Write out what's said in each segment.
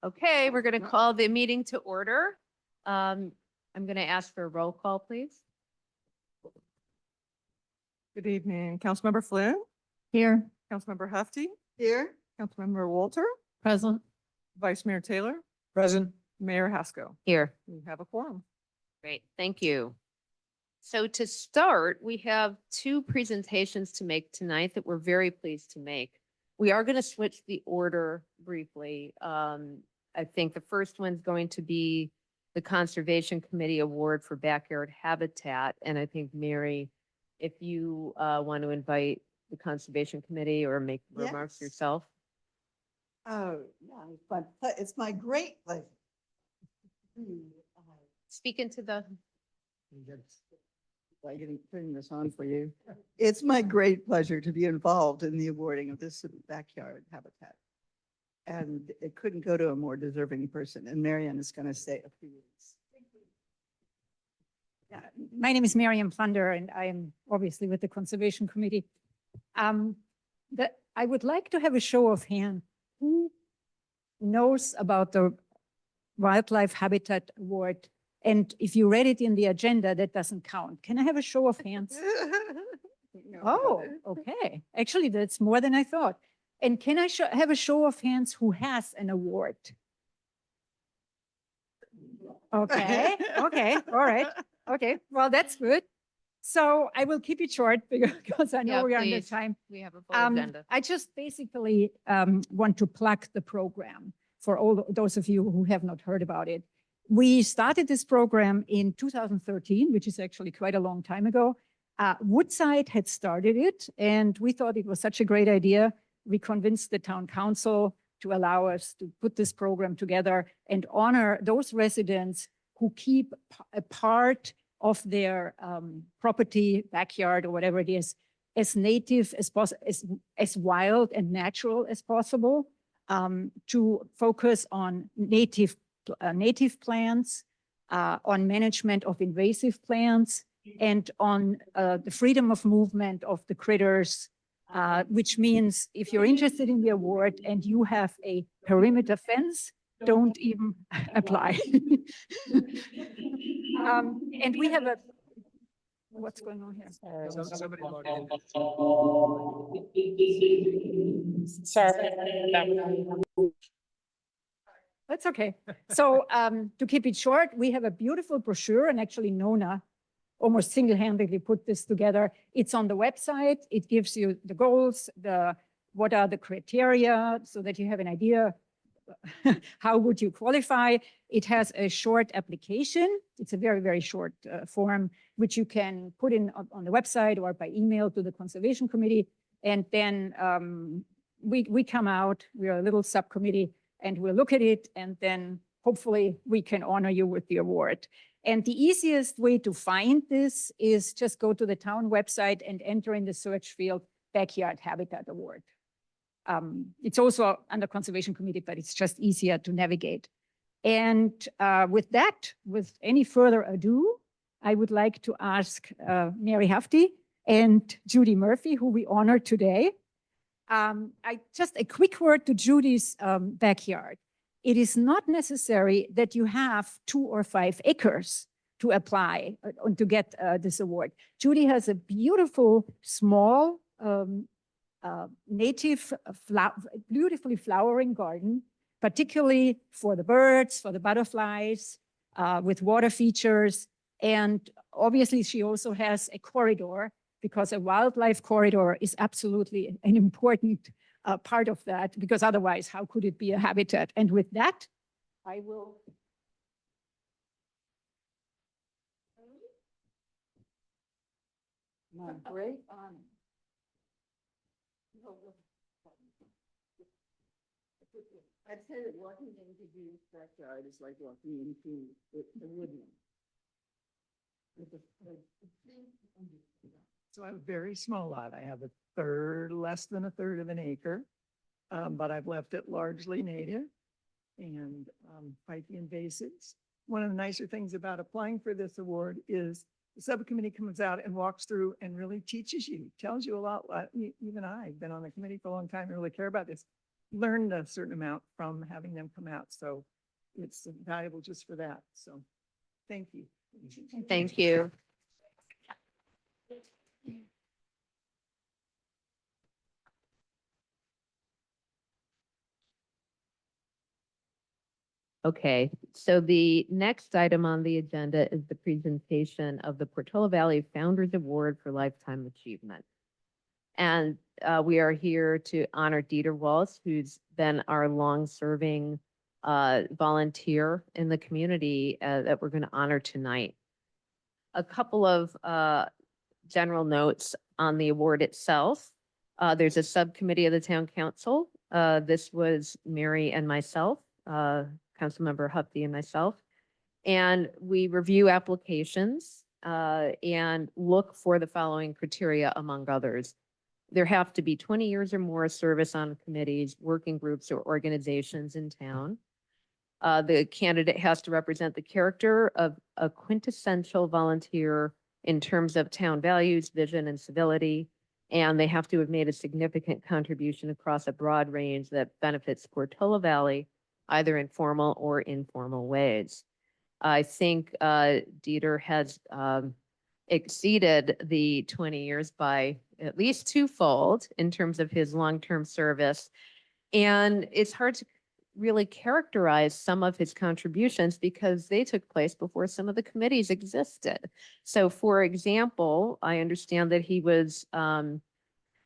Okay, we're going to call the meeting to order. I'm going to ask for a roll call, please. Good evening, Councilmember Flynn, Here. Councilmember Hefty, Here. Councilmember Walter, Present. Vice Mayor Taylor, Present. Mayor Haskell. Here. We have a quorum. Great, thank you. So to start, we have two presentations to make tonight that we're very pleased to make. We are going to switch the order briefly. I think the first one's going to be the Conservation Committee Award for Backyard Habitat. And I think, Mary, if you want to invite the Conservation Committee or make remarks Yes. yourself. Oh, yeah, it's my great pleasure. Speak into the, By putting this on for you. It's my great pleasure to be involved in the awarding of this backyard habitat. And it couldn't go to a more deserving person. And Marianne is going to say a few words. My name is Miriam Plunder, and I am obviously with the Conservation Committee. I would like to have a show of hands. Who knows about the Wildlife Habitat Award? And if you read it in the agenda, that doesn't count. Can I have a show of hands? Oh, okay. Actually, that's more than I thought. And can I have a show of hands who has an award? Okay, okay, all right. Okay, well, that's good. So I will keep it short because I know Yeah, we're under please. time. we have a full agenda. I just basically want to plug the program for all those of you who have not heard about it. We started this program in 2013, which is actually quite a long time ago. Woodside had started it, and we thought it was such a great idea. We convinced the town council to allow us to put this program together and honor those residents who keep a part of their property, backyard, or whatever it is, as native as possible, as wild and natural as possible, to focus on native plants, on management of invasive plants, and on the freedom of movement of the critters, which means if you're interested in the award and you have a perimeter fence, don't even apply. And we have what's going on here? That's okay. So to keep it short, we have a beautiful brochure, and actually Nona almost single-handedly put this together. It's on the website. It gives you the goals, what are the criteria, so that you have an idea how would you qualify. It has a short application. It's a very, very short form, which you can put in on the website or by email to the Conservation Committee. And then we come out, we're a little subcommittee, and we'll look at it, and then hopefully we can honor you with the award. And the easiest way to find this is just go to the town website and enter in the search field Backyard Habitat Award. It's also under Conservation Committee, but it's just easier to navigate. And with that, with any further ado, I would like to ask Mary Hefty and Judy Murphy, who we honor today. Just a quick word to Judy's backyard. It is not necessary that you have 2 or 5 acres to apply and to get this award. Judy has a beautiful, small, native, beautifully flowering garden, particularly for the birds, for the butterflies, with water features. And obviously she also has a corridor, because a wildlife corridor is absolutely an important part of that, because otherwise how could it be a habitat? And with that, I will. My great honor. I'd say that walking into Judy's backyard is like walking into a woodland. So I have a very small lot. I have less than a third of an acre, but I've left it largely native and fight the invasives. One of the nicer things about applying for this award is the subcommittee comes out and walks through and really teaches you, tells you a lot. Even I've been on the committee for a long time and really care about this. Learned a certain amount from having them come out. So it's valuable just for that. So thank you. Thank you. Okay, so the next item on the agenda is the presentation of the Portola Valley Founders Award for Lifetime Achievement. And we are here to honor Dieter Waltz, who's been our long-serving volunteer in the community that we're going to honor tonight. A couple of general notes on the award itself. There's a subcommittee of the town council. This was Mary and myself, Councilmember Hupkey and myself. And we review applications and look for the following criteria, among others. There have to be 20 years or more service on committees, working groups, or organizations in town. The candidate has to represent the character of a quintessential volunteer in terms of town values, vision, and civility. And they have to have made a significant contribution across a broad range that benefits Portola Valley, either in formal or informal ways. I think Dieter has exceeded the 20 years by at least twofold in terms of his long-term service. And it's hard to really characterize some of his contributions because they took place before some of the committees existed. So for example, I understand that he was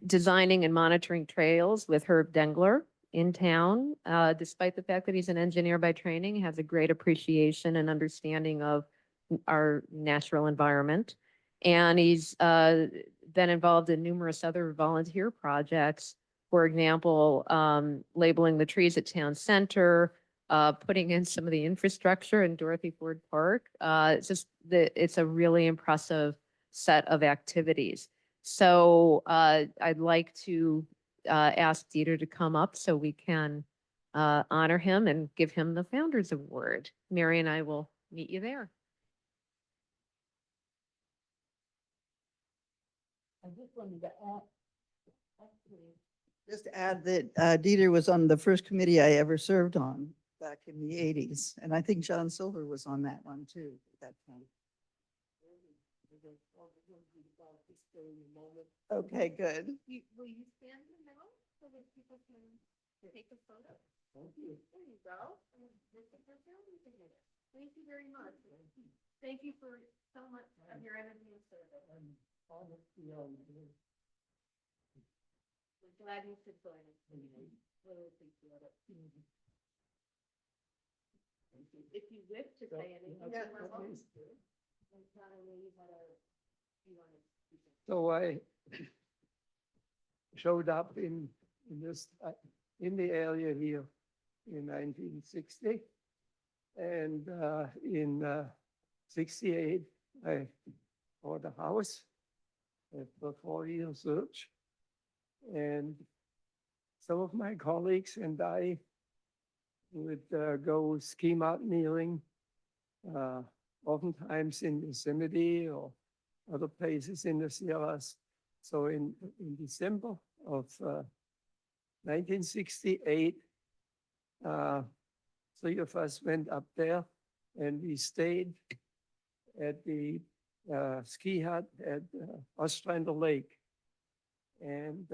designing and monitoring trails with Herb Dengler in town, despite the fact that he's an engineer by training, has a great appreciation and understanding of our natural environment. And he's been involved in numerous other volunteer projects. For example, labeling the trees at town center, putting in some of the infrastructure in Dorothy Ford Park. It's a really impressive set of activities. So I'd like to ask Dieter to come up so we can honor him and give him the Founders Award. Mary and I will meet you there. I just wanted to add that Dieter was on the first committee I ever served on back in the 80s. And I think John Silver was on that one too at that time. Okay, good. Will you stand now so that people can take a photo? Thank you. There you go. Thank you very much. Thank you for so much of your energy and service. We're glad you could join us. Really appreciate it. If you wish to say anything, Yeah, you're welcome please. to. And not only you had you wanted to speak. So I showed up in this, in the area here in 1960. And in 68, I bought a house after a 4-year search. And some of my colleagues and I would go ski mountaineering, oftentimes in Yosemite or other places in the Sierras. So in December of 1968, 3 of us went up there and we stayed at the ski hut at Ostrander Lake. And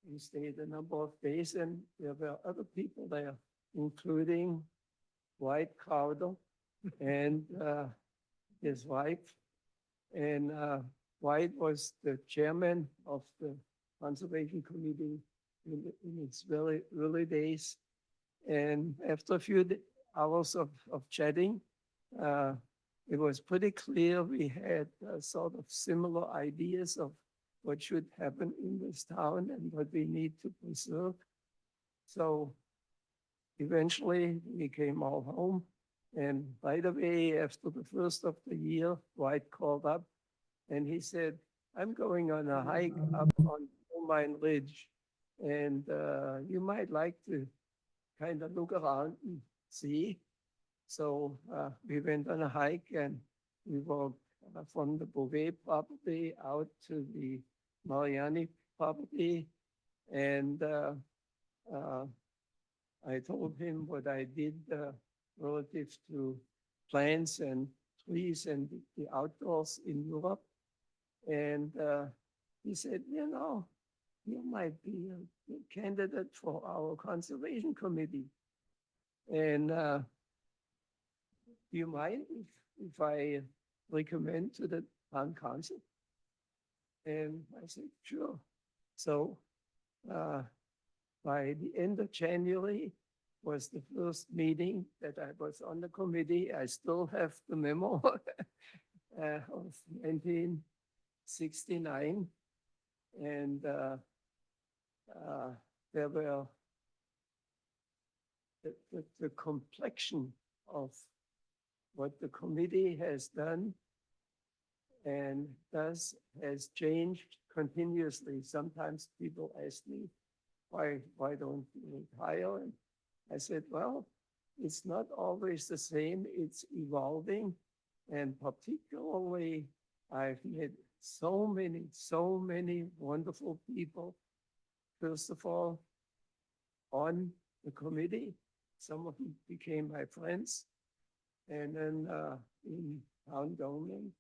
we stayed a number of days and there were other people there, including White Crowder and his wife. And White was the chairman of the Conservation Committee in its very early days. And after a few hours of chatting, it was pretty clear we had sort of similar ideas of what should happen in this town and what we need to preserve. So eventually we came all home. And right away, after the first of the year, White called up and he said, I'm going on a hike up on Mine Ridge. And you might like to kind of look around and see. So we went on a hike and we walked from the Beauvais property out to the Mariani property. And I told him what I did relative to plants and trees and the outdoors in Europe. And he said, you know, you might be a good candidate for our conservation committee. And do you mind if I recommend to the town council? And I said, sure. So by the end of January was the first meeting that I was on the committee. I still have the memo of 1969. And there were the complexion of what the committee has done and thus has changed continuously. Sometimes people ask me, why don't you retire? And I said, well, it's not always the same, it's evolving. And particularly, I've met so many wonderful people. First of all, on the committee, some of them became my friends. And then in town government,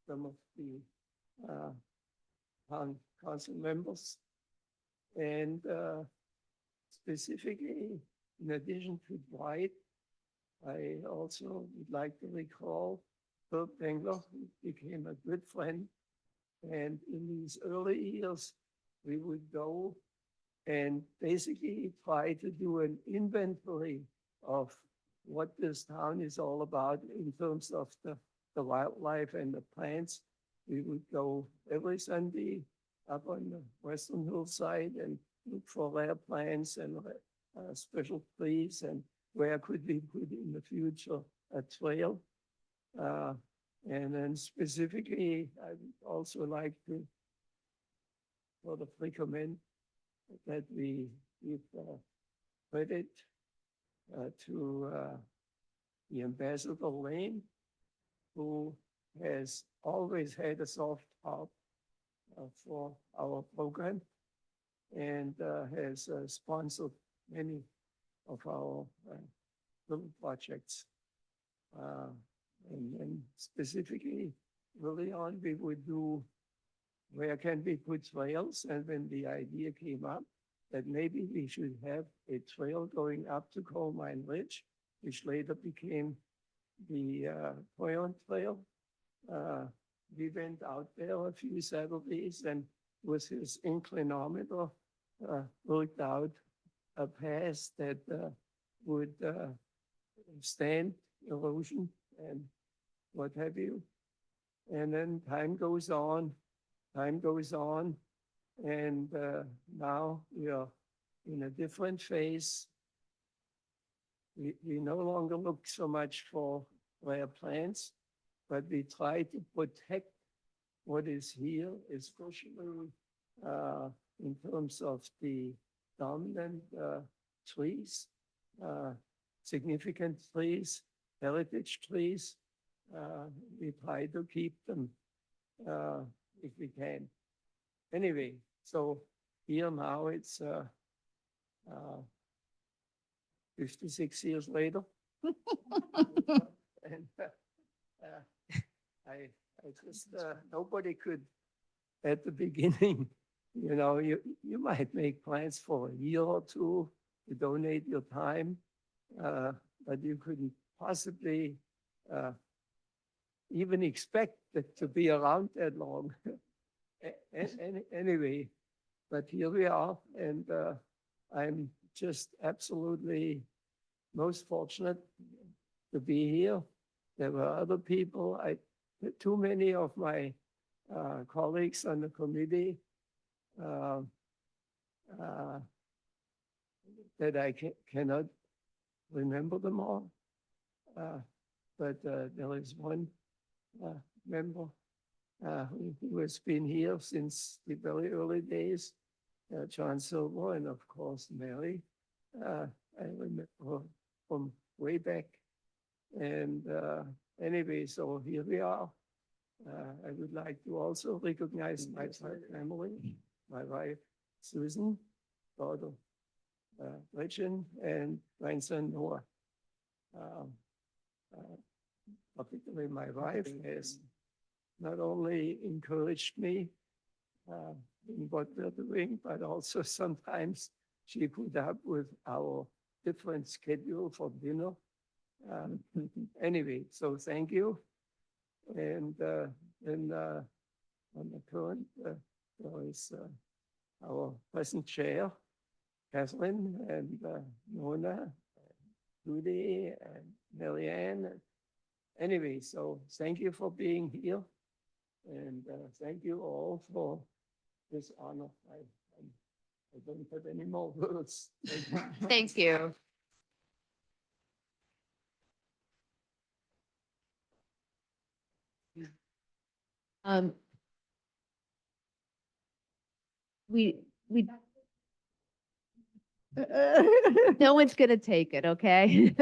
some of the town council members. And specifically, in addition to Dwight, I also would like to recall Herb Dengler, who became a good friend. And in these early years, we would go and basically try to do an inventory of what this town is all about in terms of the wildlife and the plants. We would go every Sunday up on the western hillside and look for rare plants and special trees and where could we put in the future a trail. And then specifically, I would also like to sort of recommend that we give credit to the Ambassador Lane, who has always had a soft heart for our program and has sponsored many of our little projects. And specifically, early on, we would do where can we put trails? And when the idea came up that maybe we should have a trail going up to Coal Mine Ridge, which later became the Toyon Trail. We went out there a few Saturdays and with his inclinometer worked out a path that would stand erosion and what have you. And then time goes on, and now we are in a different phase. We no longer look so much for rare plants, but we try to protect what is here, especially in terms of the dominant trees, significant trees, heritage trees. We try to keep them if we can. Anyway, so here now it's 56 years later. And I just, nobody could, at the beginning, you know, you might make plans for a year or two to donate your time, but you couldn't possibly even expect it to be around that long. Anyway, but here we are, and I'm just absolutely most fortunate to be here. There were other people, too many of my colleagues on the committee that I cannot remember them all. But there is one member who has been here since the very early days, John Silver, and of course Mary. I remember her from way back. And anyway, so here we are. I would like to also recognize my family, my wife Susan, daughter Gretchen, and grandson Noah. Um, uh, Particularly my wife has not only encouraged me in what we're doing, but also sometimes she put up with our different schedule for dinner. Anyway, so thank you. And then on the current, there is our present chair, Catherine and Nona, Judy and Marianne. Anyway, so thank you for being here. And thank you all for this honor. I don't have any more words. Thank you. Thank you. Um, we, no one's gonna take it, okay?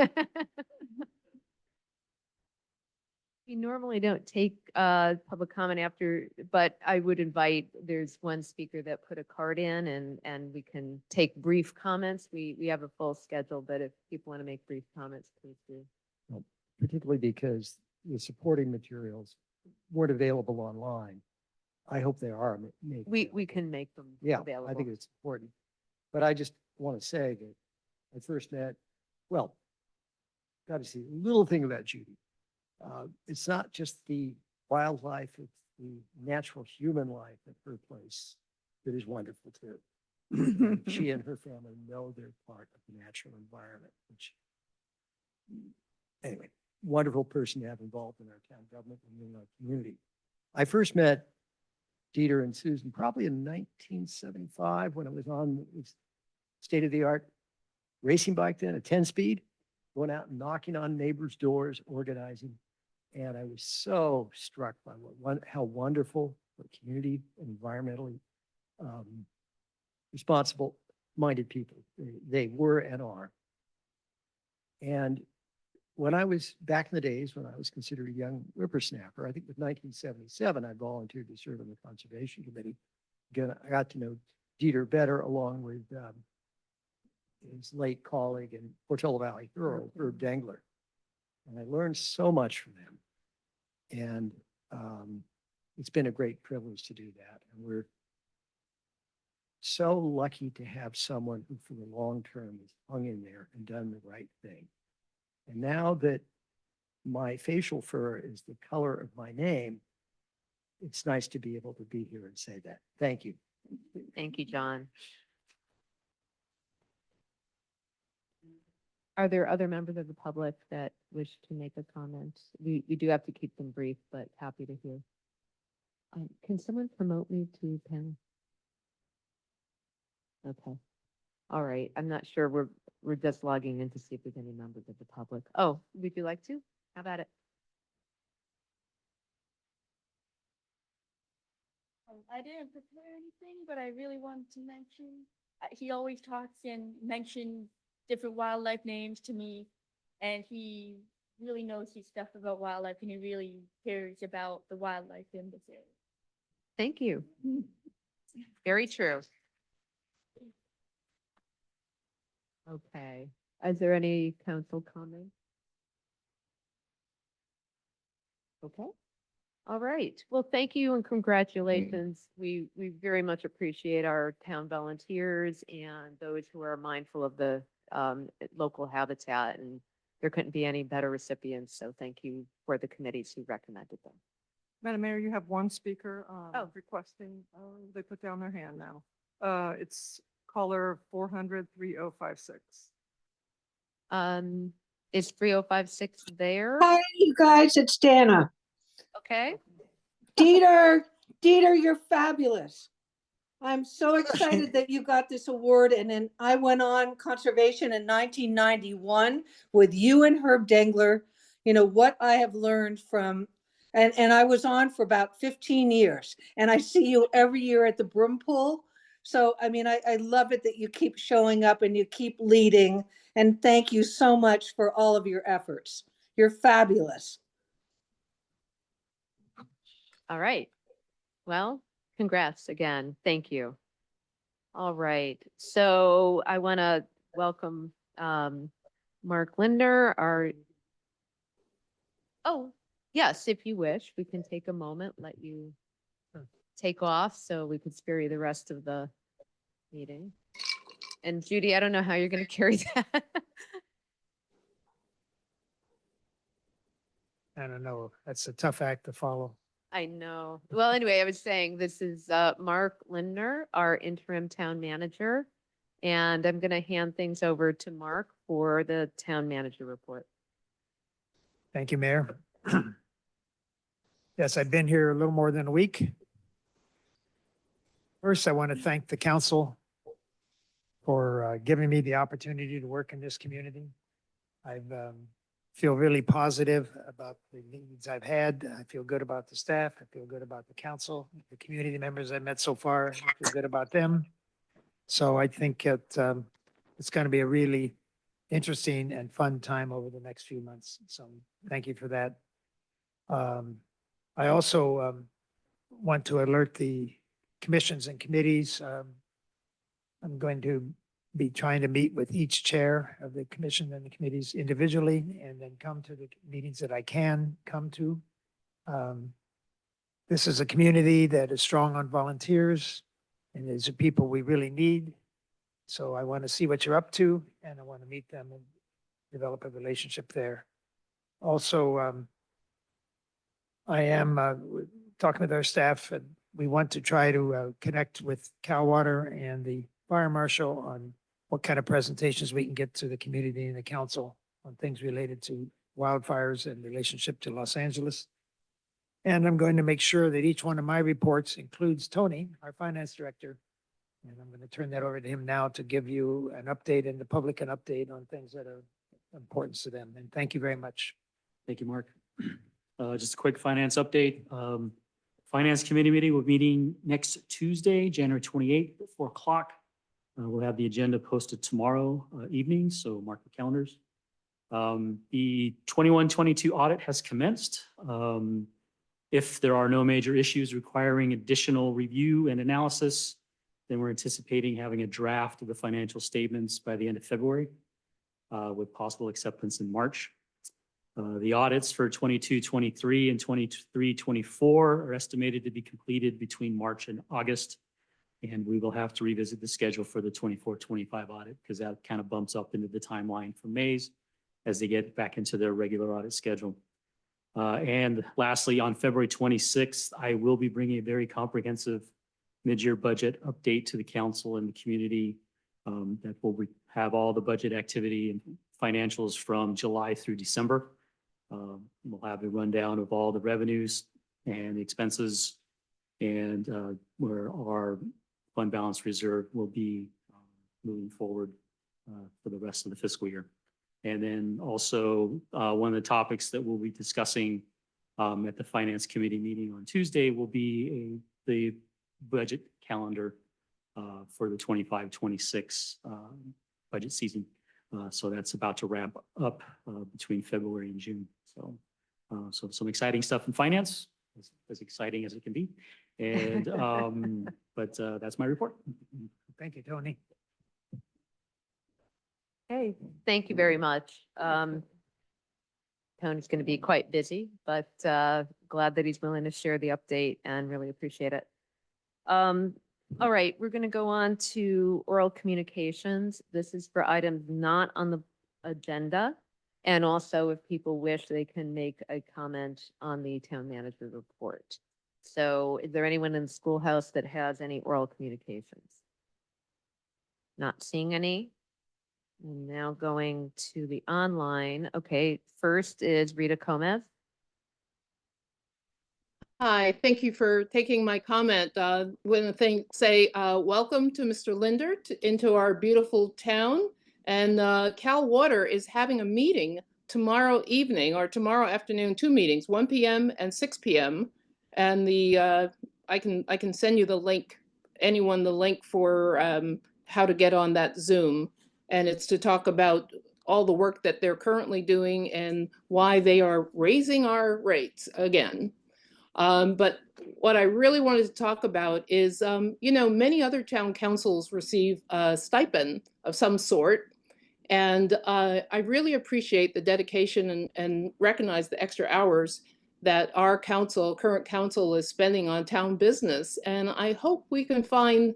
We normally don't take public comment after, but I would invite, there's one speaker that put a card in and we can take brief comments. We have a full schedule, but if people want to make brief comments, please do. Particularly because the supporting materials weren't available online. I hope they are made. We can make them Yeah, available. I think it's important. But I just want to say that I first met, well, got to see a little thing about Judy. It's not just the wildlife, it's the natural human life at her place that is wonderful too. And she and her family know they're part of the natural environment, which anyway, wonderful person to have involved in our town government and in our community. I first met Dieter and Susan probably in 1975 when I was on state-of-the-art racing bike then, a 10-speed, going out and knocking on neighbors' doors, organizing. And I was so struck by how wonderful the community and environmentally responsible-minded people they were and are. And when I was back in the days when I was considered a young whippersnapper, I think it was 1977, I volunteered to serve on the Conservation Committee. Again, I got to know Dieter better along with his late colleague and Portola Valley Earl, Herb Dengler. And I learned so much from them. And it's been a great privilege to do that. And we're so lucky to have someone who for the long term has hung in there and done the right thing. And now that my facial fur is the color of my name, it's nice to be able to be here and say that. Thank you. Thank you, John. Are there other members of the public that wish to make a comment? We do have to keep them brief, but happy to hear. Can someone promote me to panel? Okay. All right. I'm not sure. We're just logging in to see if there's any members of the public. Oh, would you like to? How about it? I didn't prepare anything, but I really wanted to mention, he always talks and mentions different wildlife names to me, and he really knows his stuff about wildlife, and he really cares about the wildlife in this area. Thank you. Very true. Okay. Is there any council comment? Okay. All right. Well, thank you and congratulations. We very much appreciate our town volunteers and those who are mindful of the local habitat, and there couldn't be any better recipients. So thank you for the committees who recommended them. Madam Mayor, you have one speaker Oh. requesting, they put down their hand now. It's caller 400-3056. Is 3056 there? Hi, you guys, it's Dana. Okay. Dieter, you're fabulous. I'm so excited that you got this award. And then I went on conservation in 1991 with you and Herb Dengler. You know, what I have learned from, and I was on for about 15 years. And I see you every year at the broom pool. So, I mean, I love it that you keep showing up and you keep leading. And thank you so much for all of your efforts. You're fabulous. All right. Well, congrats again. Thank you. All right. So I want to welcome Mark Linder, our, oh, yes, if you wish, we can take a moment, let you take off so we can spare you the rest of the meeting. And Judy, I don't know how you're going to carry that. I don't know. That's a tough act to follow. I know. Well, anyway, I was saying this is Mark Lindner, our interim town manager. And I'm going to hand things over to Mark for the town manager report. Thank you, Mayor. Yes, I've been here a little more than a week. First, I want to thank the council for giving me the opportunity to work in this community. I feel really positive about the meetings I've had. I feel good about the staff. I feel good about the council, the community members I've met so far. I feel good about them. So I think it's going to be a really interesting and fun time over the next few months. So thank you for that. I also want to alert the commissions and committees. I'm going to be trying to meet with each chair of the commission and the committees individually and then come to the meetings that I can come to. This is a community that is strong on volunteers and these are people we really need. So I want to see what you're up to and I want to meet them and develop a relationship there. Also, I am talking with our staff and we want to try to connect with Cal Water and the fire marshal on what kind of presentations we can get to the community and the council on things related to wildfires and relationship to Los Angeles. And I'm going to make sure that each one of my reports includes Tony, our finance director. And I'm going to turn that over to him now to give you an update and the public an update on things that are important to them. And thank you very much. Thank you, Mark. Just a quick finance update. Finance committee meeting, we're meeting next Tuesday, January 28th at 4 o'clock. We'll have the agenda posted tomorrow evening, so mark your calendars. The 21-22 audit has commenced. If there are no major issues requiring additional review and analysis, then we're anticipating having a draft of the financial statements by the end of February with possible acceptance in March. The audits for 22-23 and 23-24 are estimated to be completed between March and August. And we will have to revisit the schedule for the 24-25 audit because that kind of bumps up into the timeline for Mays as they get back into their regular audit schedule. And lastly, on February 26th, I will be bringing a very comprehensive mid-year budget update to the council and the community that will have all the budget activity and financials from July through December. We'll have a rundown of all the revenues and the expenses and where our fund balance reserve will be moving forward for the rest of the fiscal year. And then also one of the topics that we'll be discussing at the finance committee meeting on Tuesday will be the budget calendar for the 25-26 budget season. So that's about to ramp up between February and June. So some exciting stuff in finance, as exciting as it can be. And but that's my report. Thank you, Tony. Hey, thank you very much. Tony's going to be quite busy, but glad that he's willing to share the update and really appreciate it. All right, we're going to go on to oral communications. This is for items not on the agenda. And also if people wish, they can make a comment on the town manager report. So is there anyone in the schoolhouse that has any oral communications? Not seeing any. And now going to the online. Okay, first is Rita Gomez. Hi, thank you for taking my comment. Want to say welcome to Mr. Linder into our beautiful town. And Cal Water is having a meeting tomorrow evening or tomorrow afternoon, 2 meetings, 1 p.m. and 6 p.m. And I can send you the link, anyone the link for how to get on that Zoom. And it's to talk about all the work that they're currently doing and why they are raising our rates again. But what I really wanted to talk about is, many other town councils receive a stipend of some sort. And I really appreciate the dedication and recognize the extra hours that our current council is spending on town business. And I hope we can find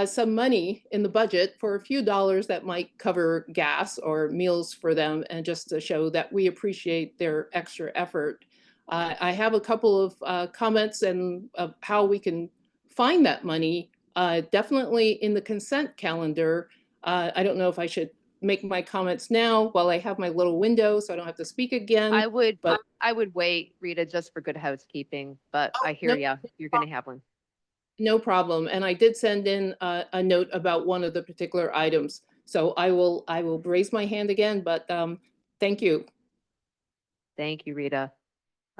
some money in the budget for a few dollars that might cover gas or meals for them, and just to show that we appreciate their extra effort. I have a couple of comments and of how we can find that money. Definitely in the consent calendar. I don't know if I should make my comments now while I have my little window so I don't have to speak again. but I would wait, Rita, just for good housekeeping, but I hear no ya. You're gonna have one. No problem. And I did send in a note about one of the particular items. So I will raise my hand again, but thank you. Thank you, Rita.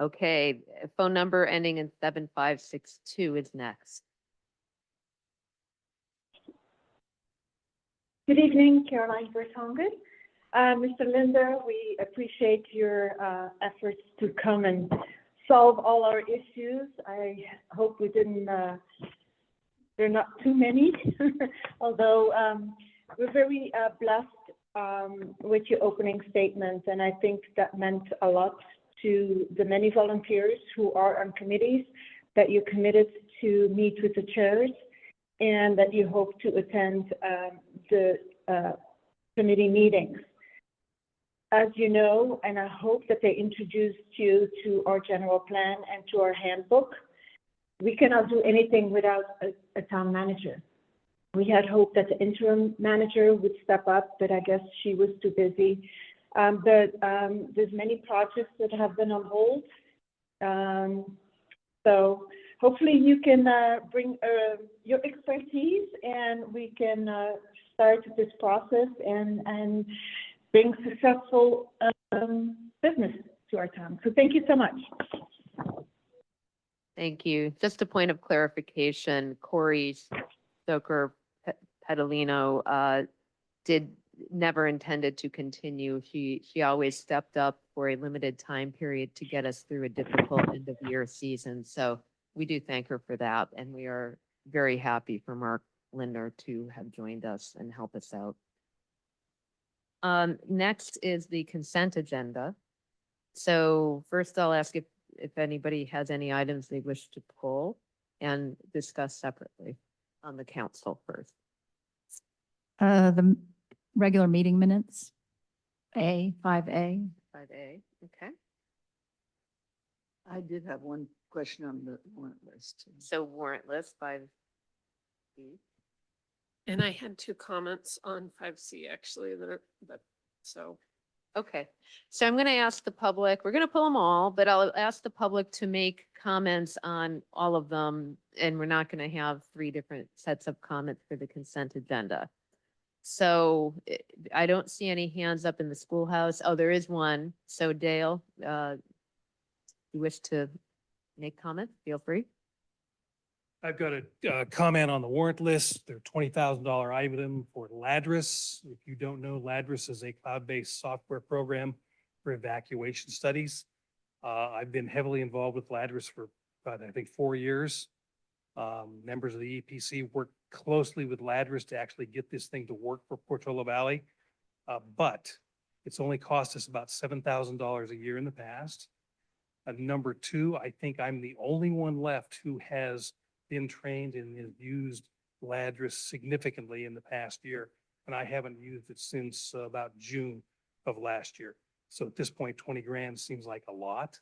Okay, phone number ending in 7562 is next. Good evening, Caroline Vertongen. Mr. Linder, we appreciate your efforts to come and solve all our issues. I hope we didn't, there are not too many, although we're very blessed with your opening statements, and I think that meant a lot to the many volunteers who are on committees, that you committed to meet with the chairs, and that you hope to attend the committee meetings. As you know, and I hope that they introduced you to our general plan and to our handbook, we cannot do anything without a town manager. We had hoped that the interim manager would step up, but I guess she was too busy. There's many projects that have been on hold. So hopefully you can bring your expertise, and we can start this process and bring successful business to our town. So thank you so much. Thank you. Just a point of clarification, Corey Stoker Pedalino never intended to continue. She always stepped up for a limited time period to get us through a difficult end of year season. So we do thank her for that. And we are very happy for Mark Linder to have joined us and help us out. Next is the consent agenda. So first I'll ask if anybody has any items they wish to pull and discuss separately on the council first. The regular meeting minutes, 5A. 5A, okay. I did have one question on the warrant list. So warrant list 5B. And I had 2 comments on 5C actually so. Okay, so I'm going to ask the public, we're going to pull them all, but I'll ask the public to make comments on all of them. And we're not going to have 3 different sets of comments for the consent agenda. So I don't see any hands up in the schoolhouse. Oh, there is one. So Dale, you wish to make comment? Feel free. I've got a comment on the warrant list. They're $20,000 item for Ladris. If you don't know, Ladris is a cloud-based software program for evacuation studies. I've been heavily involved with Ladris for about, I think, 4 years. Members of the EPC work closely with Ladris to actually get this thing to work for Portola Valley. But it's only cost us about $7,000 a year in the past. Number 2, I think I'm the only one left who has been trained and has used Ladris significantly in the past year. And I haven't used it since about June of last year. So at this point, 20 grand seems like a lot.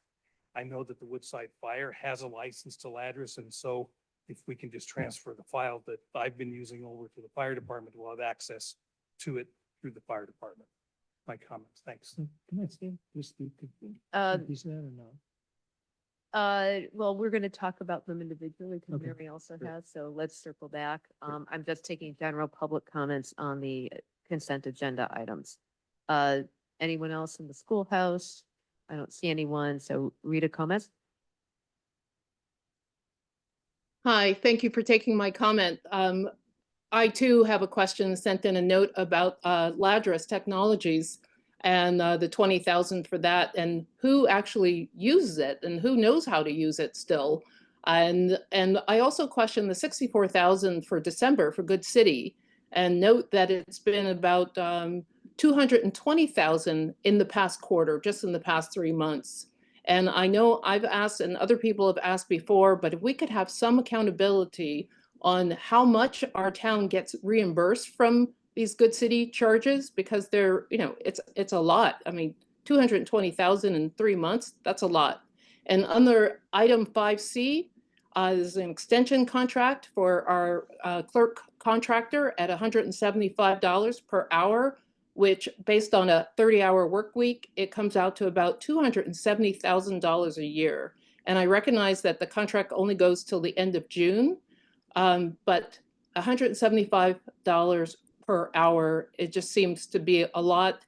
I know that the Woodside Fire has a license to Ladris. And so if we can just transfer the file that I've been using over to the fire department, we'll have access to it through the fire department. My comments, thanks. Can I say just piece of that or no? Well, we're going to talk about them individually because Okay, Mary also great. has, so let's circle back. I'm just taking general public comments on the consent agenda items. Anyone else in the schoolhouse? I don't see anyone, so Rita, comments? Hi, thank you for taking my comment. I too have a question, sent in a note about Ladris Technologies. and the 20,000 for that, and who actually uses it and who knows how to use it still. And I also question the 64,000 for December for Good City, and note that it's been about 220,000 in the past quarter, just in the past 3 months. And I know I've asked and other people have asked before, but if we could have some accountability on how much our town gets reimbursed from these Good City charges, because they're, you know, it's a lot. I mean, 220,000 in 3 months, that's a lot. And under item 5C, is an extension contract for our clerk contractor at $175 per hour, which based on a 30-hour work week, it comes out to about $270,000 a year. And I recognize that the contract only goes till the end of June, but $175 per hour, it just seems to be a lot.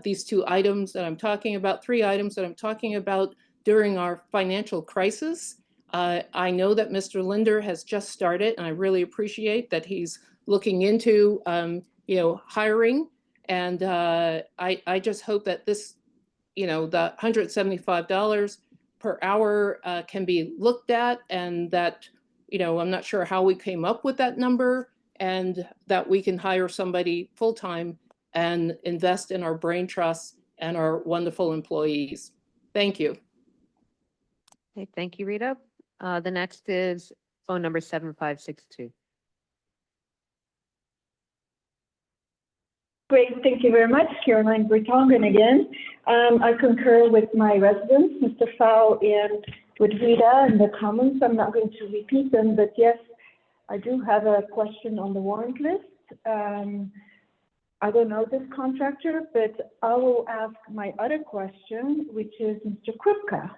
These two items that I'm talking about, 3 items that I'm talking about during our financial crisis. I know that Mr. Linder has just started, and I really appreciate that he's looking into, you know, hiring. And I just hope that this, you know, the $175 per hour can be looked at, and that, you know, I'm not sure how we came up with that number, and that we can hire somebody full-time and invest in our brain trusts and our wonderful employees. Thank you. Okay, thank you, Rita. The next is phone number 7562. Great, thank you very much, Caroline Bertongen again. I concur with my residents, Mr. Fowl, and with Rita and the comments. I'm not going to repeat them, but yes, I do have a question on the warrant list. I don't know this contractor, but I will ask my other question, which is Mr. Krupka.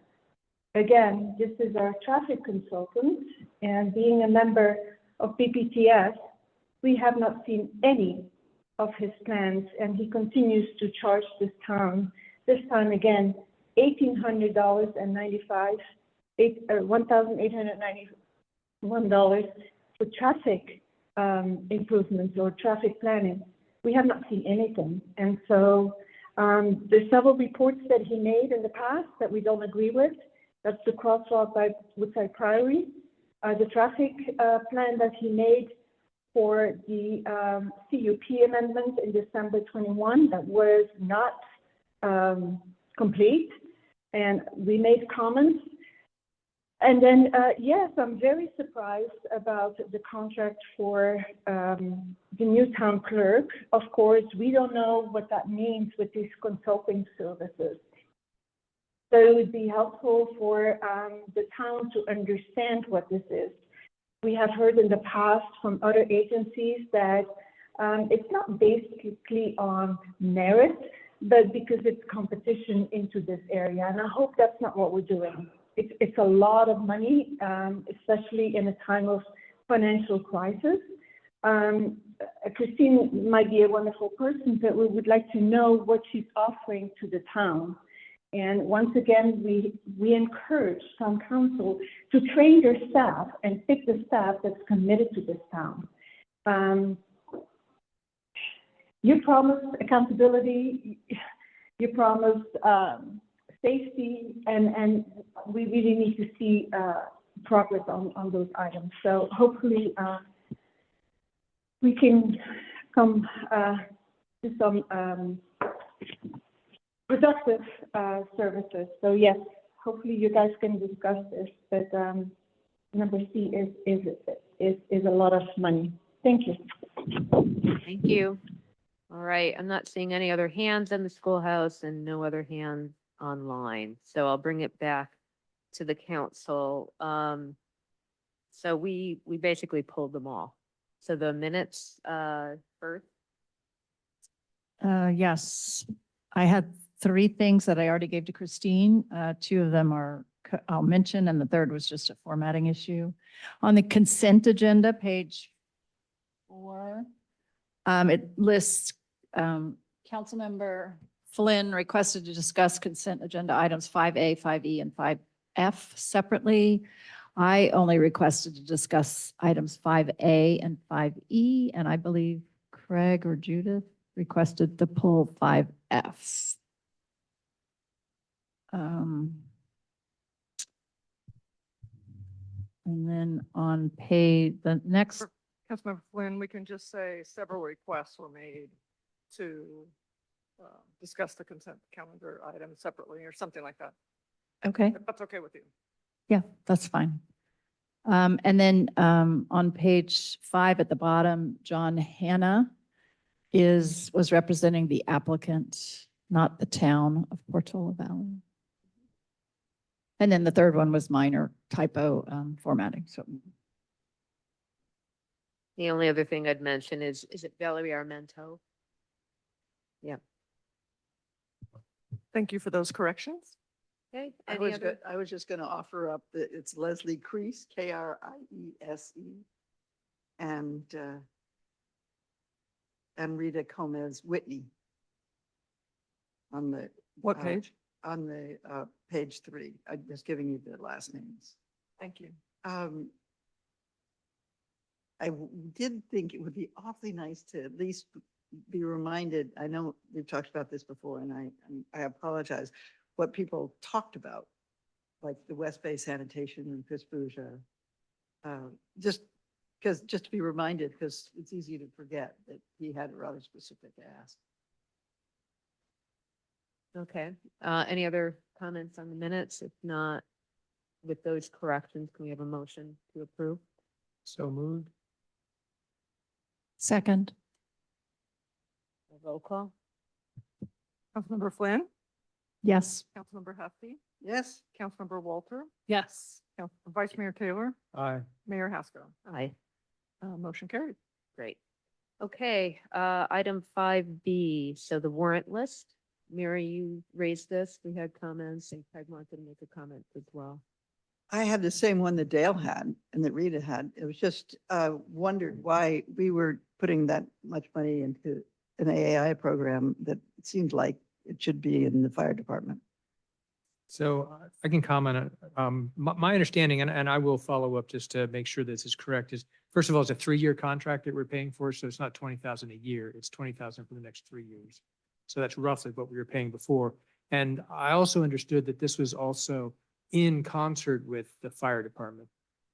Again, this is our traffic consultant, and being a member of BPTS, we have not seen any of his plans, and he continues to charge this town, this time again, $1,895, $1,891 for traffic improvements or traffic planning. We have not seen anything. And so there's several reports that he made in the past that we don't agree with. That's the crosswalk by Woodside Priory, the traffic plan that he made for the CUP amendment in December 21 that was not complete, and we made comments. And then, yes, I'm very surprised about the contract for the new town clerk. Of course, we don't know what that means with these consulting services. So it would be helpful for the town to understand what this is. We have heard in the past from other agencies that it's not basically on merit, but because it's competition into this area. And I hope that's not what we're doing. It's a lot of money, especially in a time of financial crisis. Christine might be a wonderful person, but we would like to know what she's offering to the town. And once again, we encourage town council to train their staff and pick the staff that's committed to this town. You promised accountability, you promised safety, and we really need to see progress on those items. So hopefully we can come to some productive services. So yes, hopefully you guys can discuss this, but number C is a lot of money. Thank you. Thank you. All right, I'm not seeing any other hands in the schoolhouse and no other hands online. So I'll bring it back to the council. So we basically pulled them all. So the minutes first. Yes, I had 3 things that I already gave to Christine. 2 of them I'll mention, and the third was just a formatting issue. On the consent agenda, page 4, it lists Councilmember Flynn requested to discuss consent agenda items 5A, 5E, and 5F separately. I only requested to discuss items 5A and 5E, and I believe Craig or Judith requested to pull 5F. Um, And then on the next, Councilmember Flynn, we can just say several requests were made to discuss the consent calendar items separately or something like that. okay, If that's okay with you. yeah, that's fine. And then on page 5 at the bottom, John Hanna was representing the applicant, not the town of Portola Valley. And then the third one was minor typo formatting, so. The only other thing I'd mention is it Valerie Armento? Yeah. Thank you for those corrections. Okay, I any was, other? I was just going to offer up that it's Leslie Crease, Kriese, and Rita Gomez Whitney on the. What page? On the page 3. I'm just giving you the last names. Thank you. Did think it would be awfully nice to at least be reminded, I know we've talked about this before and I apologize, what people talked about, like the West Bay sanitation and Chris Bouger. Just to be reminded, because it's easy to forget that he had a rather specific ask. Okay, any other comments on the minutes? If not, with those corrections, can we have a motion to approve? So moved. Second, A roll call? Councilmember Flynn, yes. Councilmember Hefty, Yes, Councilmember Walter, Yes. Vice Mayor Taylor, Aye. Mayor Haskell. Aye. Motion carried. Great. Okay, item 5B, so the warrant list. Mary, you raised this. We had comments and Craig wanted to make a comment as well. I had the same one that Dale had and that Rita had. It was just wondered why we were putting that much money into an AAI program that it seemed like it should be in the fire department. So I can comment. My understanding, and I will follow up just to make sure this is correct, is first of all, it's a 3-year contract that we're paying for. So it's not 20,000 a year. It's 20,000 for the next 3 years. So that's roughly what we were paying before. And I also understood that this was also in concert with the fire department.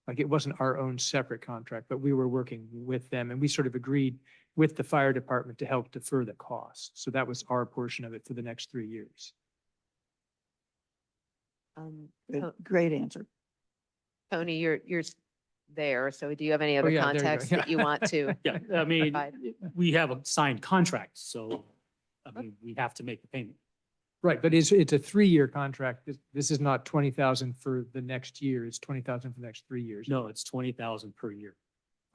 Like it wasn't our own separate contract, but we were working with them and we sort of agreed with the fire department to help defer the cost. So that was our portion of it for the next 3 years. Great answer. Tony, you're there. So do you have any other yeah, there you go. context Yeah. that you want to? Yeah, I mean, provide? we have a signed contract, so I mean, we have to make the payment. Right, but it's a 3-year contract. This is not 20,000 for the next year. It's 20,000 for the next 3 years. No, it's 20,000 per year.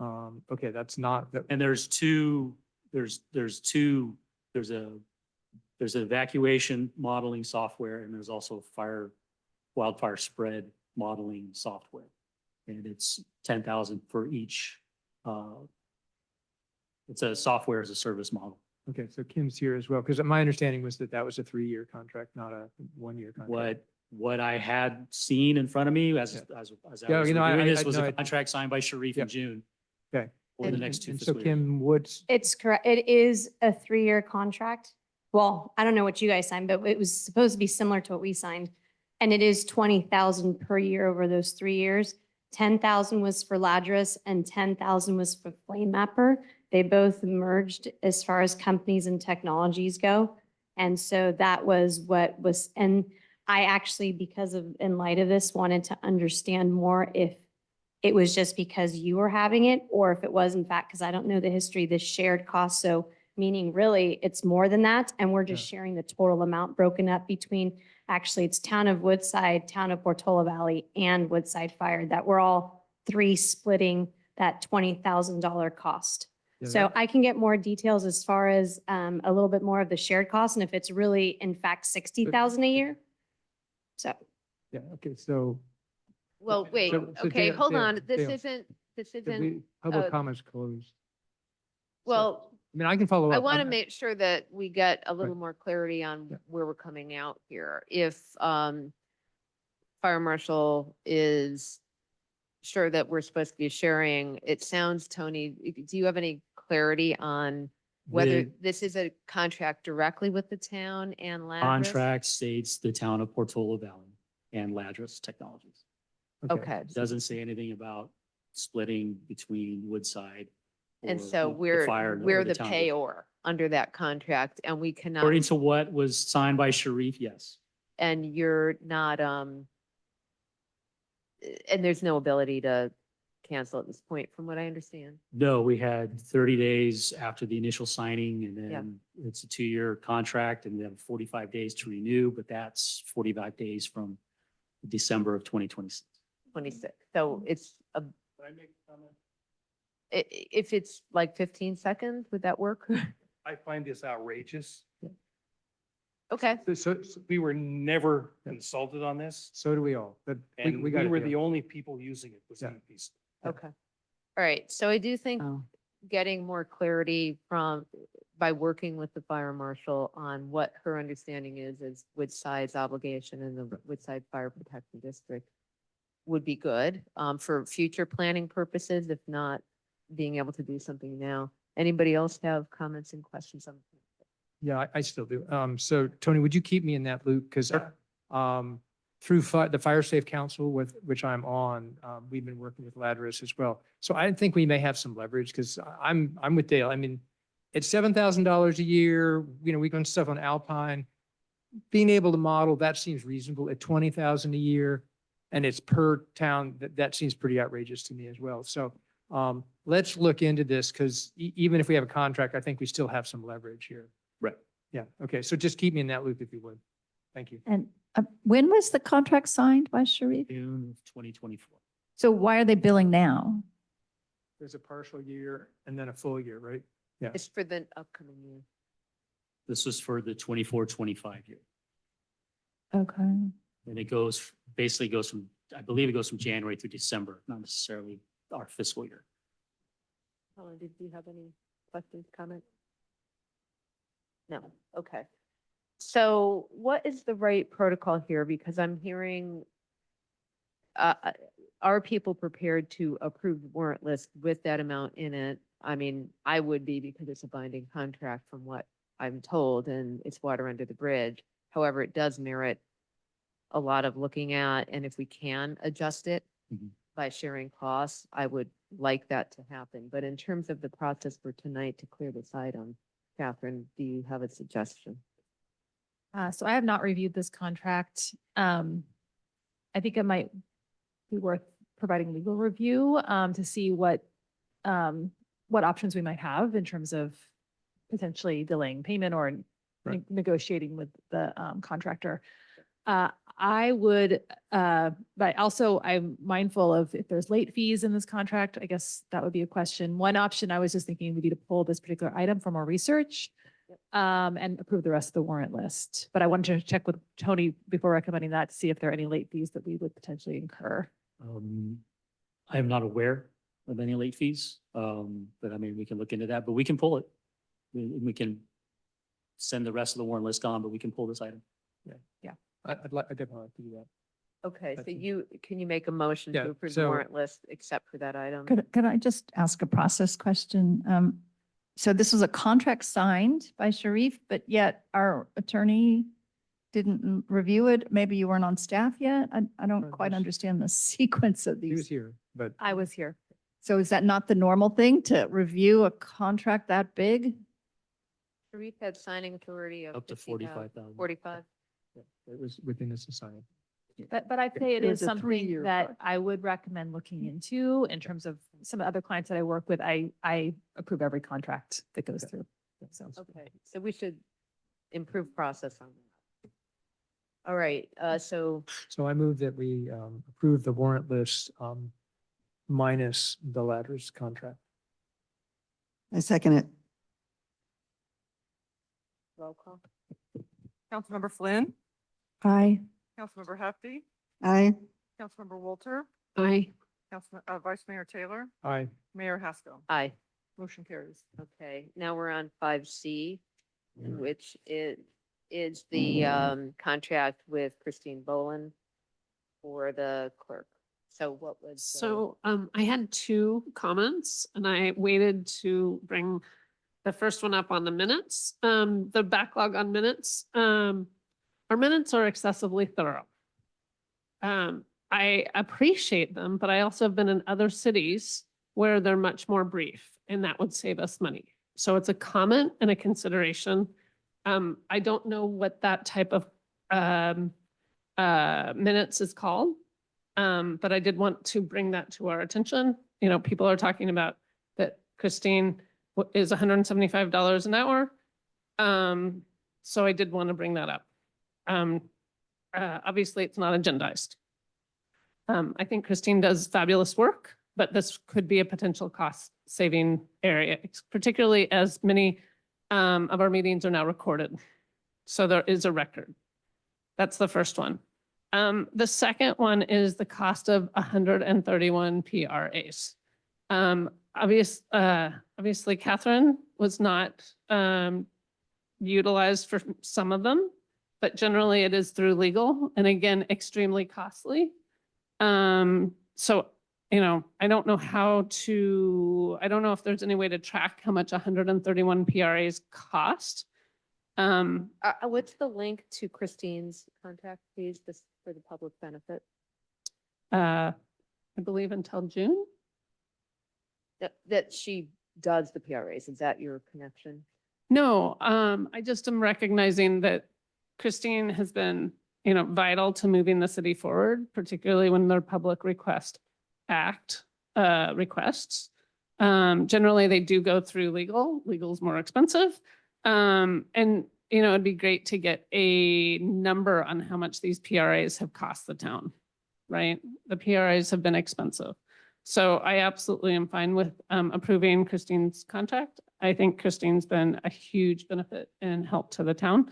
Okay, that's not, And there's an evacuation modeling software and there's also wildfire spread modeling software. And it's 10,000 for each. It's a software as a service model. okay, so Kim's here as well, because my understanding was that was a 3-year contract, not a 1-year contract. What I had seen in front of me as I was Yeah, you know, reviewing I this was know a it- contract signed by Sharif Yep. in June. Okay. For the next 2 And so fiscal years. Kim Woods, It's correct. It is a 3-year contract. Well, I don't know what you guys signed, but it was supposed to be similar to what we signed. And it is 20,000 per year over those 3 years. 10,000 was for Ladris and 10,000 was for Flame Mapper. They both merged as far as companies and technologies go. And so that was what was, and I actually, because of, in light of this, wanted to understand more if it was just because you were having it, or if it was in fact, because I don't know the history, the shared cost. So meaning really it's more than that. And we're just sharing the total amount broken up between, actually it's town of Woodside, town of Portola Valley and Woodside Fire, that we're all 3 splitting that $20,000 cost. Yeah, So I can get more details as far as a little bit more of the shared cost and if it's really in fact 60,000 a year. So. yeah, okay, so Well, wait, So okay, Dale- hold Dale- on. This Dale, isn't, the public uh, comments closed. well, I mean, I can follow up. I want to I'm- make sure that we get a little Right. more clarity on Yeah. where we're coming out here. If fire marshal is sure that we're supposed to be sharing, it sounds, Tony, do you have any clarity on whether With- this is a contract directly with the town and Ladris? Contract states the town of Portola Valley and Ladris Technologies. Okay. It doesn't say anything about splitting between Woodside. And or so the fire or we're the town of- payor under that contract and we cannot, According to what was signed by Sharif, yes. and you're not, and there's no ability to cancel at this point, from what I understand. No, we had 30 days after the initial signing and Yeah. then it's a 2-year contract and then 45 days to renew, but that's 45 days from December of 2026. 26. So it's a, Can I make a comment? if it's like 15 seconds, would that work? I find this outrageous. Okay. So We were never consulted on this, so do we all, but and we gotta were do the it. only people using it was Yeah. EMPs. Okay. All right. So I do think Oh. getting more clarity by working with the fire marshal on what her understanding is Woodside's obligation in the Woodside Fire Protection District would be good, for future planning purposes, if not being able to do something now. Anybody else have comments and questions on? Yeah, I still do. So Tony, would you keep me in that loop? Because through the Fire Safe Council with which I'm on, we've been working with Ladris as well. So I think we may have some leverage because I'm with Dale. I mean, it's $7,000 a year. You know, we can stuff on Alpine. Being able to model, that seems reasonable. At 20,000 a year and it's per town, that seems pretty outrageous to me as well. So let's look into this because even if we have a contract, I think we still have some leverage here. Right. Yeah, okay, so just keep me in that loop if you would. Thank you. And when was the contract signed by Sharif? June of 2024. So why are they billing now? There's a partial year and then a full year, right? Yeah. It's for the upcoming year. This was for the 24-25 year. Okay. And it basically goes from, I believe it goes from January through December, not necessarily our fiscal year. Helen, did you have any questions, comments? No, okay. So what is the right protocol here? Because I'm hearing, are people prepared to approve the warrant list with that amount in it? I mean, I would be because it's a binding contract from what I'm told and it's water under the bridge. However, it does merit a lot of looking at, and if we can adjust it Mhm. by sharing costs, I would like that to happen. But in terms of the process for tonight to clear this item, Catherine, do you have a suggestion? So I have not reviewed this contract. I think it might be worth providing legal review to see what options we might have in terms of potentially delaying payment or negotiating with the contractor. I would, but also I'm mindful of if there's late fees in this contract, I guess that would be a question. One option I was just thinking would be to pull this particular item from our research and approve the rest of the warrant list. But I wanted to check with Tony before recommending that to see if there are any late fees that we would potentially incur. I am not aware of any late fees, but I mean, we can look into that, but we can pull it. We can send the rest of the warrant list on, but we can pull this item. Yeah. I'd definitely like to do that. Okay, so That's- can you make a motion Yeah, to approve the so- warrant list except for that item? Could I just ask a process question? So this was a contract signed by Sharif, but yet our attorney didn't review it. Maybe you weren't on staff yet. I don't quite was- understand the sequence of He was these. here, but I was here. So is that not the normal thing to review a contract that big? Sharif had signing authority of Up to 50,000 45,000. 45. it was within this assignment. But I'd say it It is was a something 3-year that project. I would recommend looking into in terms of some other clients that I work with. I approve every contract that goes through. So. Okay, so we should improve process on that. All right, so So I move that we approve the warrant list minus the ladder's contract. I second it. roll call. Councilmember Flynn, Aye. Councilmember Hefty, Aye. Councilmember Walter, Aye. Vice Mayor Taylor, Aye. Mayor Haskell. Aye. Motion carries. Okay, now we're on 5C, which is the contract with Christine Boland for the clerk. So what was? the- So I had two comments and I waited to bring the first one up on the minutes, the backlog on minutes. Our minutes are excessively thorough. I appreciate them, but I also have been in other cities where they're much more brief, and that would save us money. So it's a comment and a consideration. I don't know what that type of minutes is called, but I did want to bring that to our attention. You know, people are talking about that Christine is $175 an hour. So I did want to bring that up. Obviously, it's not agendized. I think Christine does fabulous work, but this could be a potential cost saving area, particularly as many of our meetings are now recorded. So there is a record. That's the first one. The second one is the cost of 131 PRAs. Obviously, Catherine was not utilized for some of them, but generally it is through legal, and again, extremely costly. So, you know, I don't know if there's any way to track how much 131 PRAs cost. What's the link to Christine's contact, please, this for the public benefit? I believe until June. That she does the PRAs. Is that your connection? No, I just am recognizing that Christine has been, you know, vital to moving the city forward, particularly when their public request act requests. Generally, they do go through legal. Legal is more expensive. And, you know, it'd be great to get a number on how much these PRAs have cost the town, right? The PRAs have been expensive. So I absolutely am fine with approving Christine's contract. I think Christine's been a huge benefit and help to the town.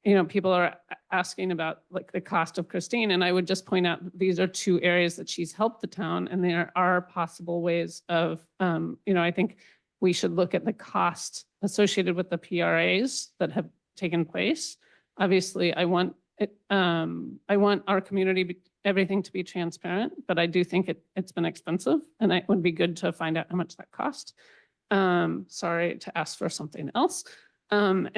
You know, people are asking about like the cost of Christine, and I would just point out that these are two areas that she's helped the town, and there are possible ways of, you know, I think we should look at the cost associated with the PRAs that have taken place. Obviously, I want our community, everything to be transparent, but I do think it's been expensive, and it would be good to find out how much that cost. Sorry to ask for something else. And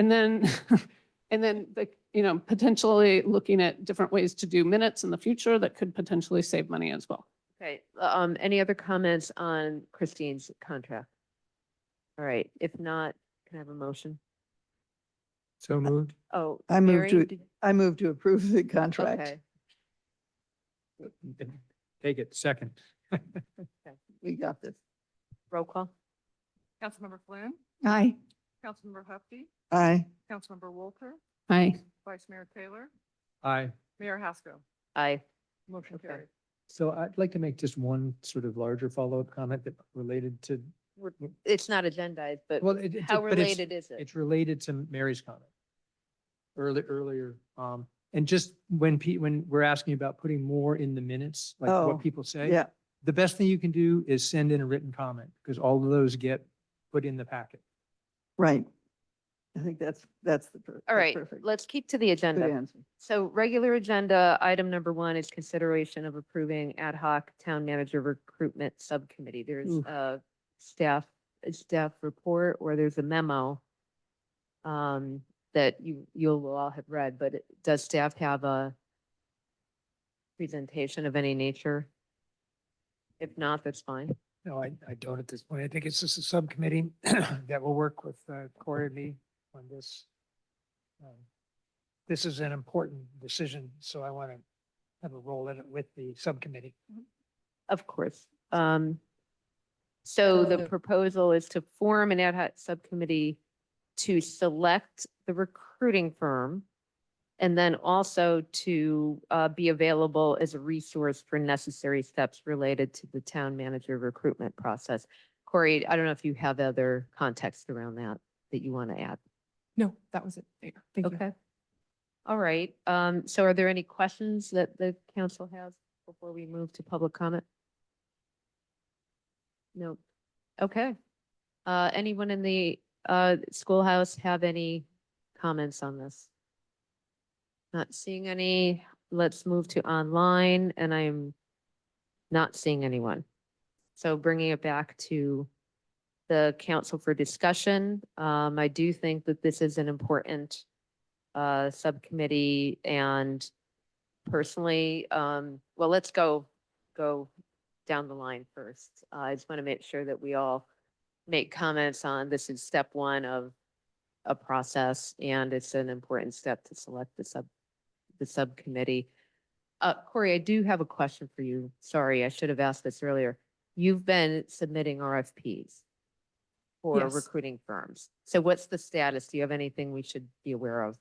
then the, you know, potentially looking at different ways to do minutes in the future that could potentially save money as well. Okay, any other comments on Christine's contract? All right, if not, can I have a motion? So moved. Oh, I move Mary, to, did- I move to approve the contract. Okay, Take it, second. We got this. roll call. Councilmember Flynn, Aye. Councilmember Hupkey, Aye. Councilmember Walter, Aye. Vice Mayor Taylor, Aye. Mayor Haskell. Aye. Motion Okay. carried. So I'd like to make just one sort of larger follow-up comment that related to, It's not agendized, but well, how but it's- related is it? It's related to Mary's comment earlier. And just when we're asking about putting more in the minutes, like Oh, what people say. Yeah, The best thing you can do is send in a written comment, because all of those get put in the packet. right. I think that's the. All that's right, perfect. let's keep to the Good agenda. answer. So regular agenda, item number 1 is consideration of approving ad hoc town manager recruitment subcommittee. There's Oof. a staff report, or there's a memo that you'll all have read, but does staff have a presentation of any nature? If not, that's fine. No, I don't at this point. I think it's just a subcommittee that will work with Corey and me on this. This is an important decision, so I want to have a role in it with the subcommittee. Of course. So the proposal is to form an ad hoc subcommittee to select the recruiting firm, and then also to be available as a resource for necessary steps related to the town manager recruitment process. Corey, I don't know if you have other context around that you want to add. No, that was it. There. Thank you. Okay. All right. So are there any questions that the council has before we move to public comment? No. Okay. Anyone in the schoolhouse have any comments on this? Not seeing any. Let's move to online, and I'm not seeing anyone. So bringing it back to the council for discussion. I do think that this is an important subcommittee, and personally, well, let's go down the line first. I just want to make sure that we all make comments on this is step one of a process, and it's an important step to select the subcommittee. Corey, I do have a question for you. Sorry, I should have asked this earlier. You've been submitting RFPs for Yes. recruiting firms. So what's the status? Do you have anything we should be aware of?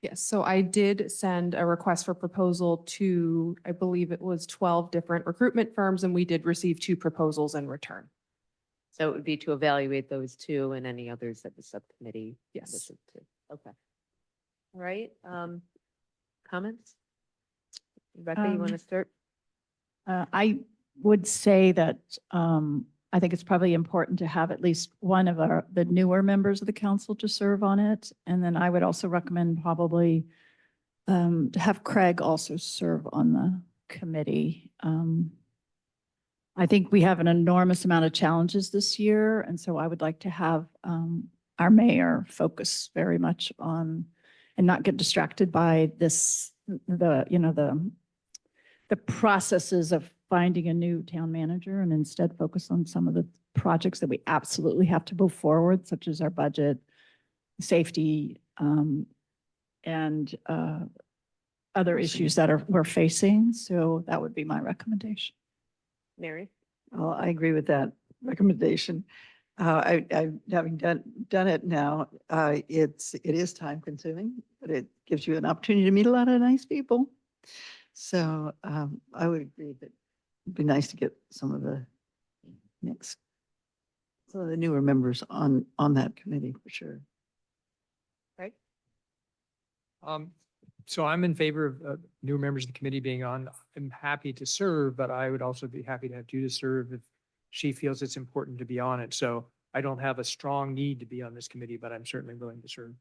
Yes, so I did send a request for proposal to, I believe it was 12 different recruitment firms, and we did receive 2 proposals in return. So it would be to evaluate those two and any others that the subcommittee. Yes. listened to. Okay. All right. Comments? Rebecca, you want to start? I would say that I think it's probably important to have at least one of the newer members of the council to serve on it. And then I would also recommend probably to have Craig also serve on the committee. I think we have an enormous amount of challenges this year. And so I would like to have our mayor focus very much on and not get distracted by this, the processes of finding a new town manager, and instead focus on some of the projects that we absolutely have to move forward, such as our budget, safety, and other issues that we're facing. So that would be my recommendation. Mary? Well, I agree with that recommendation. Having done it now, it is time consuming, but it gives you an opportunity to meet a lot of nice people. So I would agree that it'd be nice to get some of the newer members on that committee for sure. Right. So I'm in favor of new members of the committee being on. I'm happy to serve, but I would also be happy to have Judith serve if she feels it's important to be on it. So I don't have a strong need to be on this committee, but I'm certainly willing to serve.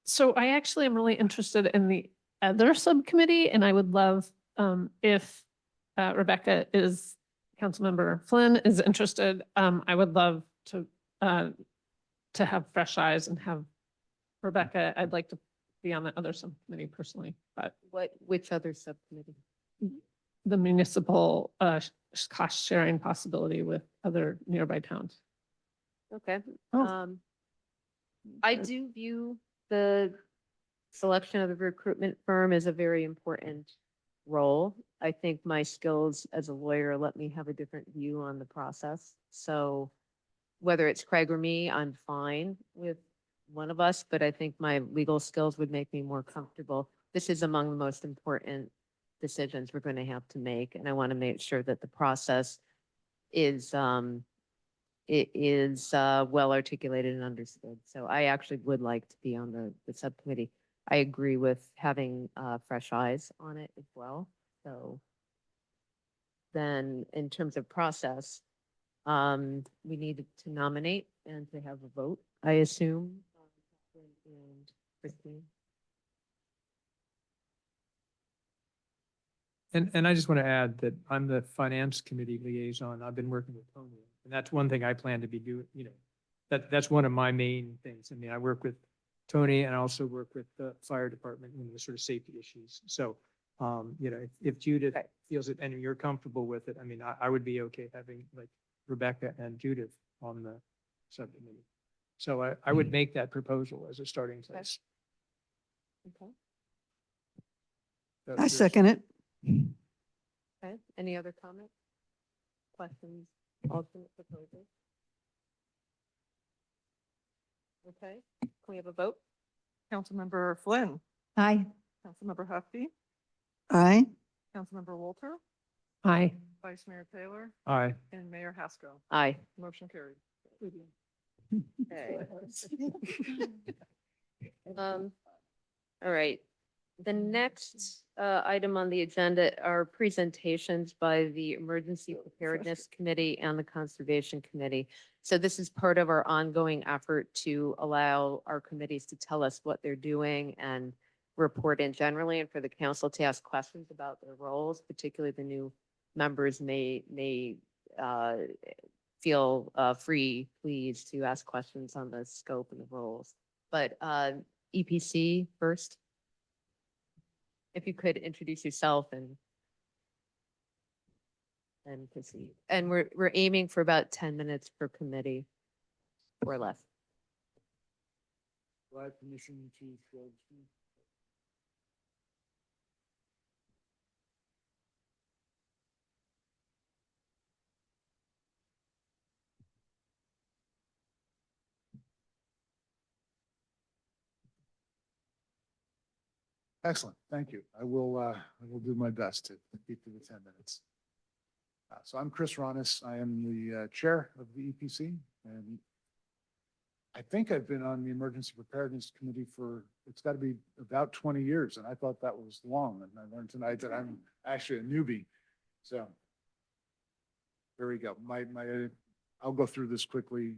So I actually am really interested in the other subcommittee, and I would love if Rebecca is, Councilmember Flynn is interested. I would love to have fresh eyes and have Rebecca. I'd like to be on the other subcommittee personally, but Which other subcommittee? the municipal cost sharing possibility with other nearby towns. Okay. Oh. I do view the selection of the recruitment firm as a very important role. I think my skills as a lawyer let me have a different view on the process. So whether it's Craig or me, I'm fine with one of us, but I think my legal skills would make me more comfortable. This is among the most important decisions we're going to have to make, and I want to make sure that the process is well articulated and understood. So I actually would like to be on the subcommittee. I agree with having fresh eyes on it as well. So then in terms of process, we need to nominate and to have a vote, I assume. And Christine. And I just want to add that I'm the finance committee liaison. I've been working with Tony, and that's one thing I plan to be doing, that's one of my main things. I mean, I work with Tony and I also work with the fire department and the sort of safety issues. So, if Judith feels it and you're comfortable with it, I mean, I would be okay having like Rebecca and Judith on the subcommittee. So I would make that proposal as a starting place. Okay. So I there's- second it. Okay. Any other comments? Questions? Alternate proposals? Okay. Can we have a vote? Councilmember Flynn, Aye. Councilmember Hufty, Aye. Councilmember Walter, Aye. Vice Mayor Taylor, Aye. and Mayor Haskell. Aye. Motion carried. Okay. All right. The next item on the agenda are presentations by the Emergency Preparedness Committee and the Conservation Committee. So this is part of our ongoing effort to allow our committees to tell us what they're doing and report in generally, and for the council to ask questions about their roles, particularly the new members may feel free, please, to ask questions on the scope and the roles. But EPC first. If you could introduce yourself and proceed. And we're aiming for about 10 minutes per committee or less. Do I have permission to share the screen? Excellent, thank you. I will do my best to keep to the 10 minutes. So I'm Chris Ronis. I am the chair of the EPC, and I think I've been on the Emergency Preparedness Committee for, it's got to be about 20 years, and I thought that was long, and I learned tonight that I'm actually a newbie. So here we go. I'll go through this quickly.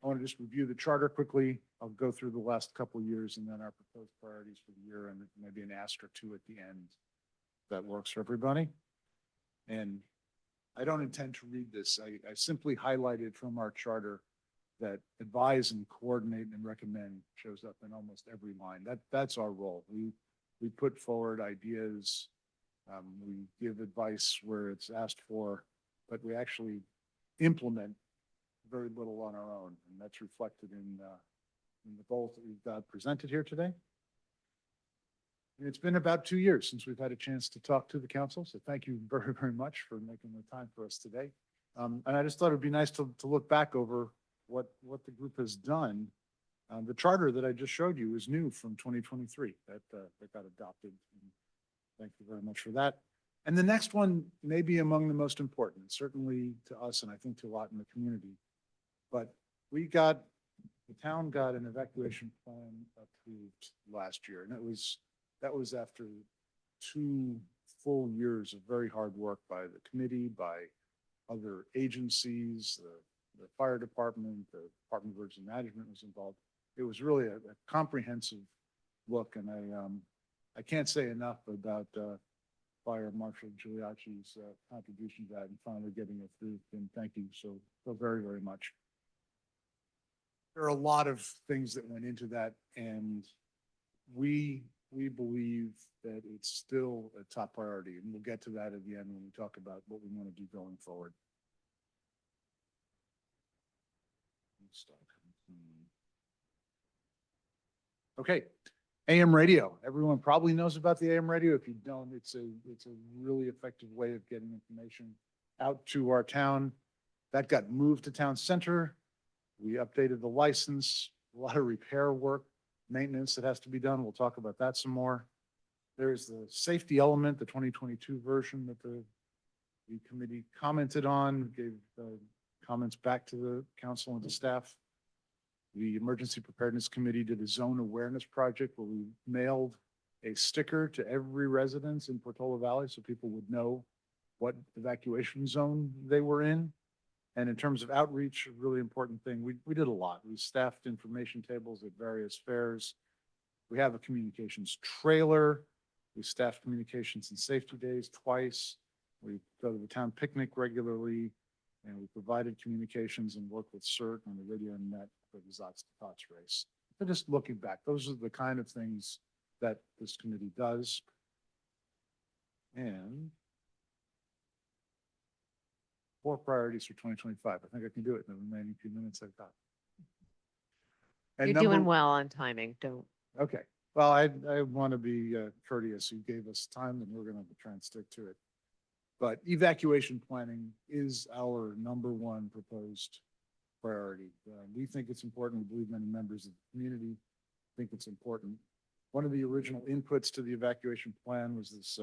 I want to just review the charter quickly. I'll go through the last couple of years and then our proposed priorities for the year and maybe an ask or two at the end. That works for everybody. And I don't intend to read this. I simply highlighted from our charter that advise and coordinate and recommend shows up in almost every line. That's our role. We put forward ideas. We give advice where it's asked for, but we actually implement very little on our own, and that's reflected in the goals that we've got presented here today. And it's been about 2 years since we've had a chance to talk to the council, so thank you very, very much for making the time for us today. And I just thought it'd be nice to look back over what the group has done. The charter that I just showed you is new from 2023 that got adopted. And thank you very much for that. And the next one may be among the most important, certainly to us and I think to a lot in the community. But the town got an evacuation plan approved last year, and that was after 2 full years of very hard work by the committee, by other agencies, the fire department, the Department of Emergency Management was involved. It was really a comprehensive look, and I can't say enough about Fire Marshal Giuliacci's contribution to that and finally getting it through. And thank you so very, very much. There are a lot of things that went into that, and we believe that it's still a top priority, and we'll get to that at the end when we talk about what we want to do going forward. Okay, AM radio. Everyone probably knows about the AM radio. If you don't, it's a really effective way of getting information out to our town. That got moved to town center. We updated the license, a lot of repair work, maintenance that has to be done. We'll talk about that some more. There's the safety element, the 2022 version that the committee commented on, gave comments back to the council and to staff. The Emergency Preparedness Committee did a zone awareness project where we mailed a sticker to every residence in Portola Valley so people would know what evacuation zone they were in. And in terms of outreach, a really important thing, we did a lot. We staffed information tables at various fairs. We have a communications trailer. We staffed communications and safety days twice. We go to the town picnic regularly, and we provided communications and worked with CERT on the radio and net for the Zots to Tots race. But just looking back, those are the kind of things that this committee does. And 4 priorities for 2025. I think I can do it in the remaining few minutes I've got. And You're doing well on timing. Don't. Okay. Well, I want to be courteous. You gave us time and we're going to try and stick to it. But evacuation planning is our #1 proposed priority. We think it's important. We believe many members of the community think it's important. One of the original inputs to the evacuation plan was this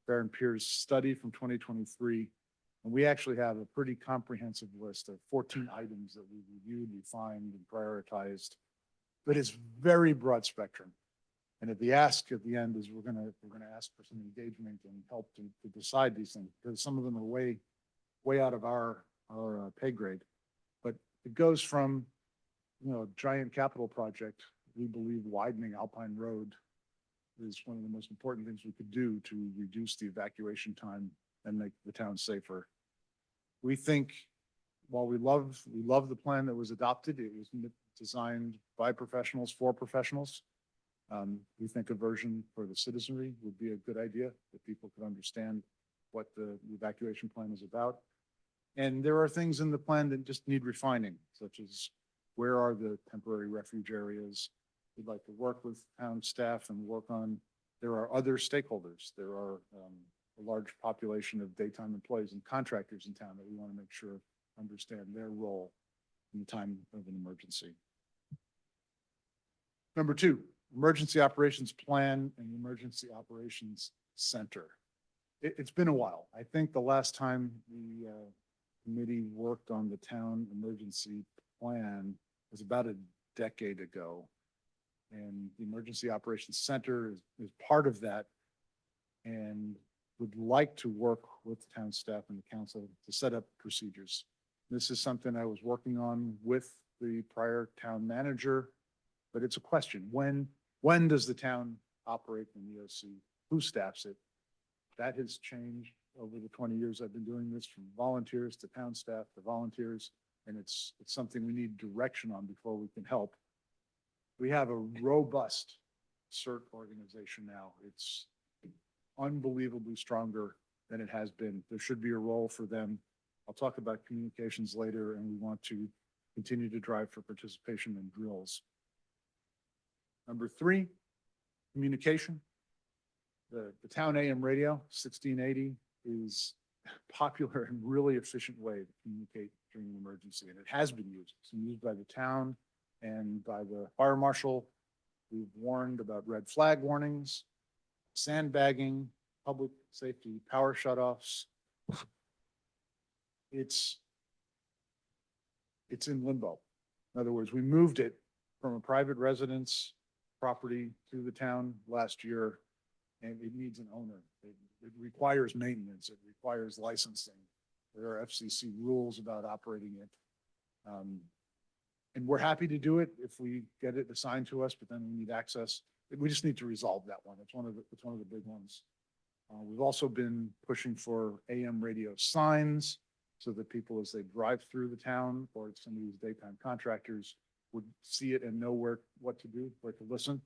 Baron Pierce study from 2023. And we actually have a pretty comprehensive list of 14 items that we reviewed, refined, and prioritized. But it's very broad spectrum. And at the ask at the end is we're gonna ask for some engagement and help to decide these things, because some of them are way out of our pay grade. But it goes from, a giant capital project. We believe widening Alpine Road is one of the most important things we could do to reduce the evacuation time and make the town safer. We think, while we love the plan that was adopted, it was designed by professionals for professionals. We think a version for the citizenry would be a good idea, that people could understand what the evacuation plan is about. And there are things in the plan that just need refining, such as where are the temporary refuge areas? We'd like to work with town staff and work on, there are other stakeholders. There are a large population of daytime employees and contractors in town that we want to make sure understand their role in the time of an emergency. Number two, emergency operations plan and emergency operations center. It's been a while. I think the last time the committee worked on the town emergency plan was about a decade ago. And the Emergency Operations Center is part of that, and would like to work with the town staff and the council to set up procedures. This is something I was working on with the prior town manager, but it's a question. When does the town operate in the OC? Who staffs it? That has changed over the 20 years I've been doing this, from volunteers to town staff to volunteers. And it's something we need direction on before we can help. We have a robust CERT organization now. It's unbelievably stronger than it has been. There should be a role for them. I'll talk about communications later, and we want to continue to drive for participation in drills. Number three, communication. The town AM radio, 1680, is a popular and really efficient way to communicate during an emergency, and it has been used. It's been used by the town and by the fire marshal. We've warned about red flag warnings, sandbagging, public safety, power shutoffs. It's in limbo. In other words, we moved it from a private residence property to the town last year, and it needs an owner. It requires maintenance. It requires licensing. There are FCC rules about operating it. And we're happy to do it if we get it assigned to us, but then we need access. We just need to resolve that one. It's one of the big ones. We've also been pushing for AM radio signs so that people, as they drive through the town, or some of these daytime contractors, would see it and know what to do, where to listen.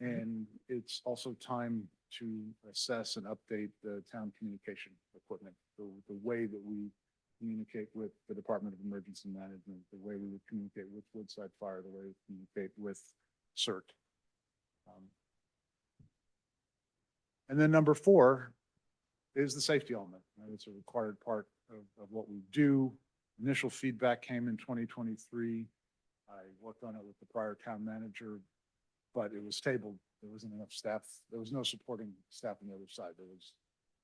And it's also time to assess and update the town communication equipment, the way that we communicate with the Department of Emergency Management, the way we would communicate with Woodside Fire, the way we communicate with CERT. And then number four is the safety element. Right? It's a required part of what we do. Initial feedback came in 2023. I worked on it with the prior town manager, but it was tabled. There wasn't enough staff. There was no supporting staff on the other side. There was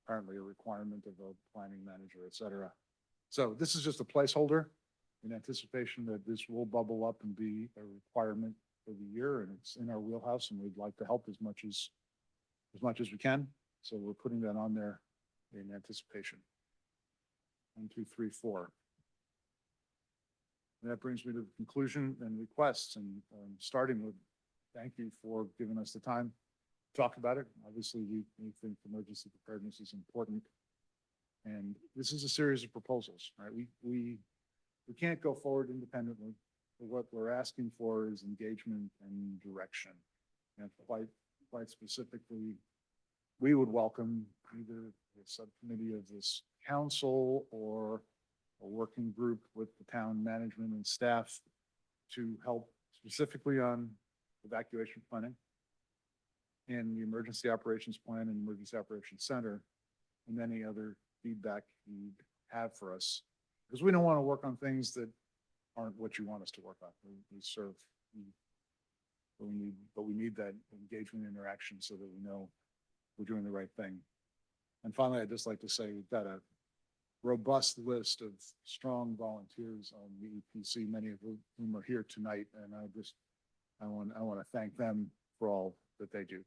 apparently a requirement of a planning manager, et cetera. So this is just a placeholder in anticipation that this will bubble up and be a requirement for the year, and it's in our wheelhouse, and we'd like to help as much as we can. So we're putting that on there in anticipation. 1, 2, 3, 4. And that brings me to the conclusion and requests, and starting with thank you for giving us the time to talk about it. Obviously, we think emergency preparedness is important, and this is a series of proposals, right? We can't go forward independently. What we're asking for is engagement and direction, and quite specifically, we would welcome either the subcommittee of this council or a working group with the town management and staff to help specifically on evacuation planning and the emergency operations plan and emergency operations center, and any other feedback you'd have for us, because we don't want to work on things that aren't what you want us to work on. We serve, but we need that engagement interaction so that we know we're doing the right thing. And finally, I'd just like to say we've got a robust list of strong volunteers on the EPC, many of whom are here tonight, and I want to thank them for all that they do.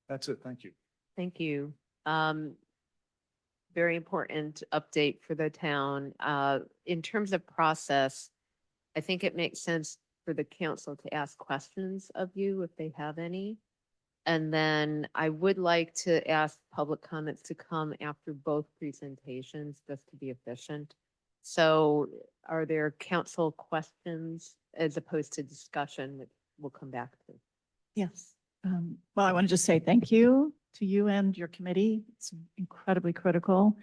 That's it. Thank you. Thank you. Very important update for the town. In terms of process, I think it makes sense for the council to ask questions of you if they have any. And then I would like to ask public comments to come after both presentations, just to be efficient. So are there council questions as opposed to discussion, which we'll come back to? Yes. Well, I want to just say thank you to you and your committee. It's incredibly critical.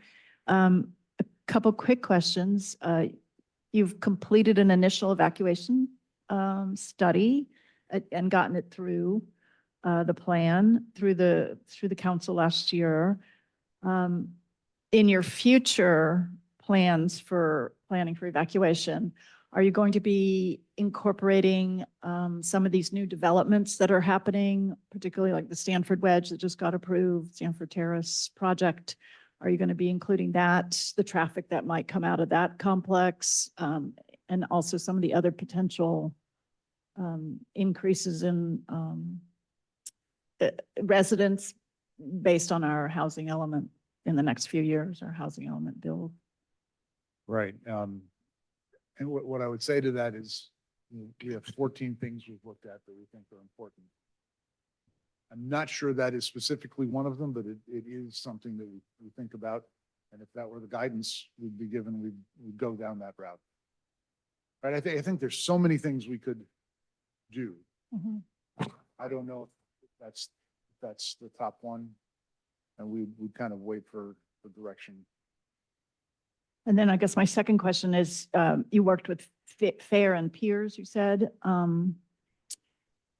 A couple quick questions. You've completed an initial evacuation study and gotten it through the plan through the council last year. In your future plans for planning for evacuation, are you going to be incorporating some of these new developments that are happening, particularly like the Stanford Wedge that just got approved, Stanford Terrace project? Are you going to be including that, the traffic that might come out of that complex, and also some of the other potential increases in residents based on our housing element in the next few years, our housing element build? Right. And what I would say to that is, we have 14 things we've looked at that we think are important. I'm not sure that is specifically one of them, but it is something that we think about. And if that were the guidance we'd be given, we'd go down that route. Right. I think there's so many things we could do. I don't know if that's the top one. And we kind of wait for the direction. And then I guess my second question is, you worked with FAIR and peers, you said.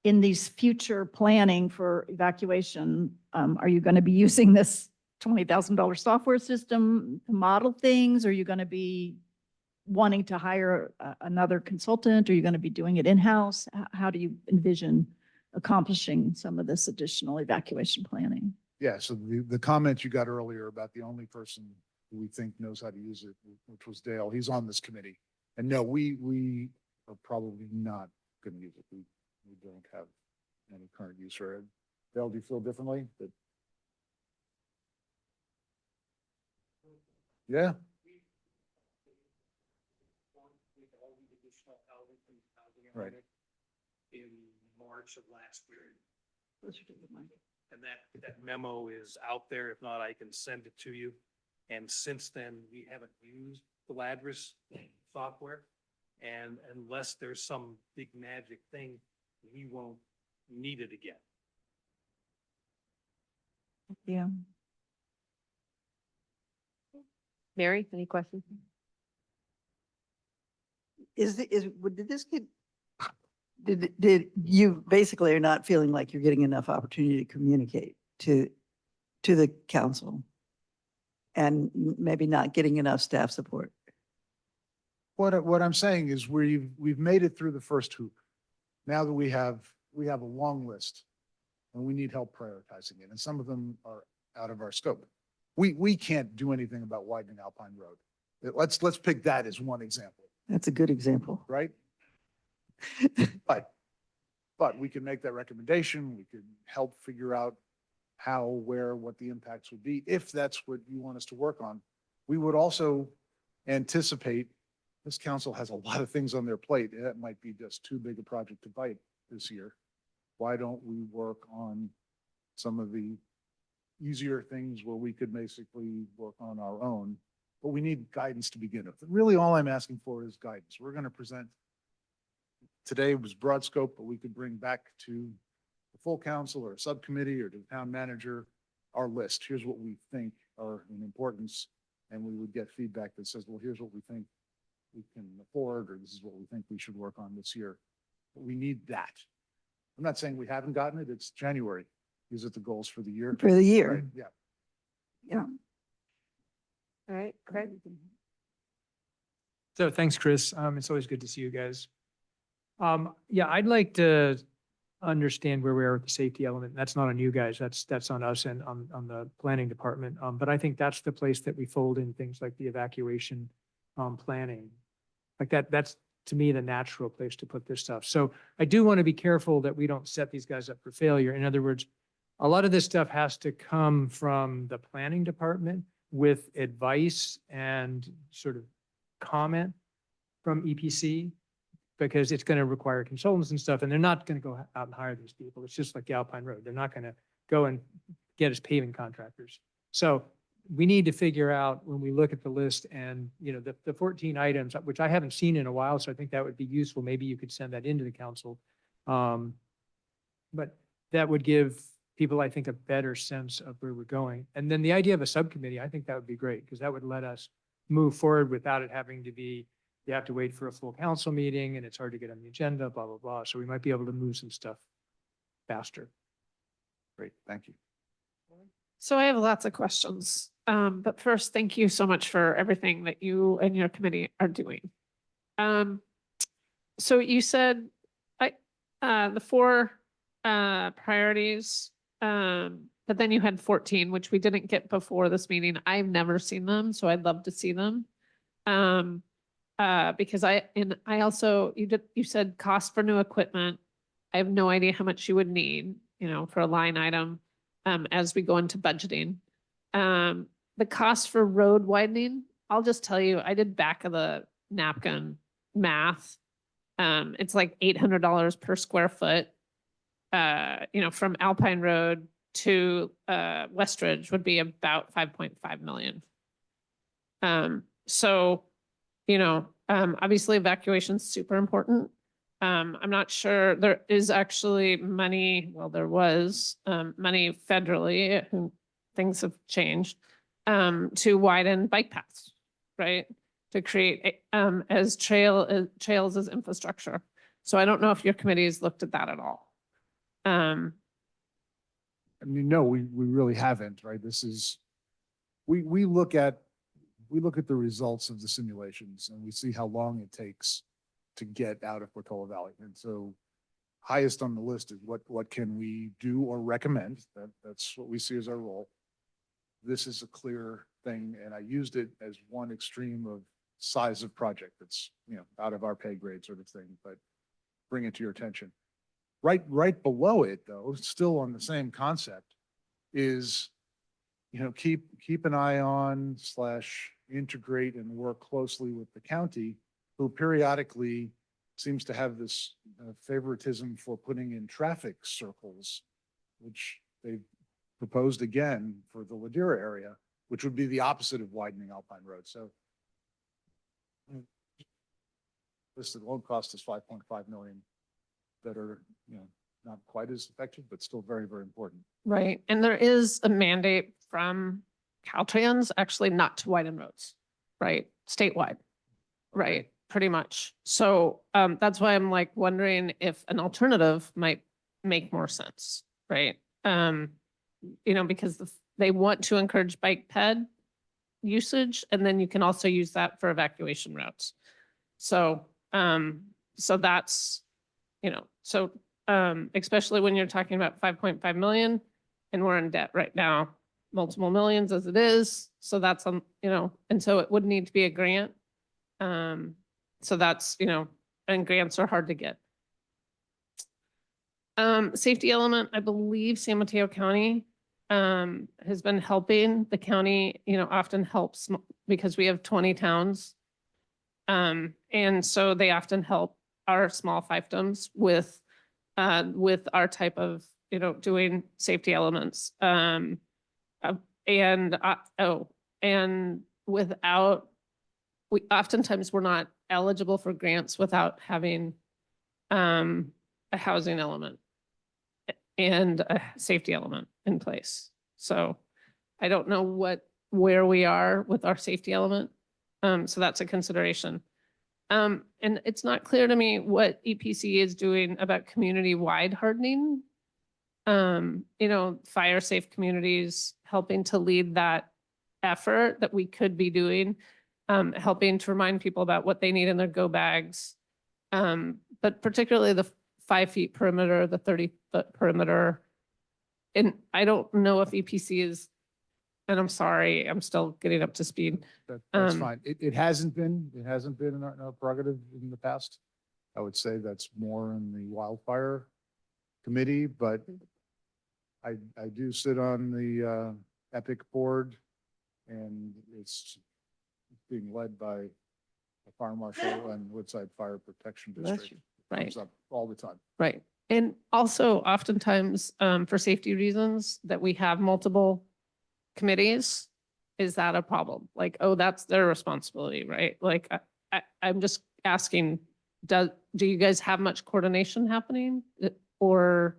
In these future planning for evacuation, are you going to be using this $20,000 software system to model things? Are you going to be wanting to hire another consultant? Are you going to be doing it in-house? How do you envision accomplishing some of this additional evacuation planning? Yeah, so the comment you got earlier about the only person who we think knows how to use it, which was Dale, he's on this committee. And no, we are probably not going to use it. We don't have any current use for it. Dale, do you feel differently? Yeah. Right. In March of last year. And that memo is out there. If not, I can send it to you. And since then, we haven't used the Ladris software. And unless there's some big magic thing, we won't need it again. Yeah. Mary, any questions? Did this get, did you basically are not feeling like you're getting enough opportunity to communicate to the council and maybe not getting enough staff support? What I'm saying is we've made it through the first hoop. Now that we have a long list and we need help prioritizing it. And some of them are out of our scope. We can't do anything about widening Alpine Road. Let's pick that as one example. That's a good example. Right? But we can make that recommendation. We could help figure out how, where, what the impacts would be. If that's what you want us to work on, we would also anticipate this council has a lot of things on their plate. That might be just too big a project to bite this year. Why don't we work on some of the easier things where we could basically work on our own, but we need guidance to begin with. Really, all I'm asking for is guidance. We're going to present. Today was broad scope, but we could bring back to the full council or a subcommittee or to the town manager our list. Here's what we think are in importance. And we would get feedback that says, well, here's what we think we can afford, or this is what we think we should work on this year. But we need that. I'm not saying we haven't gotten it. It's January. These are the goals for the year. For the year. Right, yeah. Yeah. All right, Craig. So thanks, Chris. It's always good to see you guys. Yeah, I'd like to understand where we are with the safety element. That's not on you guys. That's on us and on the planning department. But I think that's the place that we fold in things like the evacuation planning. Like that's to me the natural place to put this stuff. So I do want to be careful that we don't set these guys up for failure. In other words, a lot of this stuff has to come from the planning department with advice and sort of comment from EPC. because it's going to require consultants and stuff, and they're not going to go out and hire these people. It's just like the Alpine Road. They're not going to go and get us paving contractors. So we need to figure out when we look at the list and, you know, the 14 items, which I haven't seen in a while, so I think that would be useful. Maybe you could send that into the council. But that would give people, I think, a better sense of where we're going. And then the idea of a subcommittee, I think that would be great, because that would let us move forward without it having to be, you have to wait for a full council meeting and it's hard to get on the agenda, blah, blah, blah. So we might be able to move some stuff faster. Great, thank you. So I have lots of questions. But first, thank you so much for everything that you and your committee are doing. So you said the 4 priorities, but then you had 14, which we didn't get before this meeting. I've never seen them, so I'd love to see them. Because I also, you said cost for new equipment. I have no idea how much you would need, you know, for a line item, as we go into budgeting. The cost for road widening, I'll just tell you, I did back of the napkin math. It's like $800 per square foot. You know, from Alpine Road to Westridge would be about 5.5 million. So, you know, obviously evacuation is super important. I'm not sure there is actually money, well, there was money federally, things have changed, to widen bike paths, right? To create as trails as infrastructure. So I don't know if your committee has looked at that at all. I mean, no, we really haven't, right? This is, we look at the results of the simulations and we see how long it takes to get out of Portola Valley. And so highest on the list is what can we do or recommend? That's what we see as our role. This is a clear thing, and I used it as one extreme of size of project that's, you know, out of our pay grade sort of thing, but bring it to your attention. Right below it, though, still on the same concept, is, you know, keep an eye on / integrate and work closely with the county, who periodically seems to have this favoritism for putting in traffic circles, which they've proposed again for the Ladera area, which would be the opposite of widening Alpine Road. So listed loan cost is 5.5 million that are, you know, not quite as effective, but still very, very important. Right. And there is a mandate from Caltrans actually not to widen roads, right? Statewide, right? Pretty much. So that's why I'm like wondering if an alternative might make more sense, right? You know, because they want to encourage bike ped usage, and then you can also use that for evacuation routes. So, so that's, you know, so especially when you're talking about 5.5 million and we're in debt right now, multiple millions as it is. So that's, you know, and so it would need to be a grant. So that's, you know, and grants are hard to get. Safety element, I believe San Mateo County has been helping. The county, you know, often helps because we have 20 towns. And so they often help our small fiefdoms with our type of, you know, doing safety elements. And without, oftentimes we're not eligible for grants without having a housing element and a safety element in place. So I don't know where we are with our safety element. So that's a consideration. And it's not clear to me what EPC is doing about community-wide hardening. You know, fire safe communities, helping to lead that effort that we could be doing, helping to remind people about what they need in their go bags. But particularly the 5 feet perimeter, the 30-foot perimeter. And I don't know if EPC is, and I'm sorry, I'm still getting up to speed. That's fine. It hasn't been in our prerogative in the past. I would say that's more in the wildfire committee, but I do sit on the EPIC board, and it's being led by the fire marshal and Woodside Fire Protection Bless District. you. Right. Comes up all the time. Right. And also oftentimes, for safety reasons, that we have multiple committees. Is that a problem? Like, oh, that's their responsibility, right? Like, I'm just asking, do you guys have much coordination happening? Or,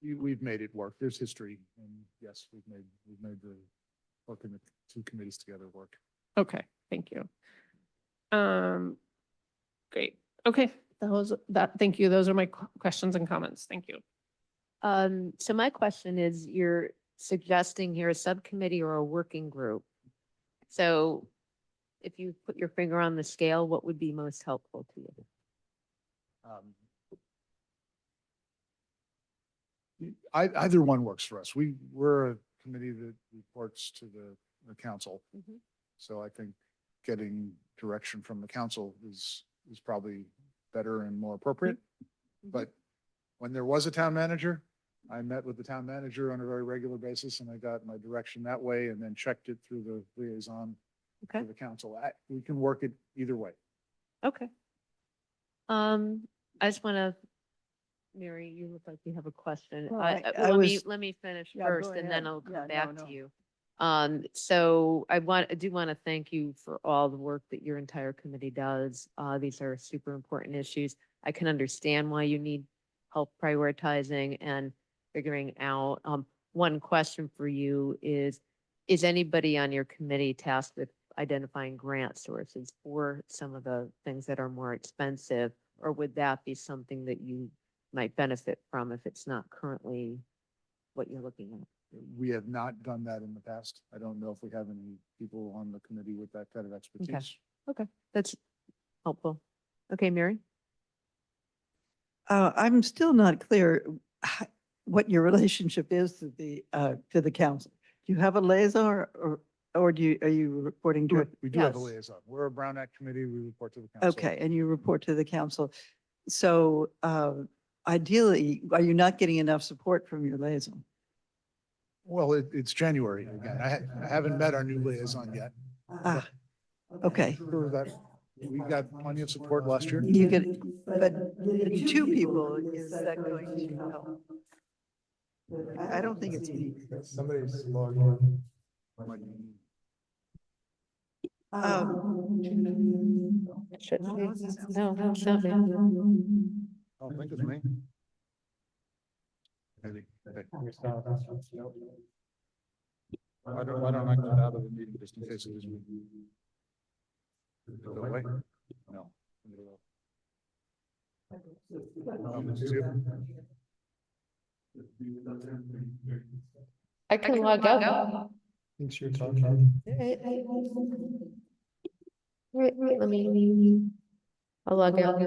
We've made it work. There's history, and yes, we've made the working the two committees together work. okay, thank you. Great. Okay, thank you. Those are my questions and comments. Thank you. So my question is, you're suggesting here a subcommittee or a working group. So if you put your finger on the scale, what would be most helpful to you? Either one works for us. We're a committee that reports to the council. Mhm. So I think getting direction from the council is probably better and more appropriate. But when there was a town manager, I met with the town manager on a very regular basis, and I got my direction that way and then checked it through the liaison Okay. to the council. We can work it either way. Okay. I just want to, Mary, you look like you have a question. Well, Well, let me finish Yeah, go first and then ahead. I'll Yeah, come no, back no. to you. So I do want to thank you for all the work that your entire committee does. These are super important issues. I can understand why you need help prioritizing and figuring out. One question for you is anybody on your committee tasked with identifying grant sources for some of the things that are more expensive? Or would that be something that you might benefit from if it's not currently what you're looking at? We have not done that in the past. I don't know if we have any people on the committee with that kind of expertise. Okay, that's helpful. Okay, Mary? I'm still not clear what your relationship is to the council. Do you have a liaison or are you reporting to? We do have a Yes. liaison. We're a Brown Act committee. We report to the council. Okay, and you report to the council. So ideally, are you not getting enough support from your liaison? Well, it's January again. I haven't met our new liaison yet. Ah, okay. Sure that we got plenty of support last year. You could, but getting two people, is that going to help? I don't think it's me. Somebody's logged in. No, it's not me. I don't think it's me. Maybe. Okay. Why don't I get out of the meeting just in case it is me? Go away? No. It's you. I can log out. Thanks you're talking. Wait, let me. I'll log out.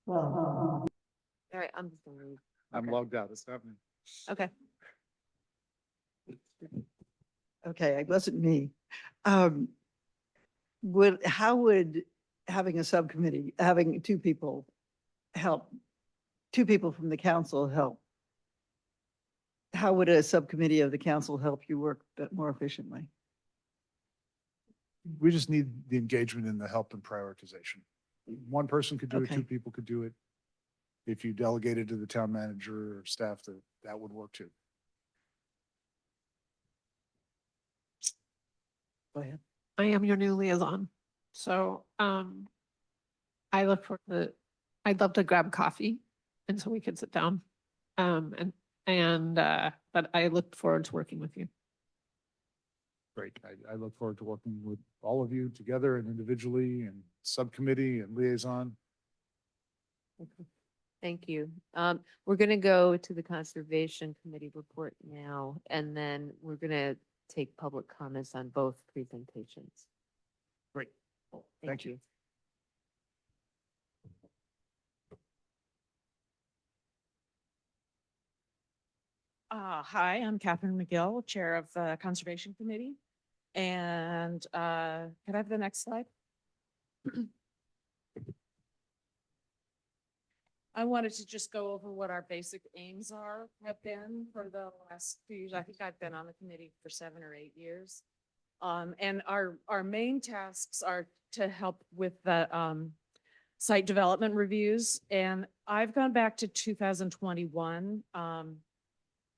All right, I'm just gonna leave. I'm Okay. logged out. It's happening. Okay. Okay, it wasn't me. How would having a subcommittee, having two people help? Two people from the council help? How would a subcommittee of the council help you work more efficiently? We just need the engagement and the help and prioritization. One person could do it, Okay. two people could do it. If you delegated to the town manager or staff, that would work too. Go ahead. I am your new liaison. So, I look for I'd love to grab coffee and so we could sit down. But I look forward to working with you. Great. I look forward to working with all of you together and individually and subcommittee and liaison. Thank you. We're gonna go to the Conservation Committee report now, and then we're gonna take public comments on both presentations. Great. Thank you. Hi, I'm Catherine McGill, Chair of the Conservation Committee. And can I have the next slide? I wanted to just go over what our basic aims have been for the last few years. I think I've been on the committee for 7 or 8 years. And our main tasks are to help with the, site development reviews. And I've gone back to 2021,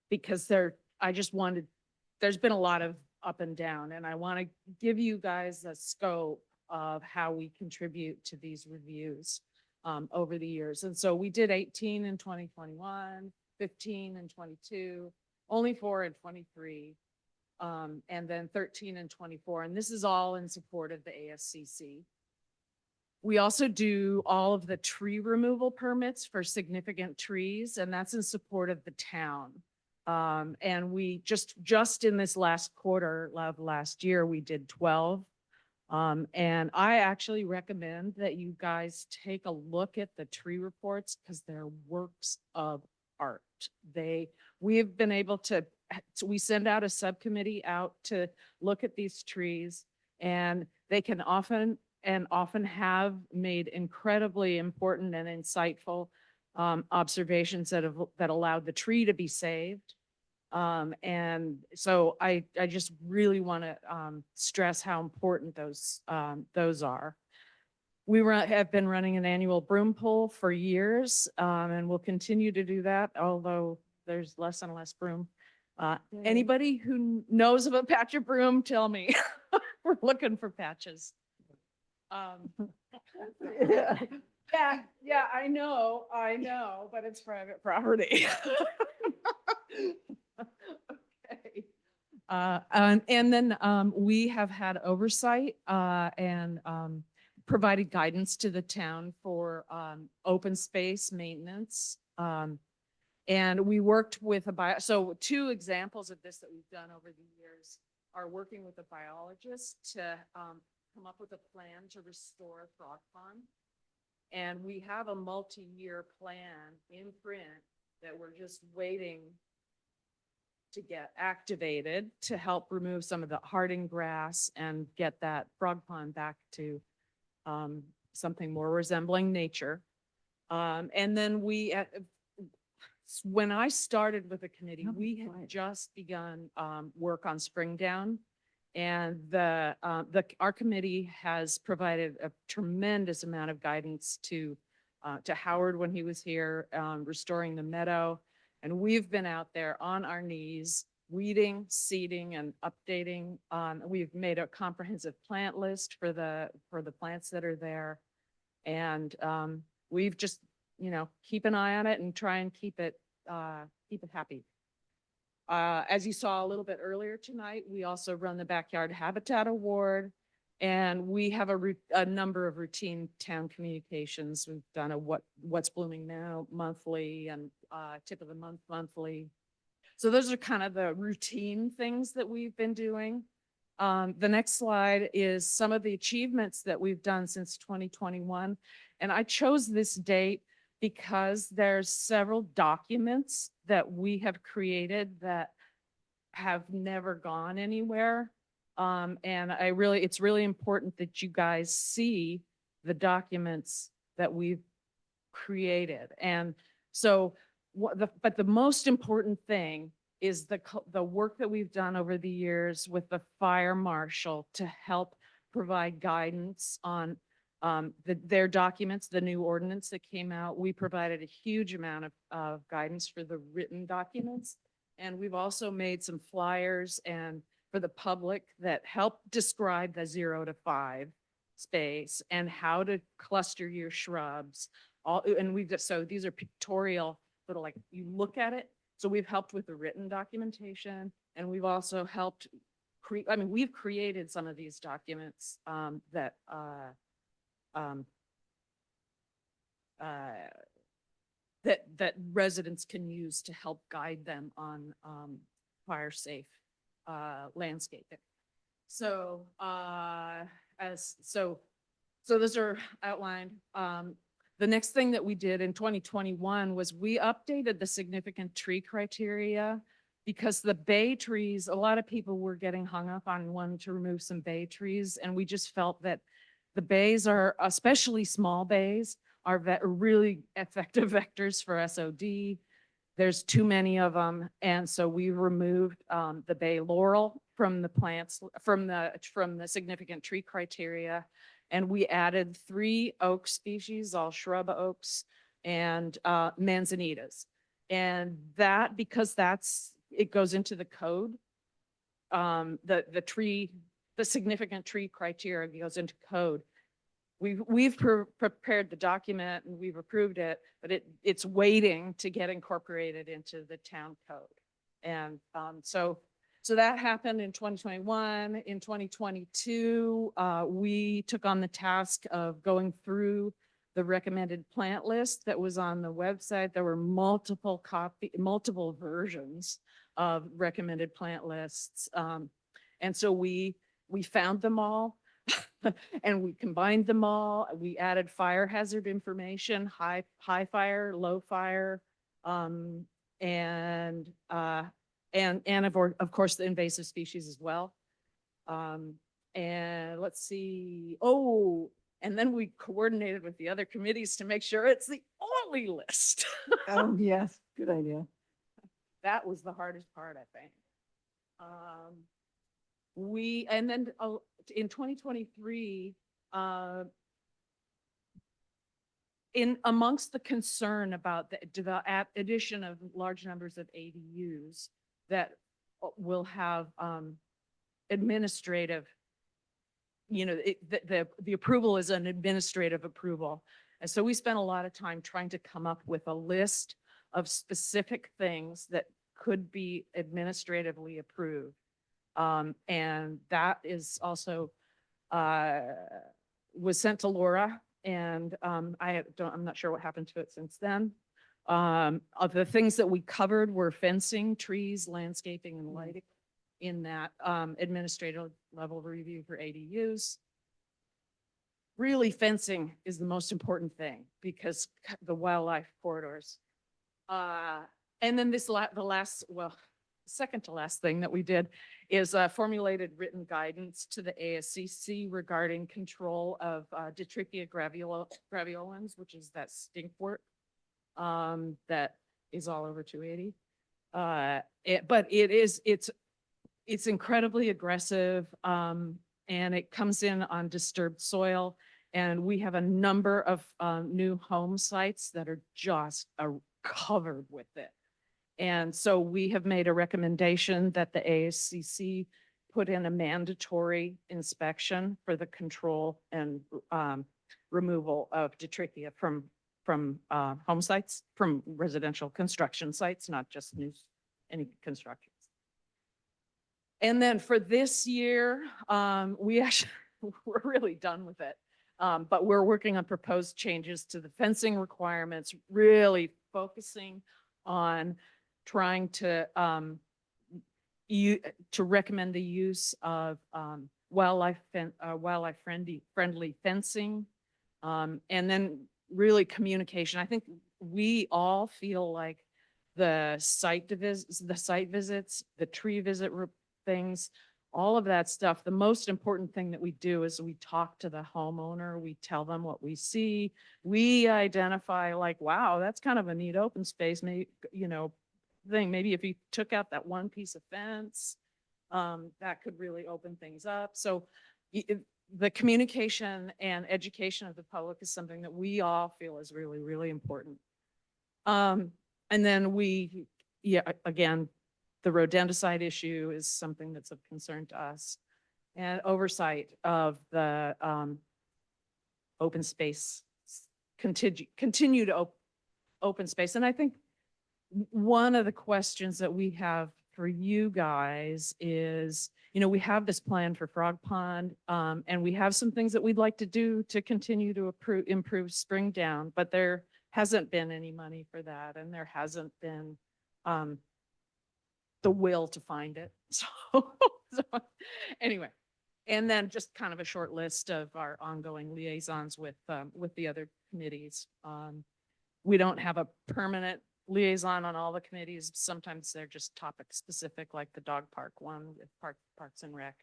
because there's been a lot of up and down, and I want to give you guys a scope of how we contribute to these reviews over the years. And so we did 18 in 2021, 15 and 22, only 4 in 23, and then 13 and 24. And this is all in support of the ASCC. We also do all of the tree removal permits for significant trees, and that's in support of the town. And we just in this last quarter of last year, we did 12. And I actually recommend that you guys take a look at the tree reports because they're works of art. We have been able to, we send out a subcommittee out to look at these trees, and they can often have made incredibly important and insightful observations that allowed the tree to be saved. And so I just really want to stress how important those are. We have been running an annual broom pull for years, and we'll continue to do that, although there's less and less broom. Anybody who knows of a patch of broom, tell me. We're looking for patches. Yeah, I know, but it's private property. Okay. And then we have had oversight and provided guidance to the town for open space maintenance. And we worked with so 2 examples of this that we've done over the years are working with a biologist to come up with a plan to restore Frog Pond. And we have a multi-year plan in print that we're just waiting to get activated to help remove some of the hardened grass and get that frog pond back to something more resembling nature. And then when I started with the committee, we had just begun work on Springdown. And our committee has provided a tremendous amount of guidance to Howard when he was here, restoring the meadow. And we've been out there on our knees, weeding, seeding, and updating. We've made a comprehensive plant list for the plants that are there. And we've just, keep an eye on it and try and keep it happy. As you saw a little bit earlier tonight, we also run the Backyard Habitat Award, and we have a number of routine town communications. We've done a What's Blooming Now monthly and Tip of the Month monthly. So those are kind of the routine things that we've been doing. The next slide is some of the achievements that we've done since 2021. And I chose this date because there's several documents that we have created that have never gone anywhere. And it's really important that you guys see the documents that we've created. And so, but the most important thing is the work that we've done over the years with the fire marshal to help provide guidance on their documents, the new ordinance that came out. We provided a huge amount of guidance for the written documents. And we've also made some flyers and for the public that help describe the 0 to 5 space and how to cluster your shrubs. So these are pictorial, little like you look at it. So we've helped with the written documentation, and we've also helped we've created some of these documents that residents can use to help guide them on fire safe landscaping. So so those are outlined. The next thing that we did in 2021 was we updated the significant tree criteria because the bay trees, a lot of people were getting hung up on wanting to remove some bay trees. And we just felt that the bays are, especially small bays, are really effective vectors for SOD. There's too many of them. And so we removed the bay laurel from the plants, from the significant tree criteria. And we added 3 oak species, all shrub oaks and manzanitas. And that, because it goes into the code, the significant tree criteria goes into code. We've prepared the document and we've approved it, but it's waiting to get incorporated into the town code. And so that happened in 2021. In 2022, we took on the task of going through the recommended plant list that was on the website. There were multiple versions of recommended plant lists. And so we found them all and we combined them all. We added fire hazard information, high fire, low fire, and of course the invasive species as well. And let's see. Oh, and then we coordinated with the other committees to make sure it's the only list. Oh, yes, good idea. That was the hardest part, I think. And then in 2023, in amongst the concern about the addition of large numbers of ADUs that will have administrative, the approval is an administrative approval. And so we spent a lot of time trying to come up with a list of specific things that could be administratively approved. And that is also was sent to Laura, and I'm not sure what happened to it since then. Of the things that we covered were fencing, trees, landscaping, and lighting in that administrative level review for ADUs. Really, fencing is the most important thing because the wildlife corridors. And then second to last thing that we did is formulated written guidance to the ASCC regarding control of Detrichia graveolens, which is that stinkwort that is all over 280. But it's incredibly aggressive, and it comes in on disturbed soil. And we have a number of new home sites that are just covered with it. And so we have made a recommendation that the ASCC put in a mandatory inspection for the control and removal of Detrichia from home sites, from residential construction sites, not just any constructions. And then for this year, we're really done with it. But we're working on proposed changes to the fencing requirements, really focusing on trying to recommend the use of wildlife friendly fencing, and then really communication. I think we all feel like the site visits, the tree visit things, all of that stuff. The most important thing that we do is we talk to the homeowner. We tell them what we see. We identify like, wow, that's kind of a neat open space. Maybe, thing. Maybe if you took out that one piece of fence, that could really open things up. So the communication and education of the public is something that we all feel is really, really important. And then again, the rodenticide issue is something that's of concern to us, and oversight of the open space, continued open space. And I think one of the questions that we have for you guys is, we have this plan for Frog Pond, and we have some things that we'd like to do to continue to improve Spring Down, but there hasn't been any money for that, and there hasn't been the will to find it. So anyway, and then just kind of a short list of our ongoing liaisons with the other committees. We don't have a permanent liaison on all the committees. Sometimes they're just topic specific, like the dog park one with Parks and Rec.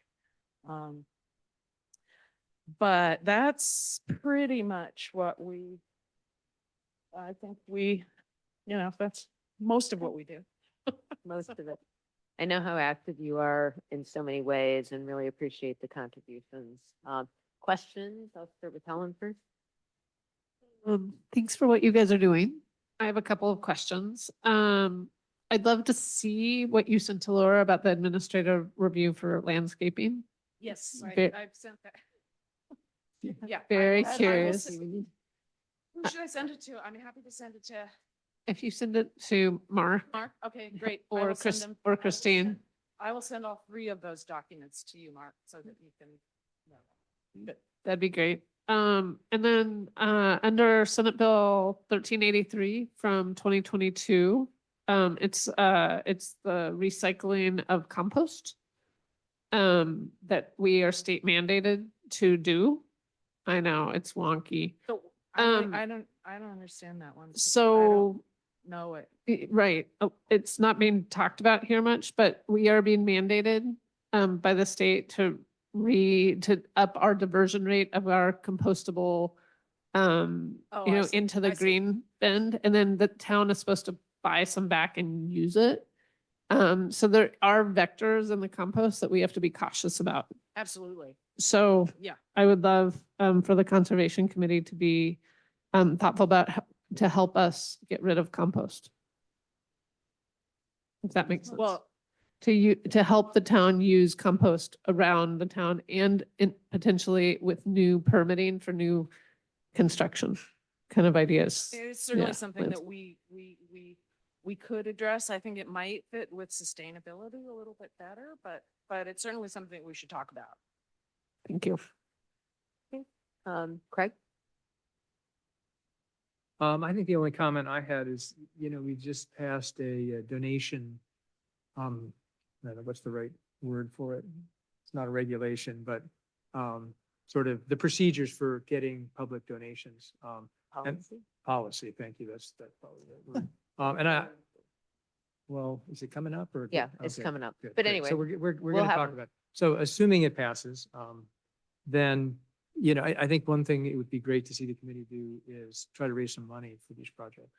But that's pretty much what we I think we, that's most of what we do. Most of it. I know how active you are in so many ways and really appreciate the contributions. Questions? I'll start with Helen first. Thanks for what you guys are doing. I have a couple of questions. I'd love to see what you sent to Laura about the administrative review for landscaping. Yes, Ve- I've sent that. Yeah. Very I will curious. Who should I send it to? I'm happy to send it to If you send it to Mark Mark. Okay, great. I or will send Chris them- or Christine. I will send all three of those documents to you, Mark, so that you can. That'd be great. And then under Senate Bill 1383 from 2022, it's the recycling of compost that we are state mandated to do. I know it's wonky. So Um, I don't understand that one. 'cause I So don't know it. Right. It's not being talked about here much, but we are being mandated by the state to up our diversion rate of our compostable Oh, you I know, see. into the I see. green bin, and then the town is supposed to buy some back and use it. So there are vectors in the compost that we have to be cautious about. Absolutely. So Yeah. I would love for the conservation committee to be thoughtful about to help us get rid of compost. If that makes sense. Well, To help the town use compost around the town and potentially with new permitting for new construction kind of ideas. it's certainly Yeah, something lands- that we could address. I think it might fit with sustainability a little bit better, but it's certainly something we should talk about. Thank you. Craig? I think the only comment I had is, we just passed a donation. I don't know, what's the right word for it? It's not a regulation, but sort of the procedures for getting public donations. And policy, thank you. That's probably the word. Well, is it coming up or? Yeah, it's Okay, coming up. good, But great. anyway, So we're we'll going to have talk a- about, so assuming it passes, then, I think one thing it would be great to see the committee do is try to raise some money for these projects.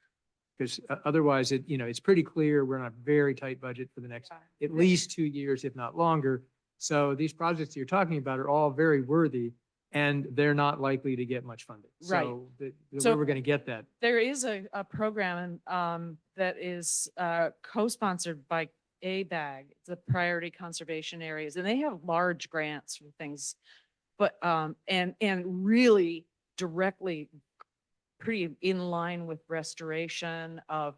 Because otherwise it's pretty clear we're on a very tight budget for the next at least 2 years, if not longer. So these projects you're talking about are all very worthy and they're not likely to get much funding. Right. So the So- way we're going to get that. There is a program that is co-sponsored by ABAG, it's the Priority Conservation Areas, and they have large grants for things. But and really directly pretty in line with restoration of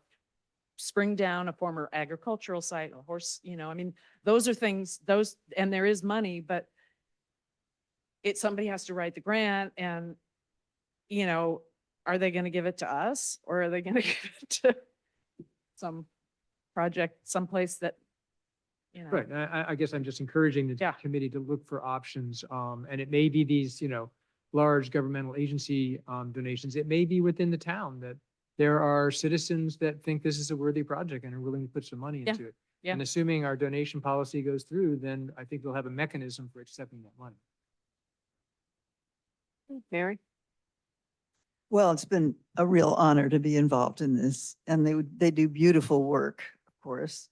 Springdown, a former agricultural site, a horse, those are things, and there is money, but somebody has to write the grant and, are they going to give it to us or are they going to give it to some project someplace that, Right. I guess I'm just encouraging the Yeah. committee to look for options. And it may be these, large governmental agency donations. It may be within the town that there are citizens that think this is a worthy project and are willing to put some money Yeah. into it. Yeah. And assuming our donation policy goes through, then I think they'll have a mechanism for accepting that money. Mary? Well, it's been a real honor to be involved in this, and they do beautiful work, of course.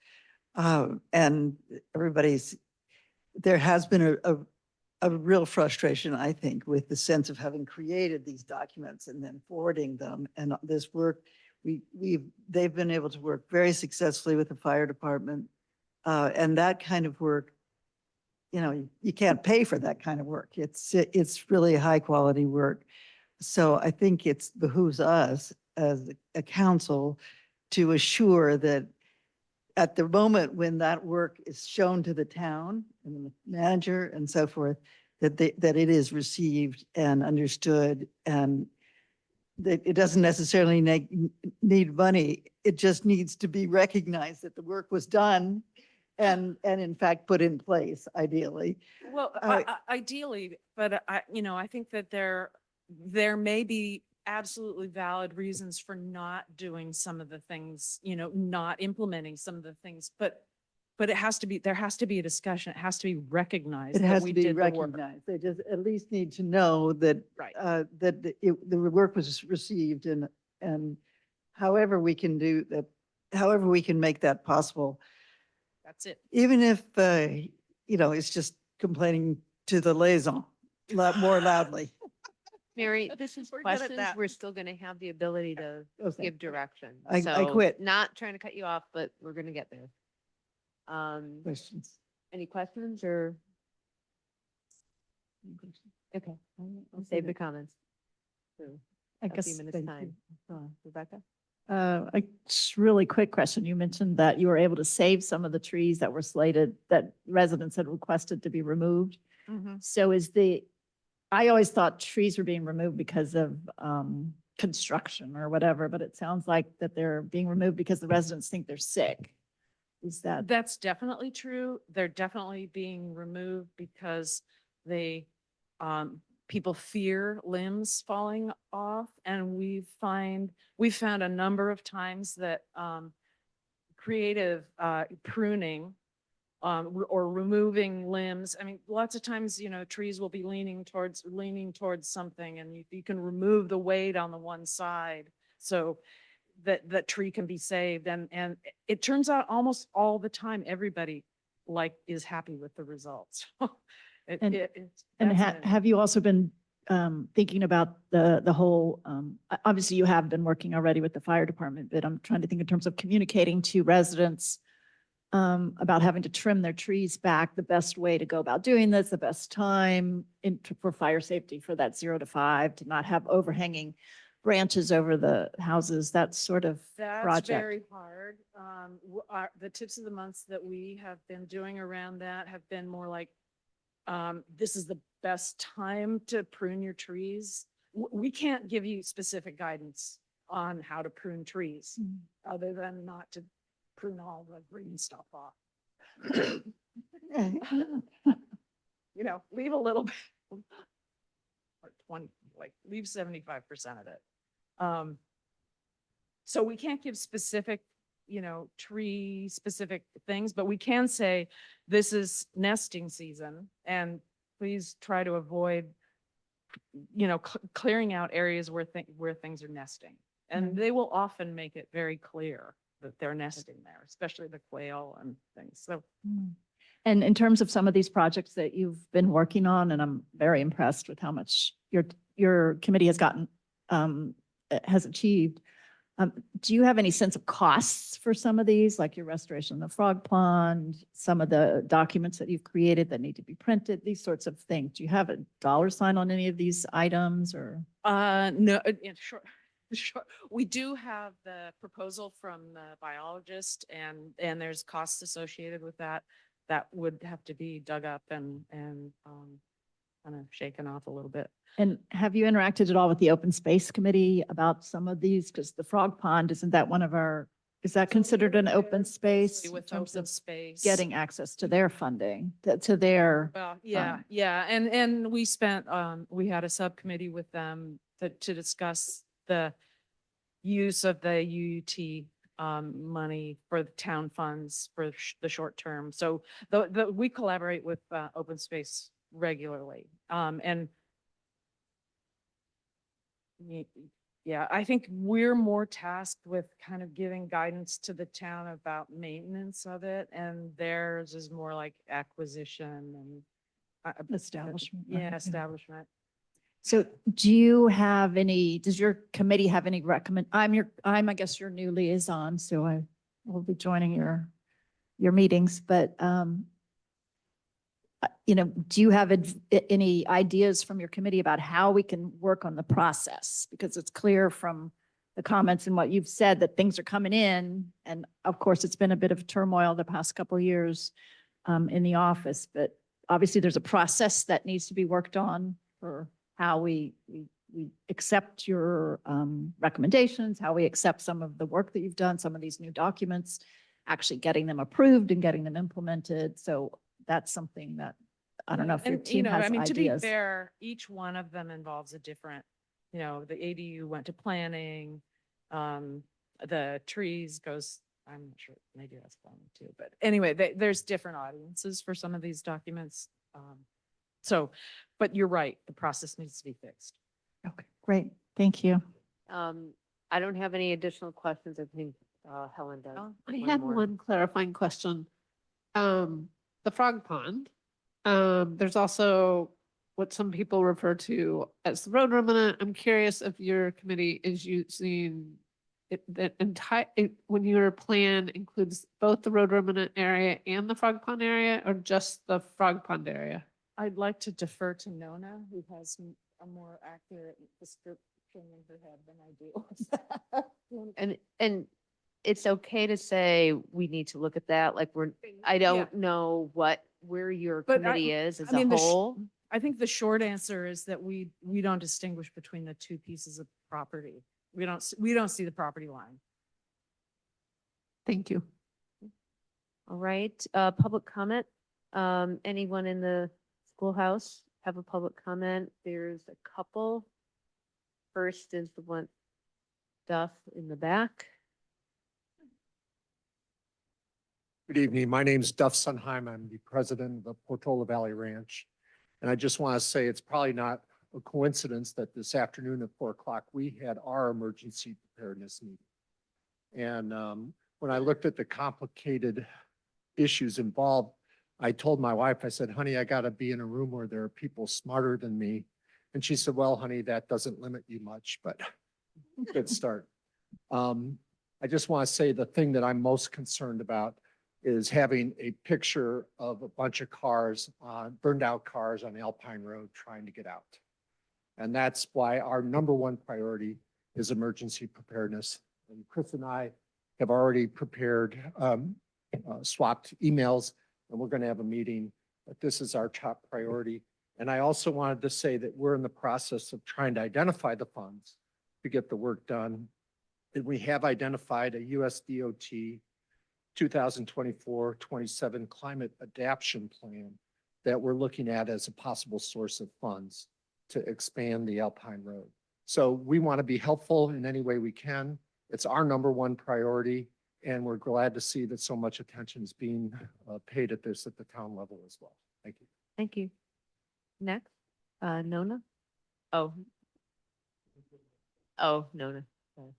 And there has been a real frustration, I think, with the sense of having created these documents and then forwarding them. And this work, they've been able to work very successfully with the fire department. And that kind of work, you can't pay for that kind of work. It's really high quality work. So I think it behooves us as a council to assure that at the moment when that work is shown to the town and the manager and so forth, that it is received and understood, and that it doesn't necessarily need money. It just needs to be recognized that the work was done and in fact put in place ideally. Well, ideally, but I think that there may be absolutely valid reasons for not doing some of the things, not implementing some of the things, but there has to be a discussion. It has to be recognized. It that has we to be did the work. recognized. They just at least need to know that, Right. that the work was received and however we can do that, however we can make that possible, That's it. even if, it's just complaining to the liaison more loudly. Mary, this is We're good at questions. that. We're still going to have the ability to Okay. give direction. I So, quit. Not trying to cut you off, but we're going to get there. Questions? Any questions or? Okay, I'll save the comments. So, I a few guess, minutes thank time. Rebecca? A really quick question. You mentioned that you were able to save some of the trees that were slated, that residents had requested to be removed. So I always thought trees were being removed because of construction or whatever, but it sounds like that they're being removed because the residents think they're sick. Is that? That's definitely true. They're definitely being removed because they, people fear limbs falling off. And we've found a number of times that, creative, pruning, or removing limbs. I mean, lots of times, trees will be leaning towards something, and you can remove the weight on the one side. So that tree can be saved. And it turns out almost all the time, everybody is happy with the results. Have you also been thinking about the whole, obviously you have been working already with the fire department, but I'm trying to think in terms of communicating to residents about having to trim their trees back, the best way to go about doing this, the best time for fire safety for that 0 to 5, to not have overhanging branches over the houses, that sort of That's project. very hard. The tips of the months that we have been doing around that have been more like, this is the best time to prune your trees. We can't give you specific guidance on how to prune trees, other than not to prune all the green stuff off. Leave a little bit, or 20, leave 75% of it. So we can't give specific, tree specific things, but we can say this is nesting season, and please try to avoid, clearing out areas where things are nesting. And they will often make it very clear that they're nesting there, especially the quail and things. So. And in terms of some of these projects that you've been working on, and I'm very impressed with how much your committee has achieved. Do you have any sense of costs for some of these, like your restoration of the frog pond, some of the documents that you've created that need to be printed, these sorts of things? Do you have a dollar sign on any of these items, or? No, sure. Sure. We do have the proposal from the biologist, and there's costs associated with that. That would have to be dug up and kind of shaken off a little bit. And have you interacted at all with the Open Space Committee about some of these? Because the frog pond, is that considered an open space in With terms open of space. getting access to their funding, to their? Well, yeah. And we we had a subcommittee with them to discuss the use of the UUT money for the town funds for the short term. So we collaborate with open space regularly. And yeah, I think we're more tasked with kind of giving guidance to the town about maintenance of it, and theirs is more like acquisition and Establishment. yeah, right, establishment. So does your committee have any I guess your new liaison, so I will be joining your meetings, but do you have any ideas from your committee about how we can work on the process? Because it's clear from the comments and what you've said that things are coming in. And of course, it's been a bit of turmoil the past couple of years in the office, but obviously there's a process that needs to be worked on for how we accept your recommendations, how we accept some of the work that you've done, some of these new documents, actually getting them approved and getting them implemented. So that's something that I don't know if your team has ideas. To be fair, each one of them involves a different, the ADU went to planning, the trees goes, I'm not sure, maybe that's planning too, but anyway, there's different audiences for some of these documents. But you're right, the process needs to be fixed. Okay, great. Thank you. I don't have any additional questions. I think Helen does. I had more. one clarifying question. The frog pond, there's also what some people refer to as the road remnant. I'm curious if your committee is using it, that entire, when your plan includes both the road remnant area and the frog pond area, or just the frog pond area? I'd like to defer to Nona, who has a more accurate description in her head than I do. And it's okay to say we need to look at that. Like I don't know where your But committee is as I mean, a whole. I think the short answer is that we don't distinguish between the two pieces of property. We don't see the property line. Thank you. All right, public comment. Anyone in the schoolhouse have a public comment? There's a couple. First is the one, Duff in the back. Good evening. My name is Duff Sunheim. I'm the president of the Portola Valley Ranch. And I just want to say it's probably not a coincidence that this afternoon at 4 o'clock, we had our emergency preparedness meeting. And when I looked at the complicated issues involved, I told my wife, I said, honey, I got to be in a room where there are people smarter than me. And she said, well, honey, that doesn't limit you much, but good start. I just want to say the thing that I'm most concerned about is having a picture of a bunch of cars, burned out cars on Alpine Road trying to get out. And that's why our number one priority is emergency preparedness. And Chris and I have already prepared, swapped emails, and we're going to have a meeting, but this is our top priority. And I also wanted to say that we're in the process of trying to identify the funds to get the work done. And we have identified a USDOT 2024-27 climate adaptation plan that we're looking at as a possible source of funds to expand the Alpine Road. So we want to be helpful in any way we can. It's our number one priority, and we're glad to see that so much attention is being paid at this at the town level as well. Thank you. Thank you. Next, Nona. Oh, Nona. Sorry.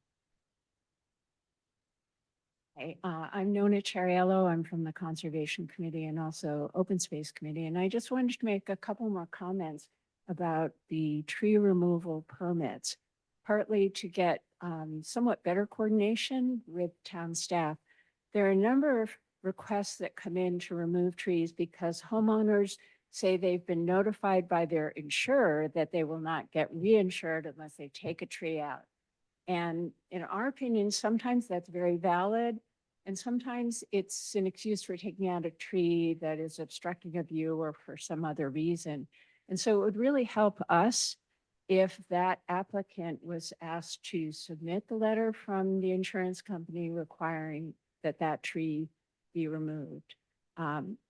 Hey, I'm Nona Chariello. I'm from the Conservation Committee and also Open Space Committee. And I just wanted to make a couple more comments about the tree removal permits, partly to get somewhat better coordination with town staff. There are a number of requests that come in to remove trees because homeowners say they've been notified by their insurer that they will not get reinsured unless they take a tree out. And in our opinion, sometimes that's very valid. And sometimes it's an excuse for taking out a tree that is obstructing a view or for some other reason. And so it would really help us if that applicant was asked to submit the letter from the insurance company requiring that that tree be removed.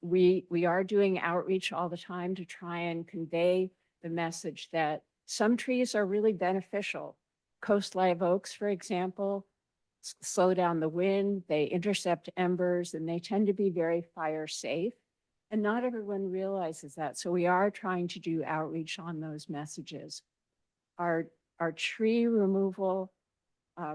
We are doing outreach all the time to try and convey the message that some trees are really beneficial. Coast live oaks, for example, slow down the wind, they intercept embers, and they tend to be very fire safe. And not everyone realizes that. So we are trying to do outreach on those messages. Our tree removal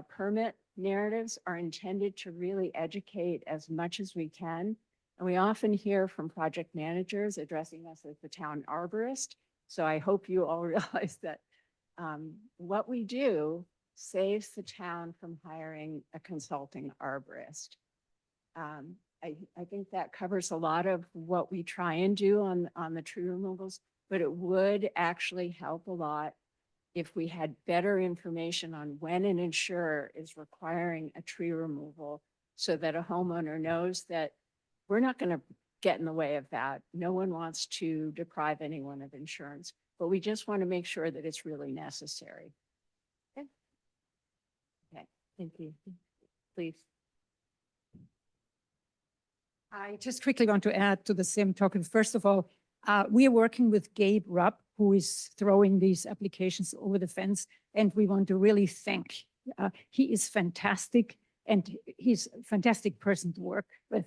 permit narratives are intended to really educate as much as we can. And we often hear from project managers addressing us as the town arborist. So I hope you all realize that what we do saves the town from hiring a consulting arborist. I think that covers a lot of what we try and do on the tree removals, but it would actually help a lot if we had better information on when an insurer is requiring a tree removal so that a homeowner knows that we're not going to get in the way of that. No one wants to deprive anyone of insurance, but we just want to make sure that it's really necessary. Okay, thank you. Please. I just quickly want to add to the same token. First of all, we are working with Gabe Rupp, who is throwing these applications over the fence, and we want to really thank. He is fantastic, and he's a fantastic person to work with.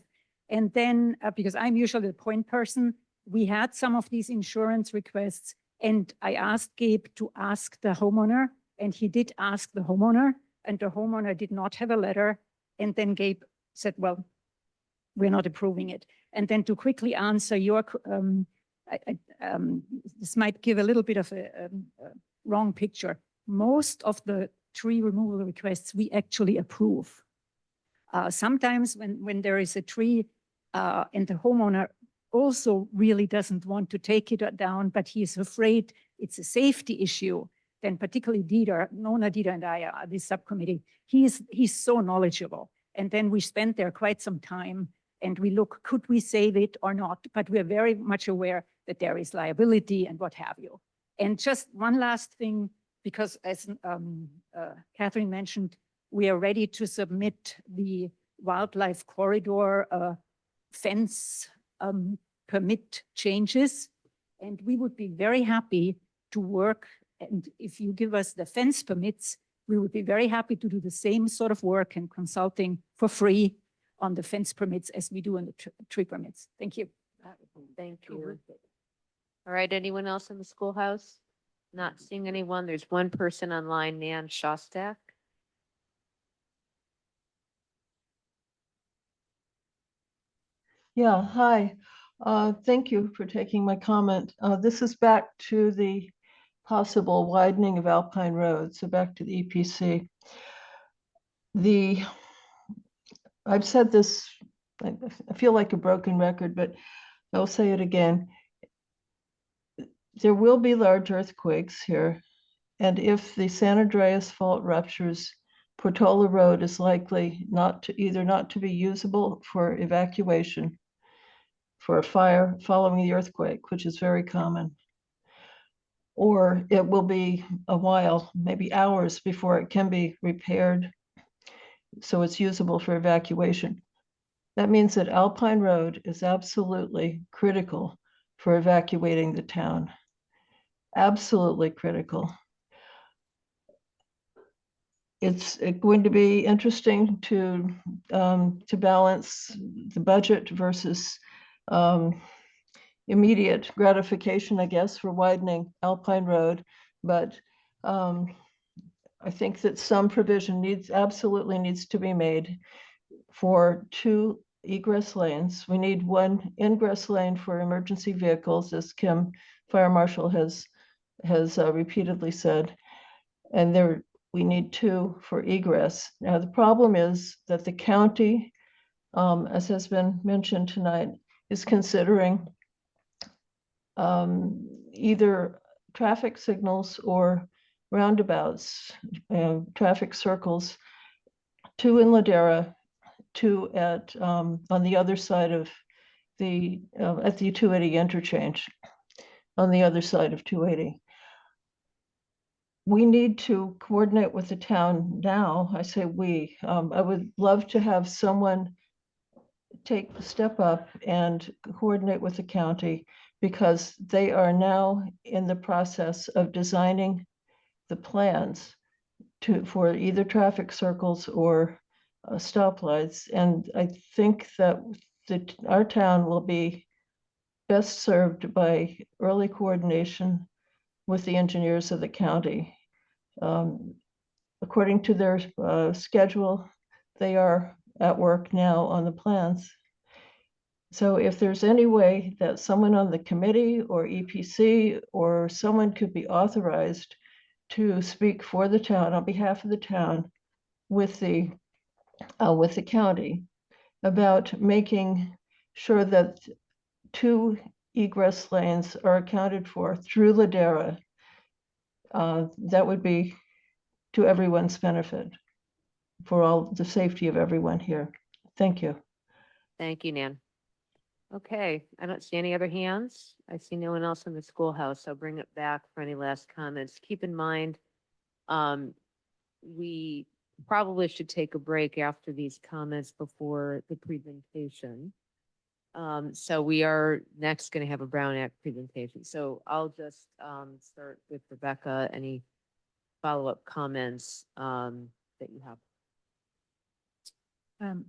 And then, because I'm usually the point person, we had some of these insurance requests, and I asked Gabe to ask the homeowner, and he did ask the homeowner. and the homeowner did not have a letter. And then Gabe said, well, we're not approving it. And then to quickly answer your, this might give a little bit of a wrong picture. Most of the tree removal requests we actually approve. Sometimes when there is a tree and the homeowner also really doesn't want to take it down, but he is afraid it's a safety issue, then particularly Nona, Dieter, and I are this subcommittee, he's so knowledgeable. And then we spent there quite some time and we look, could we save it or not? But we're very much aware that there is liability and what have you. And just one last thing, because as Catherine mentioned, we are ready to submit the wildlife corridor fence permit changes. And we would be very happy to work. And if you give us the fence permits, we would be very happy to do the same sort of work and consulting for free on the fence permits as we do on the tree permits. Thank you. Thank you. All right, anyone else in the schoolhouse? Not seeing anyone. There's one person online, Nan Shostak. Yeah, hi. Thank you for taking my comment. This is back to the possible widening of Alpine Road, so back to the EPC. I've said this, I feel like a broken record, but I'll say it again. There will be large earthquakes here, and if the San Andreas Fault ruptures, Portola Road is likely either not to be usable for evacuation for a fire following the earthquake, which is very common, or it will be a while, maybe hours, before it can be repaired so it's usable for evacuation. That means that Alpine Road is absolutely critical for evacuating the town. Absolutely critical. It's going to be interesting to balance the budget versus immediate gratification, I guess, for widening Alpine Road. But I think that some provision absolutely needs to be made for 2 egress lanes. We need 1 ingress lane for emergency vehicles, as Kim Fire Marshal has repeatedly said, and we need 2 for egress. Now, the problem is that the county, as has been mentioned tonight, is considering either traffic signals or roundabouts, traffic circles, 2 in Ladera, 2 on the other side of at the 280 interchange, on the other side of 280. We need to coordinate with the town now. I say we. I would love to have someone take the step up and coordinate with the county, because they are now in the process of designing the plans for either traffic circles or stoplights. And I think that our town will be best served by early coordination with the engineers of the county. According to their schedule, they are at work now on the plans. So if there's any way that someone on the committee or EPC or someone could be authorized to speak for the town, on behalf of the town, with the county, about making sure that 2 egress lanes are accounted for through Ladera, that would be to everyone's benefit, for all the safety of everyone here. Thank you. Thank you, Nan. Okay, I don't see any other hands. I see no one else in the schoolhouse. I'll bring it back for any last comments. Keep in mind, we probably should take a break after these comments before the presentation. So we are next going to have a Brown Act presentation. So I'll just start with Rebecca. Any follow-up comments that you have?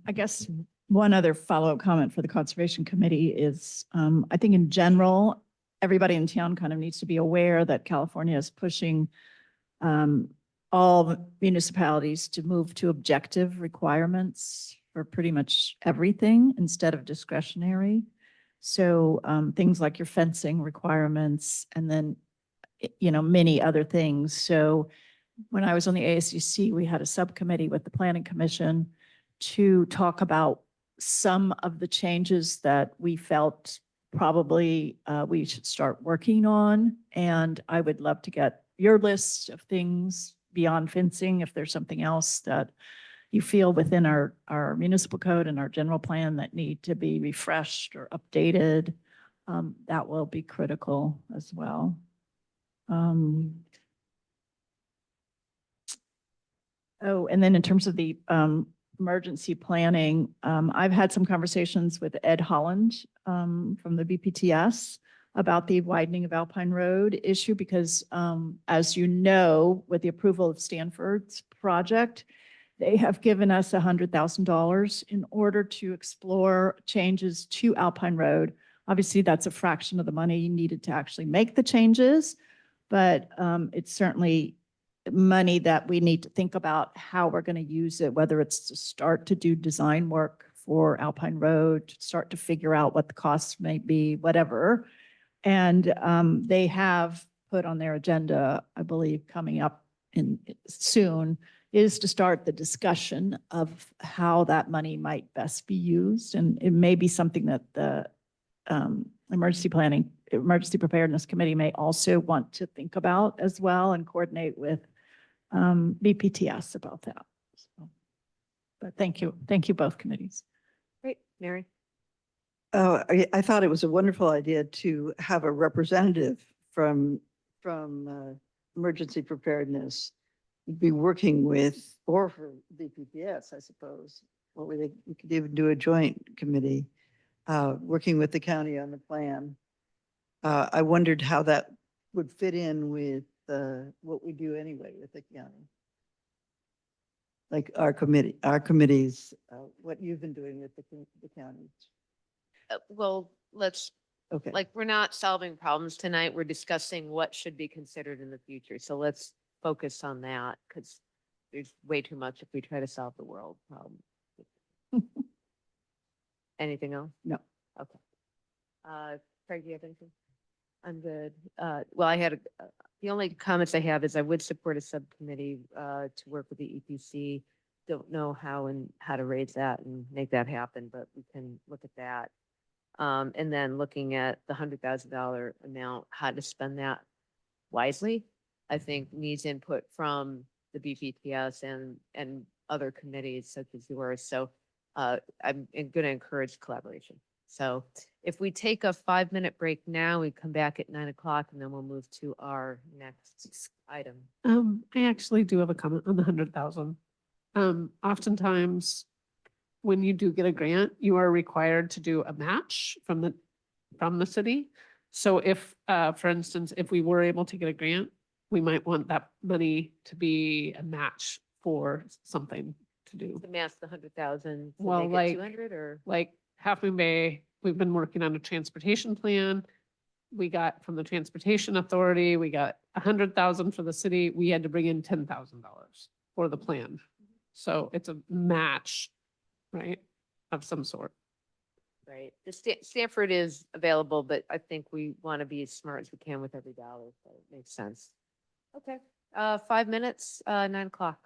I guess one other follow-up comment for the Conservation Committee is, I think in general, everybody in town kind of needs to be aware that California is pushing all municipalities to move to objective requirements for pretty much everything instead of discretionary. So things like your fencing requirements and then, many other things. So when I was on the ASUC, we had a subcommittee with the Planning Commission to talk about some of the changes that we felt probably we should start working on. And I would love to get your list of things beyond fencing, if there's something else that you feel within our municipal code and our general plan that need to be refreshed or updated, that will be critical as well. Oh, and then in terms of the emergency planning, I've had some conversations with Ed Holland from the BPTS about the widening of Alpine Road issue because, as you know, with the approval of Stanford's project, they have given us $100,000 in order to explore changes to Alpine Road. Obviously, that's a fraction of the money needed to actually make the changes, but it's certainly money that we need to think about how we're going to use it, whether it's to start to do design work for Alpine Road, to start to figure out what the costs may be, whatever. And they have put on their agenda, I believe, coming up in soon, is to start the discussion of how that money might best be used. And it may be something that the Emergency Preparedness Committee may also want to think about as well and coordinate with BPTS about that. So, but thank you. Thank you, both committees. Great, Mary. I thought it was a wonderful idea to have a representative from emergency preparedness be working with, or for BPPS, I suppose. We could even do a joint committee working with the county on the plan. I wondered how that would fit in with what we do anyway with the county. Like our committees, what you've been doing with the county. Well, let's, Okay. like, we're not solving problems tonight. We're discussing what should be considered in the future. So let's focus on that because there's way too much if we try to solve the world problem. Anything else? No. Okay. Craig, do you have anything? I'm good. Well, I had the only comments I have is I would support a subcommittee to work with the EPC. Don't know how to raise that and make that happen, but we can look at that. And then looking at the $100,000 amount, how to spend that wisely, I think needs input from the BPTS and other committees such as yours. So I'm going to encourage collaboration. So if we take a 5-minute break now, we come back at 9 o'clock and then we'll move to our next item. I actually do have a comment on the 100,000. Oftentimes when you do get a grant, you are required to do a match from the city. So if, for instance, if we were able to get a grant, we might want that money to be a match for something to do. To match the 100,000 to Well, make it like, 200 or? like Half Moon Bay, we've been working on a transportation plan. We got from the Transportation Authority, we got 100,000 for the city. We had to bring in $10,000 for the plan. So it's a match, right, of some sort. Right. The Stanford is available, but I think we want to be as smart as we can with every dollar. So it makes sense. Okay. 5 minutes, 9 o'clock.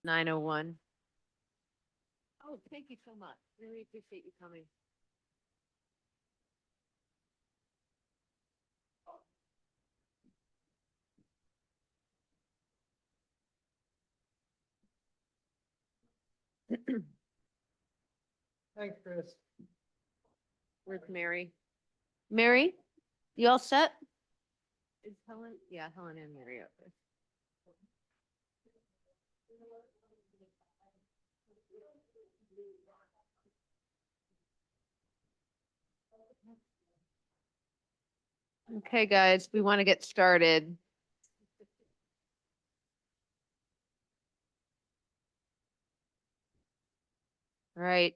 9:01. Oh, thank you so much. Really appreciate you coming. Thanks, Chris. Where's Mary? Mary, you all set? Is Helen? Yeah, Helen and Mary up there. Okay, guys, we want to get started. All right.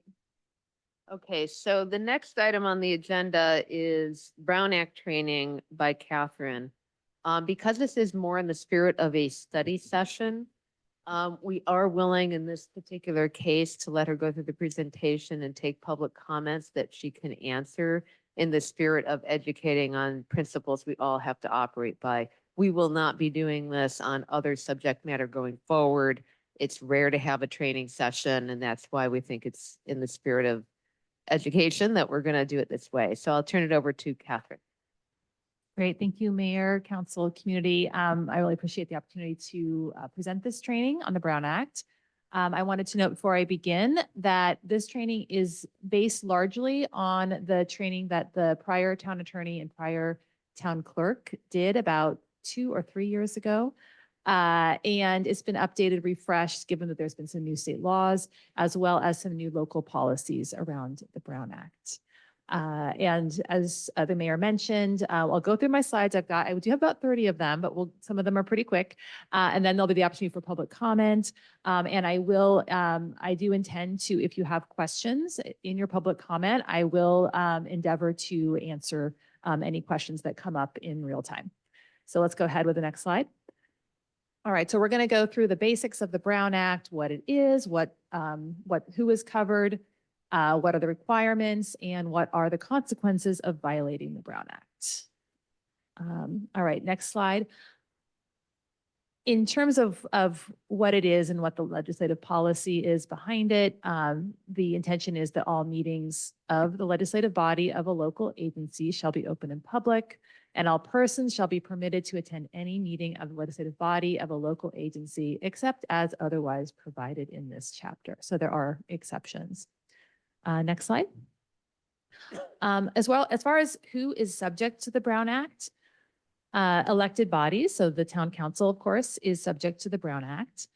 Okay, so the next item on the agenda is Brown Act training by Catherine. Because this is more in the spirit of a study session, we are willing in this particular case to let her go through the presentation and take public comments that she can answer in the spirit of educating on principles we all have to operate by. We will not be doing this on other subject matter going forward. It's rare to have a training session, and that's why we think it's in the spirit of education that we're going to do it this way. So I'll turn it over to Catherine. Great. Thank you, Mayor, Council, community. I really appreciate the opportunity to present this training on the Brown Act. I wanted to note before I begin that this training is based largely on the training that the prior town attorney and prior town clerk did about 2 or 3 years ago. And it's been updated, refreshed, given that there's been some new state laws, as well as some new local policies around the Brown Act. And as the mayor mentioned, I'll go through my slides. I do have about 30 of them, but some of them are pretty quick. And then there'll be the opportunity for public comment. And I do intend to, if you have questions in your public comment, I will endeavor to answer any questions that come up in real time. So let's go ahead with the next slide. All right, so we're going to go through the basics of the Brown Act, what it is, who is covered, what are the requirements, and what are the consequences of violating the Brown Act. All right, next slide. In terms of what it is and what the legislative policy is behind it, the intention is that all meetings of the legislative body of a local agency shall be open and public, and all persons shall be permitted to attend any meeting of the legislative body of a local agency except as otherwise provided in this chapter. So there are exceptions. Next slide. As far as who is subject to the Brown Act, elected bodies, so the town council, of course, is subject to the Brown Act.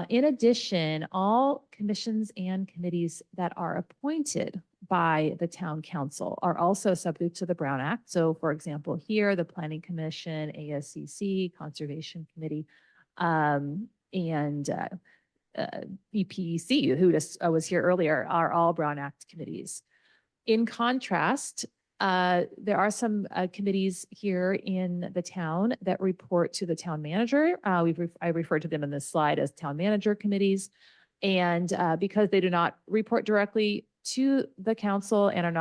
In addition, all commissions and committees that are appointed by the town council are also subject to the Brown Act. So for example, here, the Planning Commission, ASCC, Conservation Committee, and EPEC, who just was here earlier, are all Brown Act committees. In contrast, there are some committees here in the town that report to the town manager. I referred to them in this slide as town manager committees. And because they do not report directly to the council and are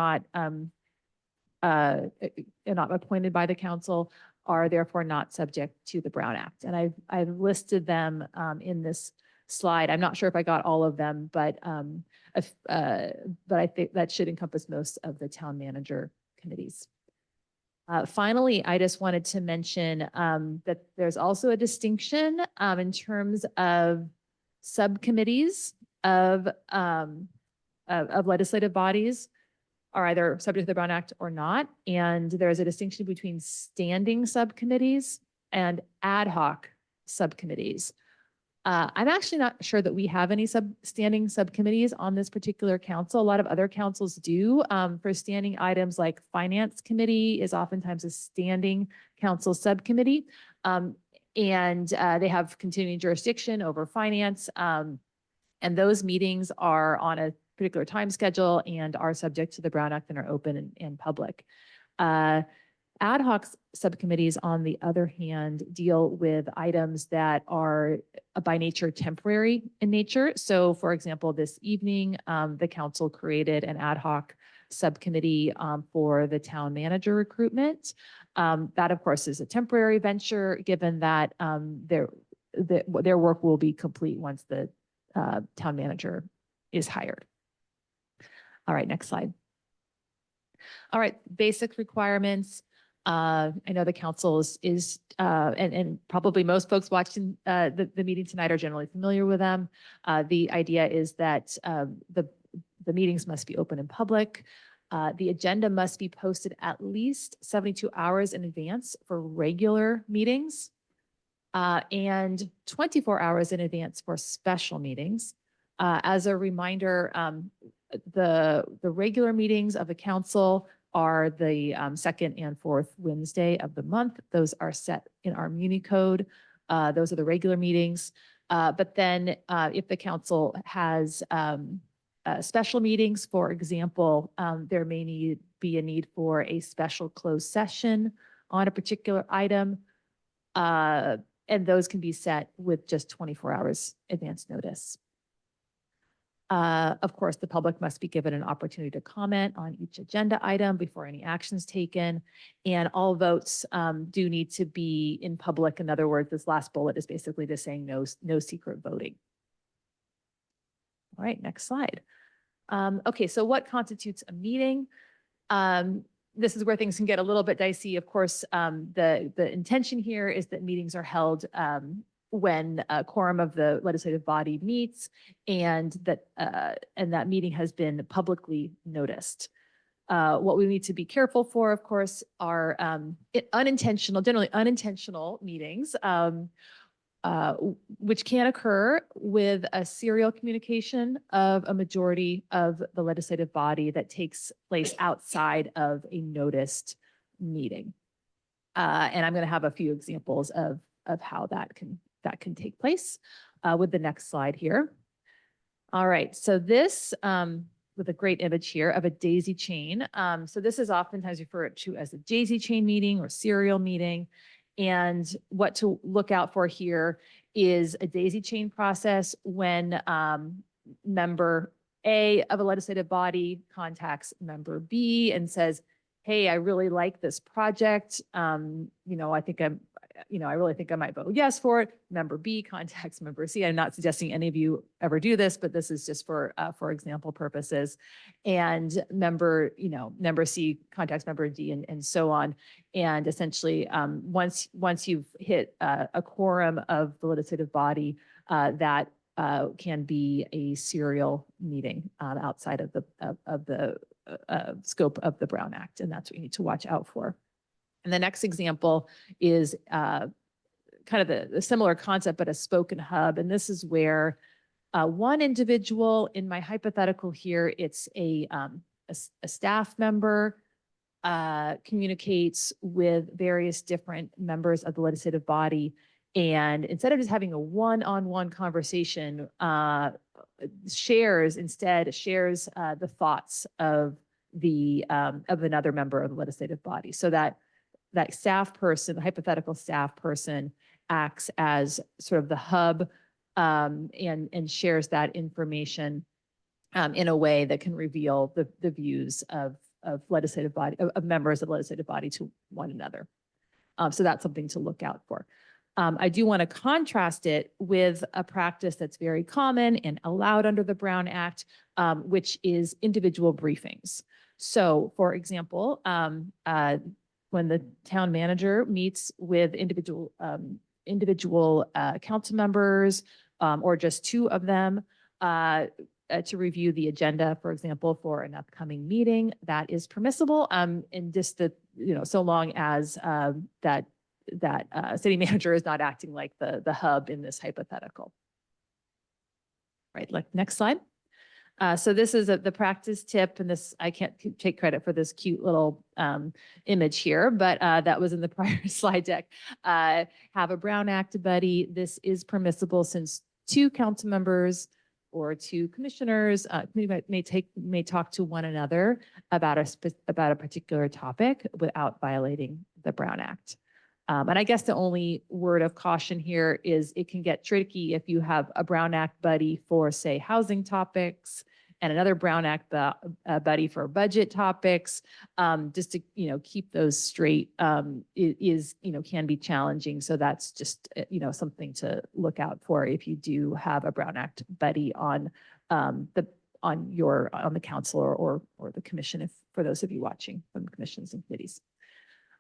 not appointed by the council, are therefore not subject to the Brown Act. And I've listed them in this slide. I'm not sure if I got all of them, but I think that should encompass most of the town manager committees. Finally, I just wanted to mention that there's also a distinction in terms of subcommittees of legislative bodies are either subject to the Brown Act or not. And there's a distinction between standing subcommittees and ad hoc subcommittees. I'm actually not sure that we have any standing subcommittees on this particular council. A lot of other councils do. For standing items like Finance Committee is oftentimes a standing council subcommittee. And they have continuing jurisdiction over finance. And those meetings are on a particular time schedule and are subject to the Brown Act and are open and public. Ad hoc subcommittees, on the other hand, deal with items that are by nature temporary in nature. So for example, this evening, the council created an ad hoc subcommittee for the town manager recruitment. That of course is a temporary venture, given that their work will be complete once the town manager is hired. All right, next slide. All right, basic requirements. I know the council is and probably most folks watching the meeting tonight are generally familiar with them. The idea is that the meetings must be open and public. The agenda must be posted at least 72 hours in advance for regular meetings and 24 hours in advance for special meetings. As a reminder, the regular meetings of the council are the second and fourth Wednesday of the month. Those are set in our Muni Code. Those are the regular meetings. But then if the council has special meetings, for example, there may be a need for a special closed session on a particular item, And those can be set with just 24 hours advance notice. Of course, the public must be given an opportunity to comment on each agenda item before any actions taken. And all votes do need to be in public. In other words, this last bullet is basically just saying no secret voting. All right, next slide. Okay, so what constitutes a meeting? This is where things can get a little bit dicey. Of course, the intention here is that meetings are held when a quorum of the legislative body meets and that meeting has been publicly noticed. What we need to be careful for, of course, are generally unintentional meetings, which can occur with a serial communication of a majority of the legislative body that takes place outside of a noticed meeting. And I'm going to have a few examples of how that can take place with the next slide here. All right, so this with a great image here of a daisy chain. So this is oftentimes referred to as a daisy chain meeting or serial meeting. And what to look out for here is a daisy chain process when member A of a legislative body contacts member B and says, hey, I really like this project. I really think I might vote yes for it. Member B contacts member C. I'm not suggesting any of you ever do this, but this is just for example purposes. And member C contacts member D and so on. And essentially, once you've hit a quorum of the legislative body, that can be a serial meeting outside of the scope of the Brown Act. And that's what you need to watch out for. And the next example is kind of the similar concept, but a spoken hub. And this is where one individual, in my hypothetical here, it's a staff member communicates with various different members of the legislative body. And instead of just having a one-on-one conversation, shares the thoughts of another member of the legislative body, so that staff person, the hypothetical staff person, acts as sort of the hub and shares that information in a way that can reveal the views of legislative body, of members of the legislative body to one another. So that's something to look out for. I do want to contrast it with a practice that's very common and allowed under the Brown Act, which is individual briefings. So, for example, when the town manager meets with individual council members or just two of them to review the agenda, for example, for an upcoming meeting, that is permissible. And just so long as that city manager is not acting like the hub in this hypothetical. Right, next slide. So this is the practice tip, and this, I can't take credit for this cute little image here, but that was in the prior slide deck. Have a Brown Act buddy. This is permissible since two council members or two commissioners may talk to one another about a particular topic without violating the Brown Act. And I guess the only word of caution here is it can get tricky if you have a Brown Act buddy for, say, housing topics and another Brown Act buddy for budget topics. Just to keep those straight can be challenging. So that's just something to look out for if you do have a Brown Act buddy on the council or the commission. If for those of you watching from commissions and committees.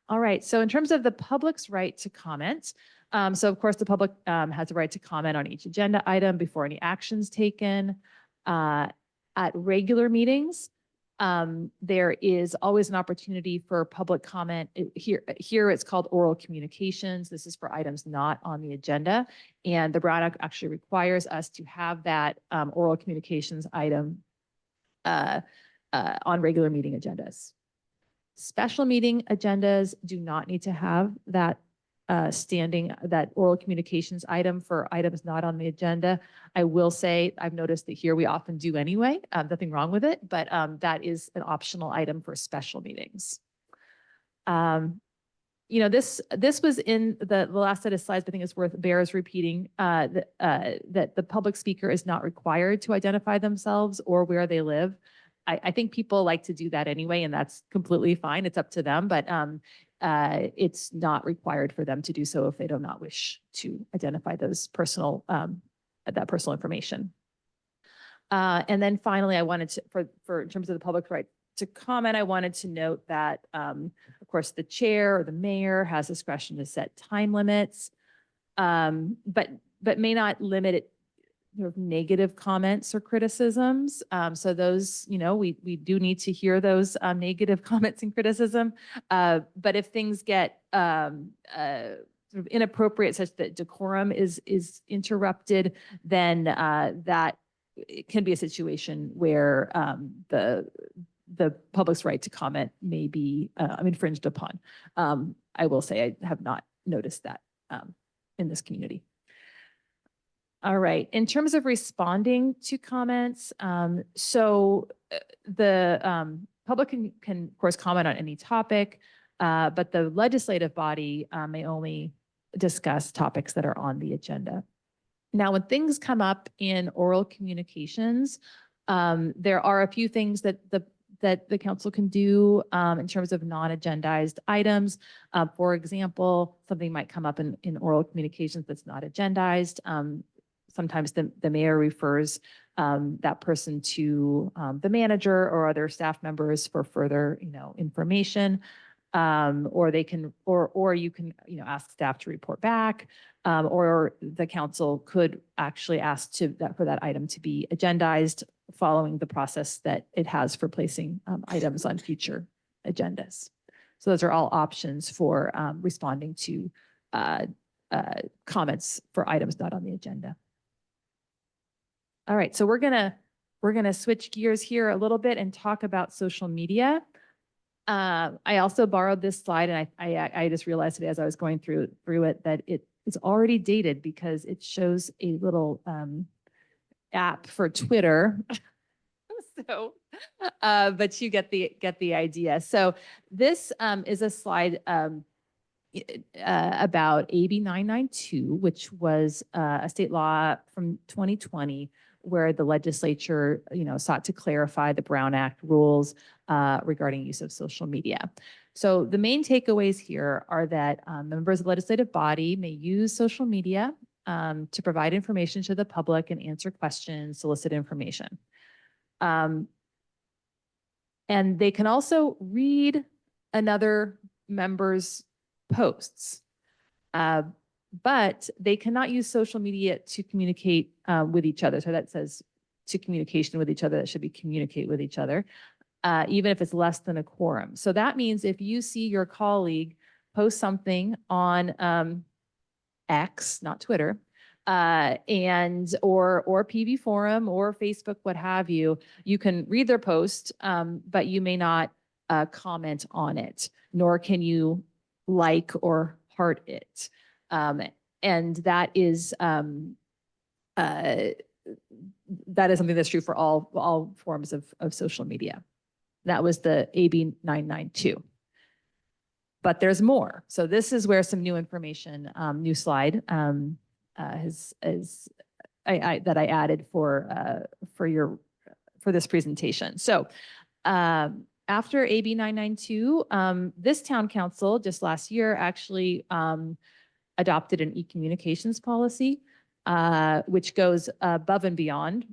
All right, so in terms of the public's right to comment, so of course the public has a right to comment on each agenda item before any actions taken. At regular meetings, there is always an opportunity for public comment. Here it's called oral communications. This is for items not on the agenda. And the Brown Act actually requires us to have that oral communications item on regular meeting agendas. Special meeting agendas do not need to have that that oral communications item for items not on the agenda. I will say, I've noticed that here we often do anyway, nothing wrong with it, but that is an optional item for special meetings. this was in the last set of slides, but I think it's bears repeating, that the public speaker is not required to identify themselves or where they live. I think people like to do that anyway, and that's completely fine. It's up to them, but it's not required for them to do so if they do not wish to identify those that personal information. And then finally, I wanted to, for in terms of the public's right to comment, I wanted to note that, of course, the chair or the mayor has discretion to set time limits, but may not limit it sort of negative comments or criticisms. So those, we do need to hear those negative comments and criticism. But if things get sort of inappropriate, such that decorum is interrupted, then that it can be a situation where the public's right to comment may be infringed upon. I will say I have not noticed that in this community. All right, in terms of responding to comments, so the public can of course comment on any topic, but the legislative body may only discuss topics that are on the agenda. Now, when things come up in oral communications, there are a few things that the council can do in terms of non-agendized items. For example, something might come up in oral communications that's not agendized. Sometimes the mayor refers that person to the manager or other staff members for further, information. Or they can, or you can, ask staff to report back, or the council could actually ask for that item to be agendized following the process that it has for placing items on future agendas. So those are all options for responding to comments for items not on the agenda. All right, so we're gonna switch gears here a little bit and talk about social media. I also borrowed this slide, and I just realized today as I was going through it that it is already dated because it shows a little app for Twitter. So, but you get the idea. So this is a slide about AB 992, which was a state law from 2020, where the legislature, sought to clarify the Brown Act rules regarding use of social media. So the main takeaways here are that members of the legislative body may use social media to provide information to the public and answer questions, solicit information. And they can also read another member's posts. But they cannot use social media to communicate with each other. So that says to communication with each other, that should be communicate with each other, even if it's less than a quorum. So that means if you see your colleague post something on X, not Twitter, or PV Forum or Facebook, what have you, you can read their post, but you may not comment on it, nor can you like or heart it. And that is something that's true for all forms of social media. That was the AB 992. But there's more. So this is where some new information, new slide that I added for this presentation. So after AB 992, this town council just last year actually adopted an e-communications policy, which goes above and beyond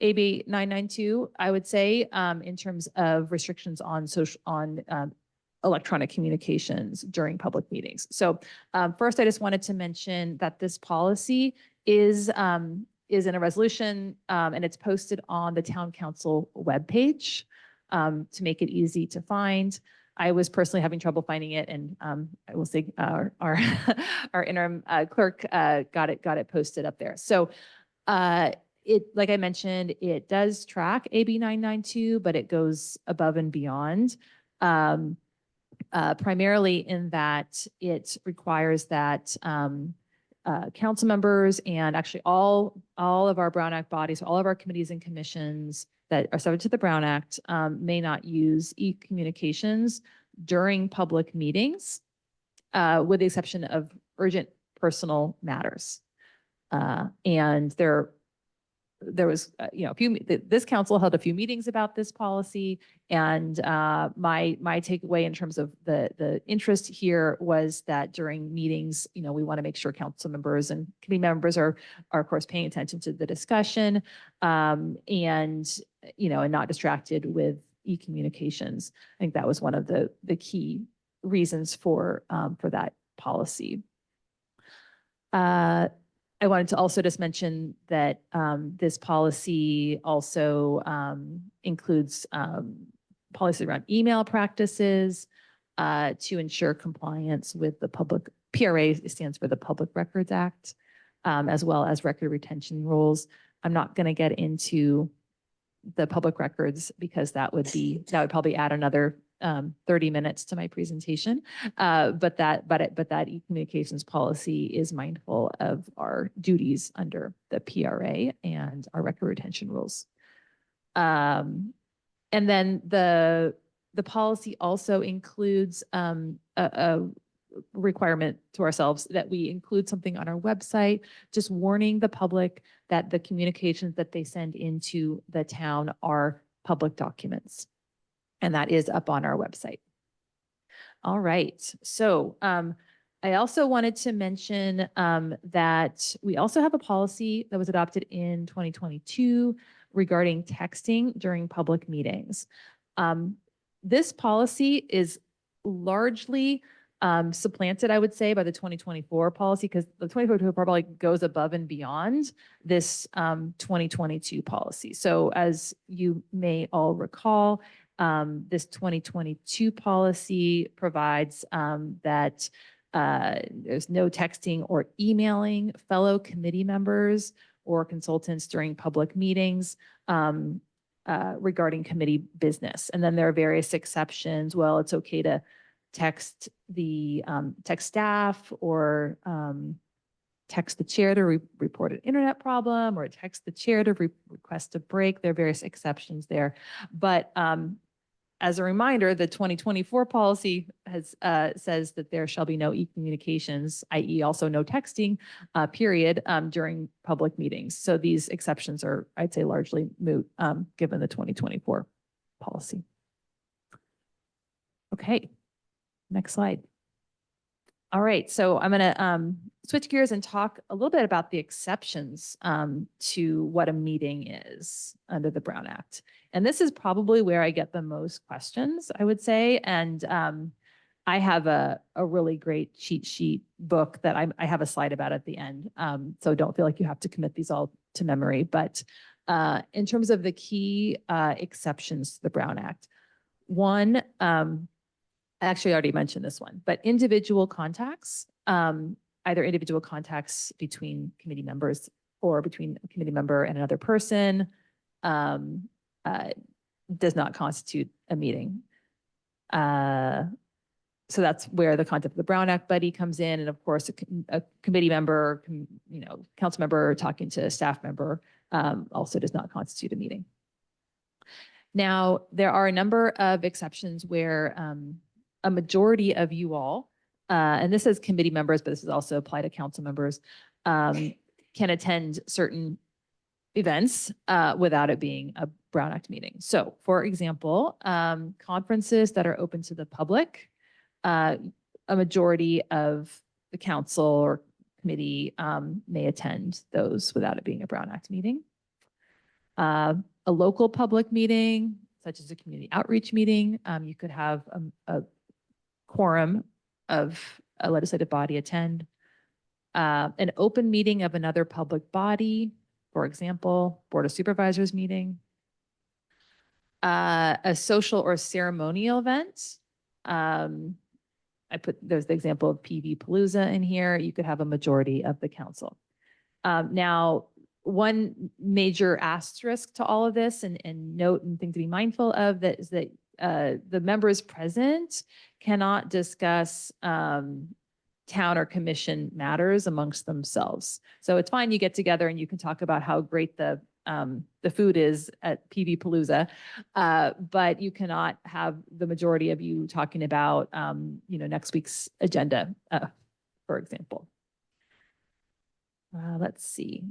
AB 992, I would say, in terms of restrictions on electronic communications during public meetings. So first, I just wanted to mention that this policy is in a resolution, and it's posted on the town council webpage to make it easy to find. I was personally having trouble finding it, and I will say our interim clerk got it posted up there. So like I mentioned, it does track AB 992, but it goes above and beyond. Primarily in that it requires that council members and actually all of our Brown Act bodies, all of our committees and commissions that are subject to the Brown Act may not use e-communications during public meetings. with the exception of urgent personal matters. And there was, this council held a few meetings about this policy, and my takeaway in terms of the interest here was that during meetings, we want to make sure council members and committee members are of course paying attention to the discussion, and not distracted with e-communications. I think that was one of the key reasons for that policy. I wanted to also just mention that this policy also includes policy around email practices to ensure compliance with the PRA stands for the Public Records Act, as well as record retention rules. I'm not going to get into the public records because that would probably add another 30 minutes to my presentation. But that e-communications policy is mindful of our duties under the PRA and our record retention rules. And then the policy also includes a requirement to ourselves that we include something on our website, just warning the public that the communications that they send into the town are public documents. And that is up on our website. All right. So I also wanted to mention that we also have a policy that was adopted in 2022 regarding texting during public meetings. This policy is largely supplanted, I would say, by the 2024 policy, because the 2024 probably goes above and beyond this 2022 policy. So as you may all recall, this 2022 policy provides that there's no texting or emailing fellow committee members or consultants during public meetings regarding committee business. And then there are various exceptions. Well, it's okay to text staff or text the chair to report an internet problem, or text the chair to request a break. There are various exceptions there. But as a reminder, the 2024 policy says that there shall be no e-communications, i.e. also no texting, period, during public meetings. So these exceptions are, I'd say, largely moot, given the 2024 policy. Okay, next slide. All right, so I'm gonna switch gears and talk a little bit about the exceptions to what a meeting is under the Brown Act. And this is probably where I get the most questions, I would say. And I have a really great cheat sheet book that I have a slide about at the end. So don't feel like you have to commit these all to memory. But in terms of the key exceptions to the Brown Act, one, I actually already mentioned this one, but individual contacts, either individual contacts between committee members or between a committee member and another person, does not constitute a meeting. So that's where the concept of the Brown Act buddy comes in. And of course, a committee member, council member talking to a staff member also does not constitute a meeting. Now, there are a number of exceptions where a majority of you all, and this is committee members, but this is also applied to council members, can attend certain events without it being a Brown Act meeting. So for example, conferences that are open to the public, a majority of the council or committee may attend those without it being a Brown Act meeting. A local public meeting, such as a community outreach meeting, you could have a quorum of a legislative body attend. An open meeting of another public body, for example, Board of Supervisors meeting. A social or ceremonial event. There's the example of PV Palooza in here. You could have a majority of the council. Now, one major asterisk to all of this and note and thing to be mindful of that is that the members present cannot discuss town or commission matters amongst themselves. So it's fine, you get together and you can talk about how great the the food is at PV Palooza. But you cannot have the majority of you talking about, next week's agenda, for example. Let's see.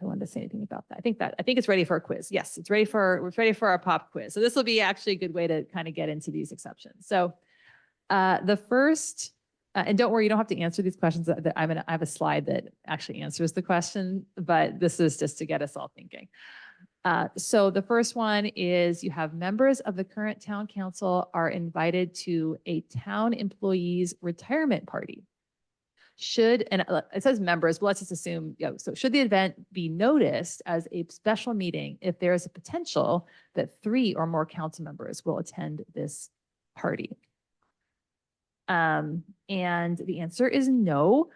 I wanted to say anything about that. I think it's ready for a quiz. Yes, it's ready for our pop quiz. So this will be actually a good way to kind of get into these exceptions. So the first, and don't worry, you don't have to answer these questions. I have a slide that actually answers the question, but this is just to get us all thinking. So the first one is you have members of the current town council are invited to a town employees retirement party. And it says members, but let's just assume, so should the event be noticed as a special meeting if there is a potential that 3 or more council members will attend this party? And the answer is no.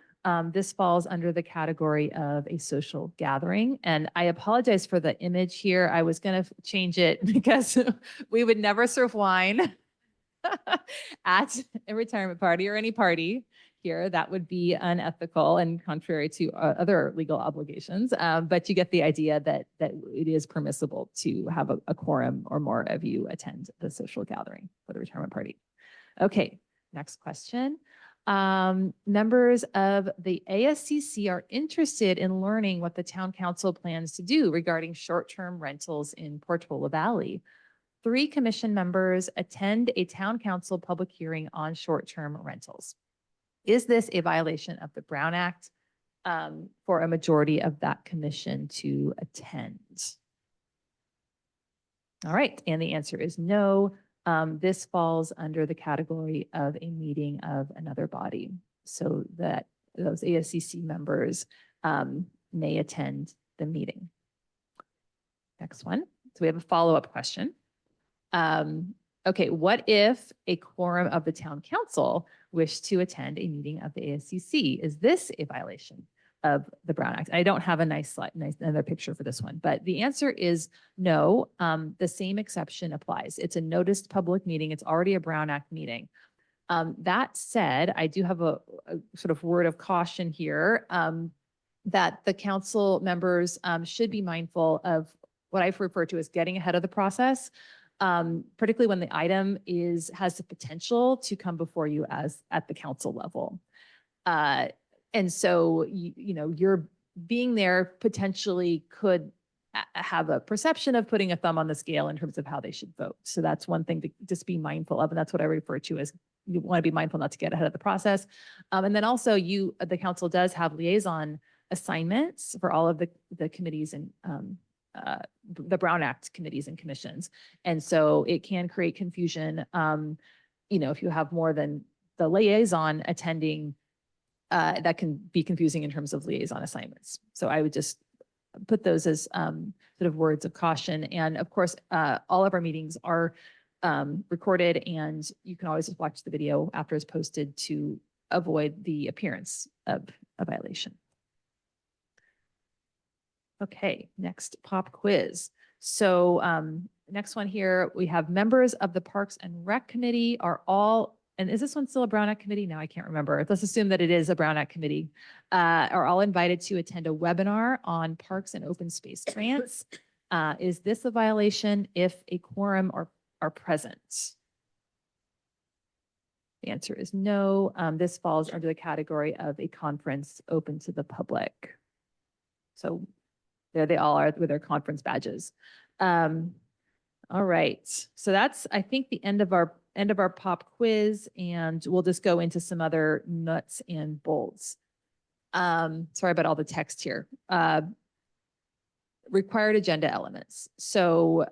This falls under the category of a social gathering. And I apologize for the image here. I was going to change it because we would never serve wine at a retirement party or any party here. That would be unethical and contrary to other legal obligations. But you get the idea that it is permissible to have a quorum or more of you attend the social gathering for the retirement party. Okay, next question. Members of the ASCC are interested in learning what the town council plans to do regarding short-term rentals in Portola Valley. 3 commission members attend a town council public hearing on short-term rentals. Is this a violation of the Brown Act for a majority of that commission to attend? All right, and the answer is no. This falls under the category of a meeting of another body, so that those ASCC members may attend the meeting. Next one. So we have a follow-up question. Okay, what if a quorum of the town council wish to attend a meeting of the ASCC? Is this a violation of the Brown Act? I don't have a nice another picture for this one, but the answer is no. The same exception applies. It's a noticed public meeting. It's already a Brown Act meeting. That said, I do have a sort of word of caution here that the council members should be mindful of what I've referred to as getting ahead of the process. Particularly when the item has the potential to come before you as at the council level. And so, you're being there potentially could have a perception of putting a thumb on the scale in terms of how they should vote. So that's one thing to just be mindful of. And that's what I refer to as you want to be mindful not to get ahead of the process. And then also the council does have liaison assignments for all of the committees and the Brown Act committees and commissions. And so it can create confusion, if you have more than the liaison attending, that can be confusing in terms of liaison assignments. So I would just put those as sort of words of caution. And of course, all of our meetings are recorded, and you can always watch the video after it's posted to avoid the appearance of a violation. Okay, next pop quiz. So next one here, we have members of the Parks and Rec Committee are all, and is this one still a Brown Act committee? No, I can't remember. Let's assume that it is a Brown Act committee, are all invited to attend a webinar on parks and open space grants. Is this a violation if a quorum are present? The answer is no. This falls under the category of a conference open to the public. So there they all are with their conference badges. All right, so that's, I think, the end of our pop quiz, and we'll just go into some other nuts and bolts. Sorry about all the text here. Required agenda elements. So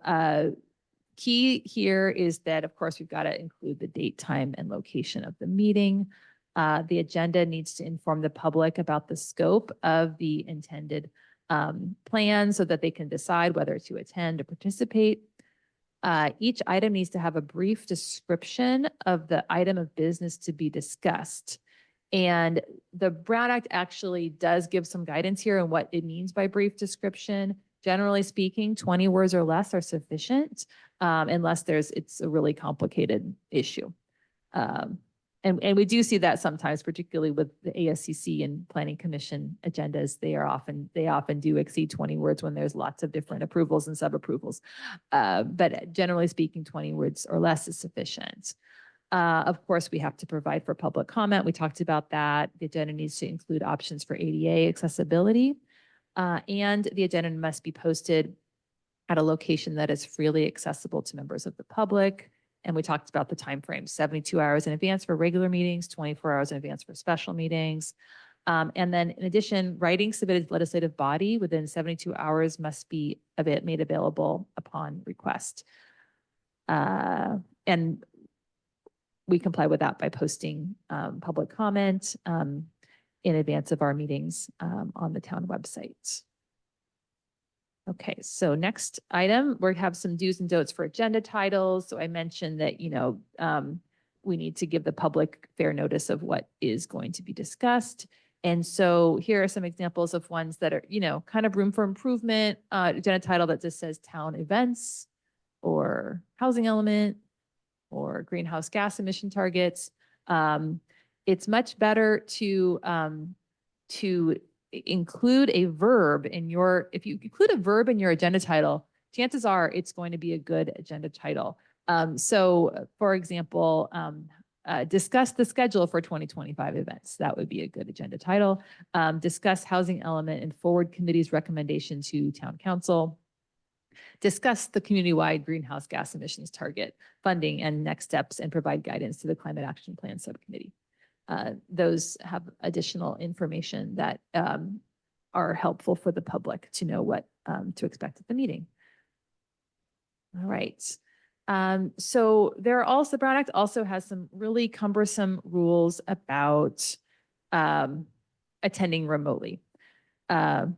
key here is that, of course, we've got to include the date, time, and location of the meeting. The agenda needs to inform the public about the scope of the intended plan so that they can decide whether to attend or participate. Each item needs to have a brief description of the item of business to be discussed. And the Brown Act actually does give some guidance here on what it means by brief description. Generally speaking, 20 words or less are sufficient, unless it's a really complicated issue. And we do see that sometimes, particularly with the ASCC and Planning Commission agendas. They often do exceed 20 words when there's lots of different approvals and sub-approvals. But generally speaking, 20 words or less is sufficient. Of course, we have to provide for public comment. We talked about that. The agenda needs to include options for ADA accessibility. And the agenda must be posted at a location that is freely accessible to members of the public. And we talked about the time frame: 72 hours in advance for regular meetings, 24 hours in advance for special meetings. And then in addition, writing submitted to legislative body within 72 hours must be made available upon request. And we comply with that by posting public comment in advance of our meetings on the town website. Okay, so next item, we have some do's and don'ts for agenda titles. So I mentioned that, we need to give the public fair notice of what is going to be discussed. And so here are some examples of ones that are, kind of room for improvement. Agenda title that just says town events or housing element or greenhouse gas emission targets. It's much better to include a verb if you include a verb in your agenda title, chances are it's going to be a good agenda title. So for example, discuss the schedule for 2025 events. That would be a good agenda title. Discuss housing element and forward committee's recommendation to town council. Discuss the community-wide greenhouse gas emissions target funding and next steps and provide guidance to the climate action plan subcommittee. Those have additional information that are helpful for the public to know what to expect at the meeting. All right. So there are also, the Brown Act also has some really cumbersome rules about attending remotely. And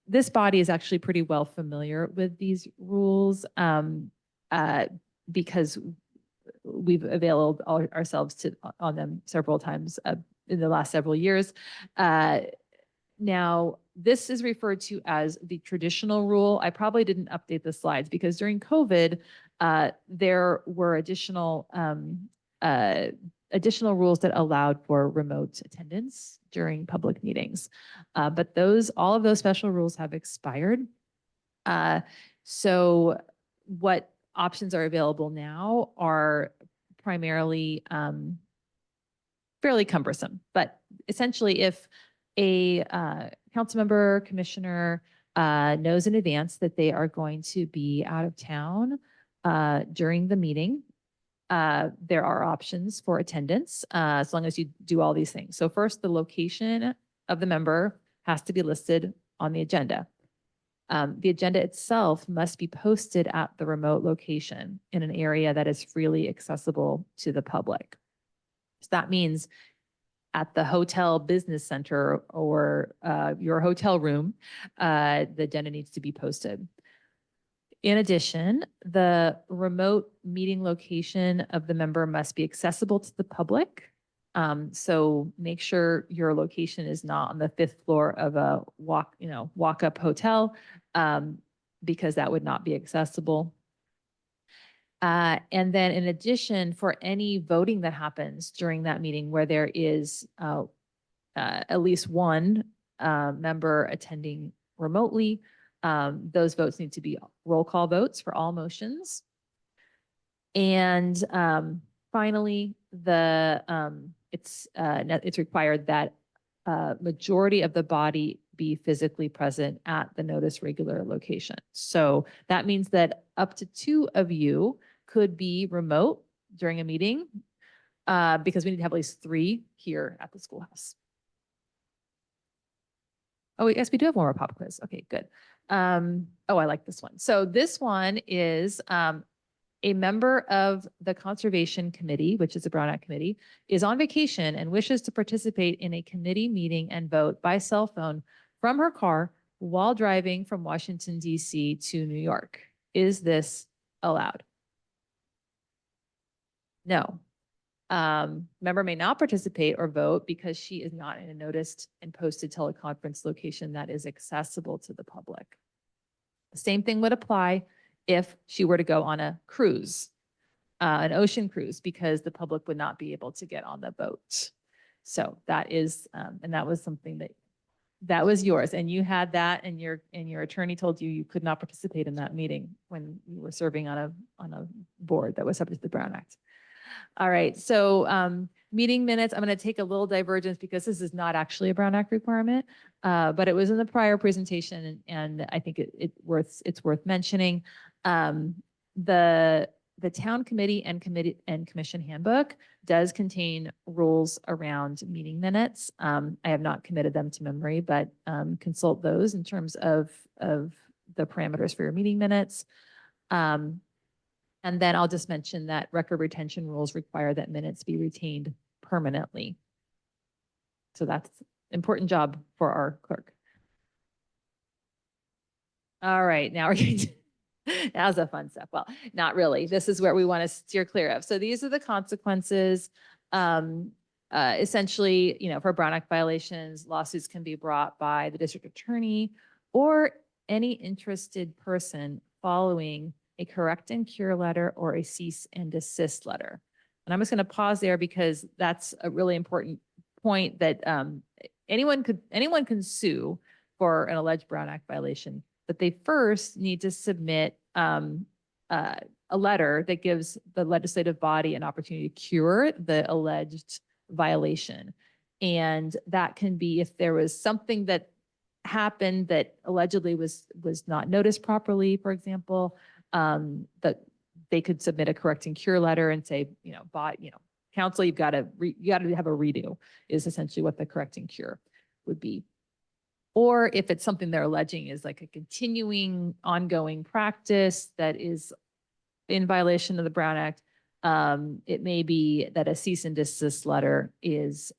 this body is actually pretty well familiar with these rules because we've availed ourselves on them several times in the last several years. Now, this is referred to as the traditional rule. I probably didn't update the slides because during COVID, there were additional rules that allowed for remote attendance during public meetings. But all of those special rules have expired. So what options are available now are primarily fairly cumbersome, but essentially if a council member, commissioner knows in advance that they are going to be out of town during the meeting, there are options for attendance as long as you do all these things. So first, the location of the member has to be listed on the agenda. The agenda itself must be posted at the remote location in an area that is freely accessible to the public. So that means at the hotel business center or your hotel room, the agenda needs to be posted. In addition, the remote meeting location of the member must be accessible to the public. So make sure your location is not on the 5th floor of a walk-up hotel, because that would not be accessible. And then in addition, for any voting that happens during that meeting where there is at least one member attending remotely, those votes need to be roll call votes for all motions. And finally, it's required that majority of the body be physically present at the notice regular location. So that means that up to 2 of you could be remote during a meeting because we need to have at least 3 here at the schoolhouse. Oh, yes, we do have one more pop quiz. Okay, good. Oh, I like this one. So this one is a member of the Conservation Committee, which is the Brown Act Committee, is on vacation and wishes to participate in a committee meeting and vote by cell phone from her car while driving from Washington, D.C. to New York. Is this allowed? No. Member may not participate or vote because she is not in a noticed and posted teleconference location that is accessible to the public. The same thing would apply if she were to go on a cruise. an ocean cruise because the public would not be able to get on the boat. So that is, and that was something that was yours, and you had that, and your attorney told you you could not participate in that meeting when you were serving on a board that was subject to the Brown Act. All right, so meeting minutes, I'm going to take a little divergence because this is not actually a Brown Act requirement, but it was in the prior presentation, and I think it's worth mentioning. The town committee and commission handbook does contain rules around meeting minutes. I have not committed them to memory, but consult those in terms of the parameters for your meeting minutes. And then I'll just mention that record retention rules require that minutes be retained permanently. So that's an important job for our clerk. All right, now we're getting to that was a fun stuff. Well, not really. This is where we want to steer clear of. So these are the consequences. Essentially, for Brown Act violations, lawsuits can be brought by the district attorney or any interested person following a correct and cure letter or a cease and desist letter. And I'm just going to pause there because that's a really important point that anyone can sue for an alleged Brown Act violation, but they first need to submit a letter that gives the legislative body an opportunity to cure the alleged violation. And that can be if there was something that happened that allegedly was not noticed properly, for example, that they could submit a correct and cure letter and say, council, you got to have a redo is essentially what the correct and cure would be. Or if it's something they're alleging is like a continuing ongoing practice that is in violation of the Brown Act, it may be that a cease and desist letter is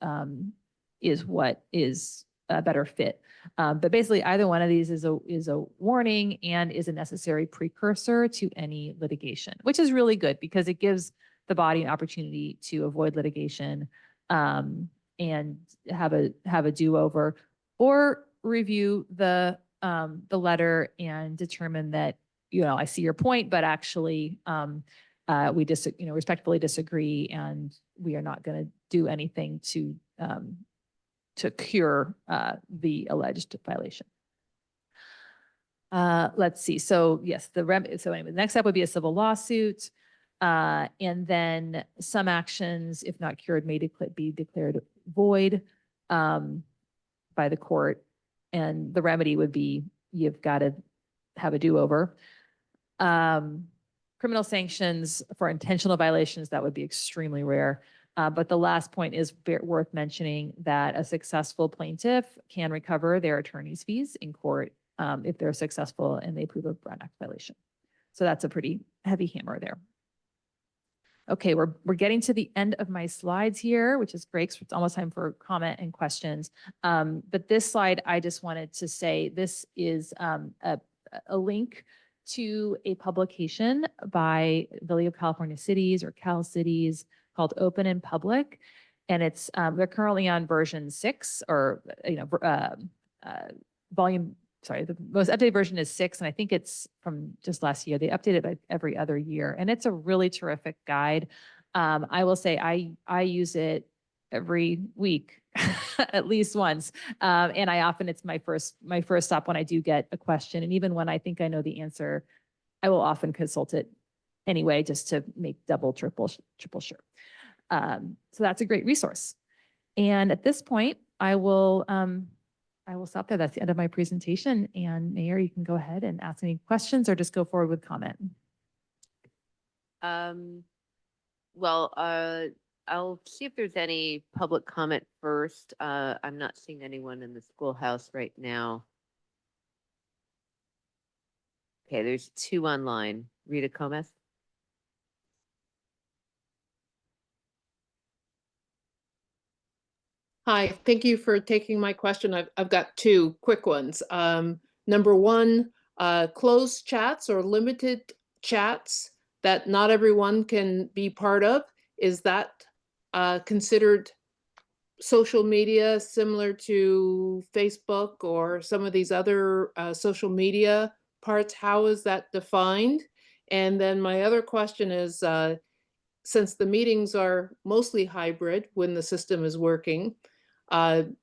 what is a better fit. But basically either one of these is a warning and is a necessary precursor to any litigation, which is really good because it gives the body an opportunity to avoid litigation and have a do-over or review the letter and determine that, I see your point, but actually we respectfully disagree and we are not going to do anything to cure the alleged violation. Let's see. So yes, so anyway, the next step would be a civil lawsuit. And then some actions, if not cured, may be declared void by the court. And the remedy would be you've got to have a do-over. Criminal sanctions for intentional violations, that would be extremely rare. But the last point is worth mentioning that a successful plaintiff can recover their attorney's fees in court if they're successful and they prove a Brown Act violation. So that's a pretty heavy hammer there. Okay, we're getting to the end of my slides here, which is great. So it's almost time for comment and questions. But this slide, I just wanted to say this is a link to a publication by the League of California Cities or Cal Cities called Open and Public. And it's they're currently on version 6 or the most updated version is 6, and I think it's from just last year. They update it every other year, and it's a really terrific guide. I will say I use it every week, at least once, and it's my first stop when I do get a question, and even when I think I know the answer, I will often consult it anyway, just to make double, triple sure. So that's a great resource. And at this point, I will stop there. That's the end of my presentation. And Mayor, you can go ahead and ask any questions or just go forward with comment. Well, I'll see if there's any public comment first. I'm not seeing anyone in the schoolhouse right now. Okay, there's 2 online. Rita Gomez. Hi, thank you for taking my question. I've got 2 quick ones. Number 1, closed chats or limited chats that not everyone can be part of. Is that considered social media similar to Facebook or some of these other social media parts? How is that defined? And then my other question is, since the meetings are mostly hybrid when the system is working, do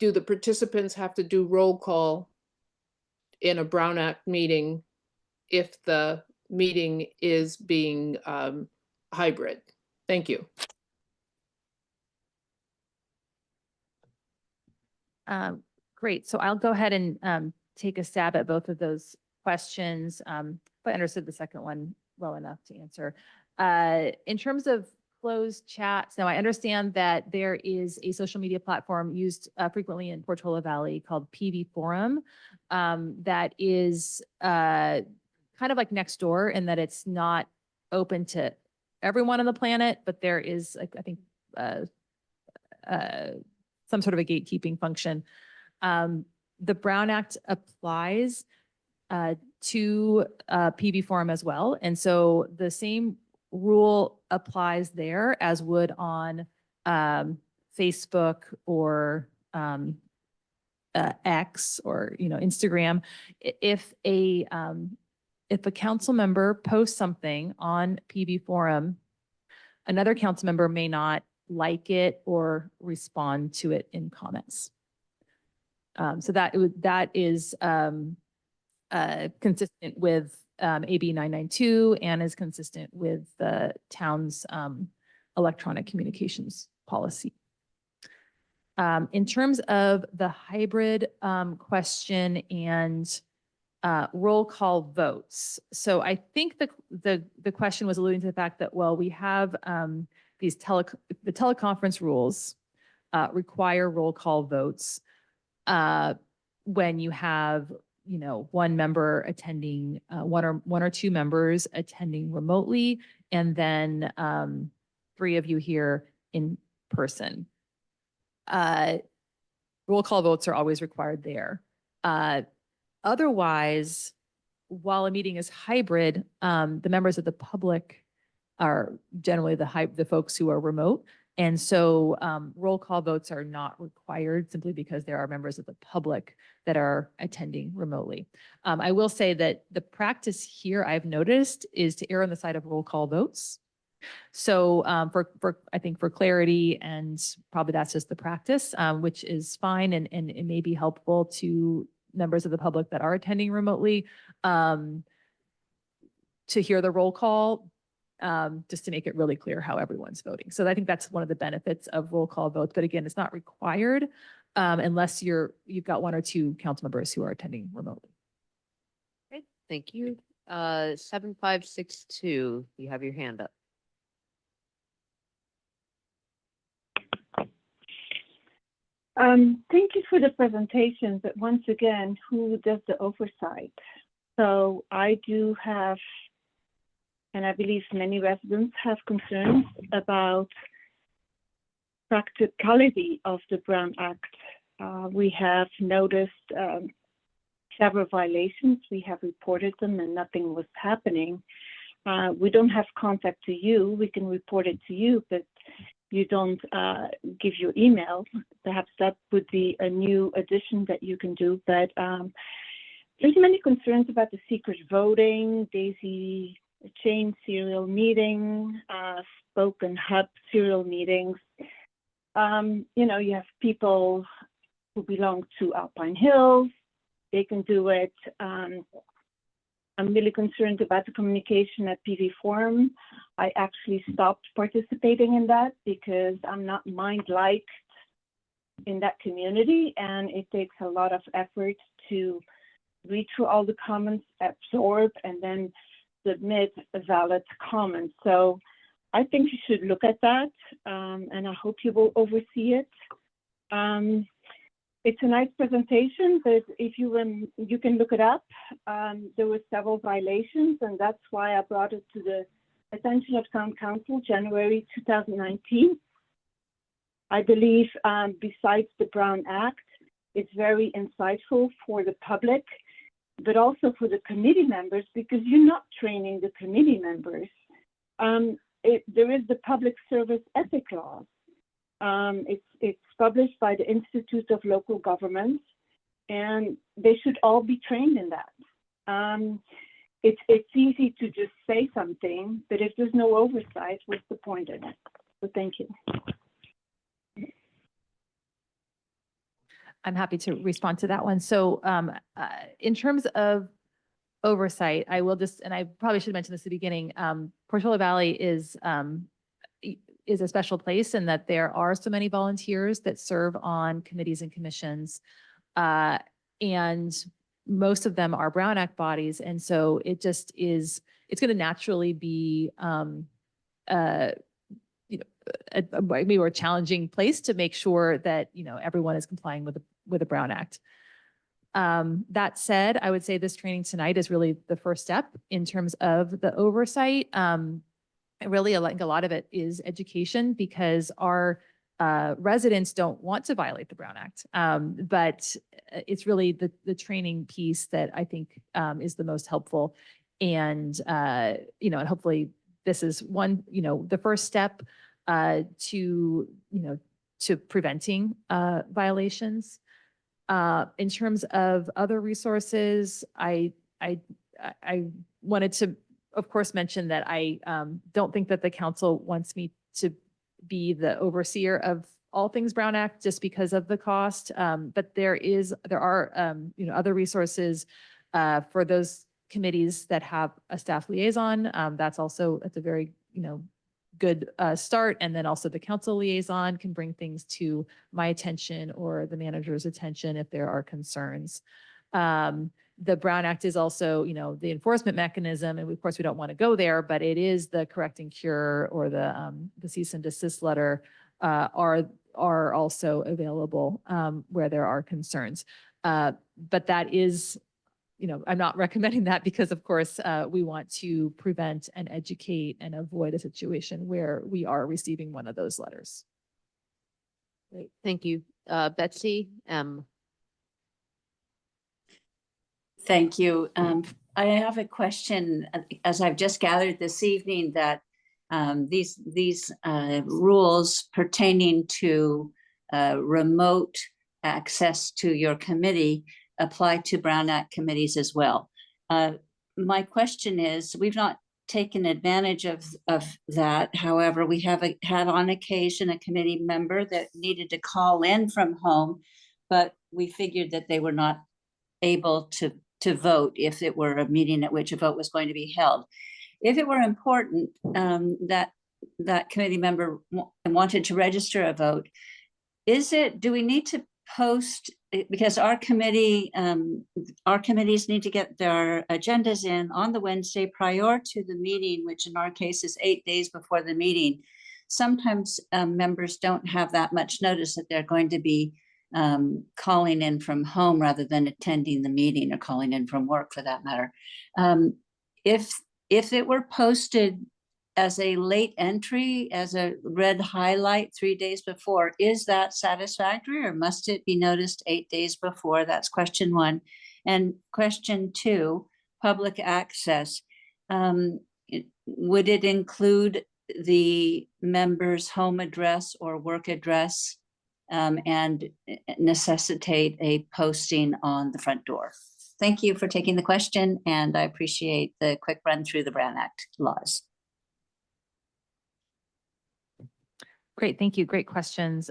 the participants have to do roll call in a Brown Act meeting if the meeting is being hybrid? Thank you. Great. So I'll go ahead and take a stab at both of those questions. If I understood the second one well enough to answer. In terms of closed chats, now I understand that there is a social media platform used frequently in Portola Valley called PV Forum that is kind of like Nextdoor in that it's not open to everyone on the planet, but there is, I think, some sort of a gatekeeping function. The Brown Act applies to PV Forum as well. And so the same rule applies there as would on Facebook or X or Instagram. If a council member posts something on PV Forum, another council member may not like it or respond to it in comments. So that is consistent with AB 992 and is consistent with the town's electronic communications policy. In terms of the hybrid question and roll call votes. So I think the question was alluding to the fact that, well, we have the teleconference rules require roll call votes when you have, one member attending, one or two members attending remotely, and then 3 of you here in person. Roll call votes are always required there. Otherwise, while a meeting is hybrid, the members of the public are generally the folks who are remote. And so roll call votes are not required simply because there are members of the public that are attending remotely. I will say that the practice here I've noticed is to err on the side of roll call votes. So I think for clarity, and probably that's just the practice, which is fine and it may be helpful to members of the public that are attending remotely to hear the roll call, just to make it really clear how everyone's voting. So I think that's one of the benefits of roll call votes. But again, it's not required unless you've got 1 or 2 council members who are attending remotely. Okay, thank you. 7562, you have your hand up. Thank you for the presentation, but once again, who does the oversight? So I do have, and I believe many residents have concerns about practicality of the Brown Act. We have noticed several violations. We have reported them and nothing was happening. We don't have contact to you. We can report it to you, but you don't give your email. Perhaps that would be a new addition that you can do. But there's many concerns about the secret voting, daisy chain serial meeting, spoken hub serial meetings. You have people who belong to Alpine Hills. They can do it. I'm really concerned about the communication at PV Forum. I actually stopped participating in that because I'm not mind-liked in that community, and it takes a lot of effort to read through all the comments, absorb, and then submit a valid comment. So I think you should look at that, and I hope you will oversee it. It's a nice presentation, but if you can look it up. There were several violations, and that's why I brought it to the attention of Town Council, January 2019. I believe besides the Brown Act, it's very insightful for the public, but also for the committee members, because you're not training the committee members. There is the Public Service Ethic Law. It's published by the Institute of Local Governments, and they should all be trained in that. it's easy to just say something, but if there's no oversight, what's the point in it? So thank you. I'm happy to respond to that one. So in terms of oversight, I will just, and I probably should mention this at the beginning, Portola Valley is a special place in that there are so many volunteers that serve on committees and commissions. And most of them are Brown Act bodies. And so it just is, it's going to naturally be, maybe a challenging place to make sure that, everyone is complying with the Brown Act. That said, I would say this training tonight is really the first step in terms of the oversight. Really, I think a lot of it is education because our residents don't want to violate the Brown Act. But it's really the training piece that I think is the most helpful. And, and hopefully this is one, the first step to preventing violations. In terms of other resources, I wanted to, of course, mention that I don't think that the council wants me to be the overseer of all things Brown Act just because of the cost. But there are other resources for those committees that have a staff liaison. That's a very good start. And then also the council liaison can bring things to my attention or the manager's attention if there are concerns. The Brown Act is also, the enforcement mechanism, and of course we don't want to go there, but it is the correct and cure or the cease and desist letter are also available where there are concerns. But that is, I'm not recommending that because of course we want to prevent and educate and avoid a situation where we are receiving one of those letters. Great, thank you. Betsy M. Thank you. I have a question, as I've just gathered this evening, that these rules pertaining to remote access to your committee apply to Brown Act committees as well. My question is, we've not taken advantage of that. However, we have had on occasion a committee member that needed to call in from home, but we figured that they were not able to vote if it were a meeting at which a vote was going to be held. If it were important that committee member wanted to register a vote, do we need to post, because our committees need to get their agendas in on the Wednesday prior to the meeting, which in our case is 8 days before the meeting. Sometimes members don't have that much notice that they're going to be calling in from home rather than attending the meeting, or calling in from work for that matter. If it were posted as a late entry, as a red highlight 3 days before, is that satisfactory, or must it be noticed 8 days before? That's question one. And question two, public access. Would it include the member's home address or work address and necessitate a posting on the front door? Thank you for taking the question, and I appreciate the quick run through the Brown Act laws. Great, thank you. Great questions.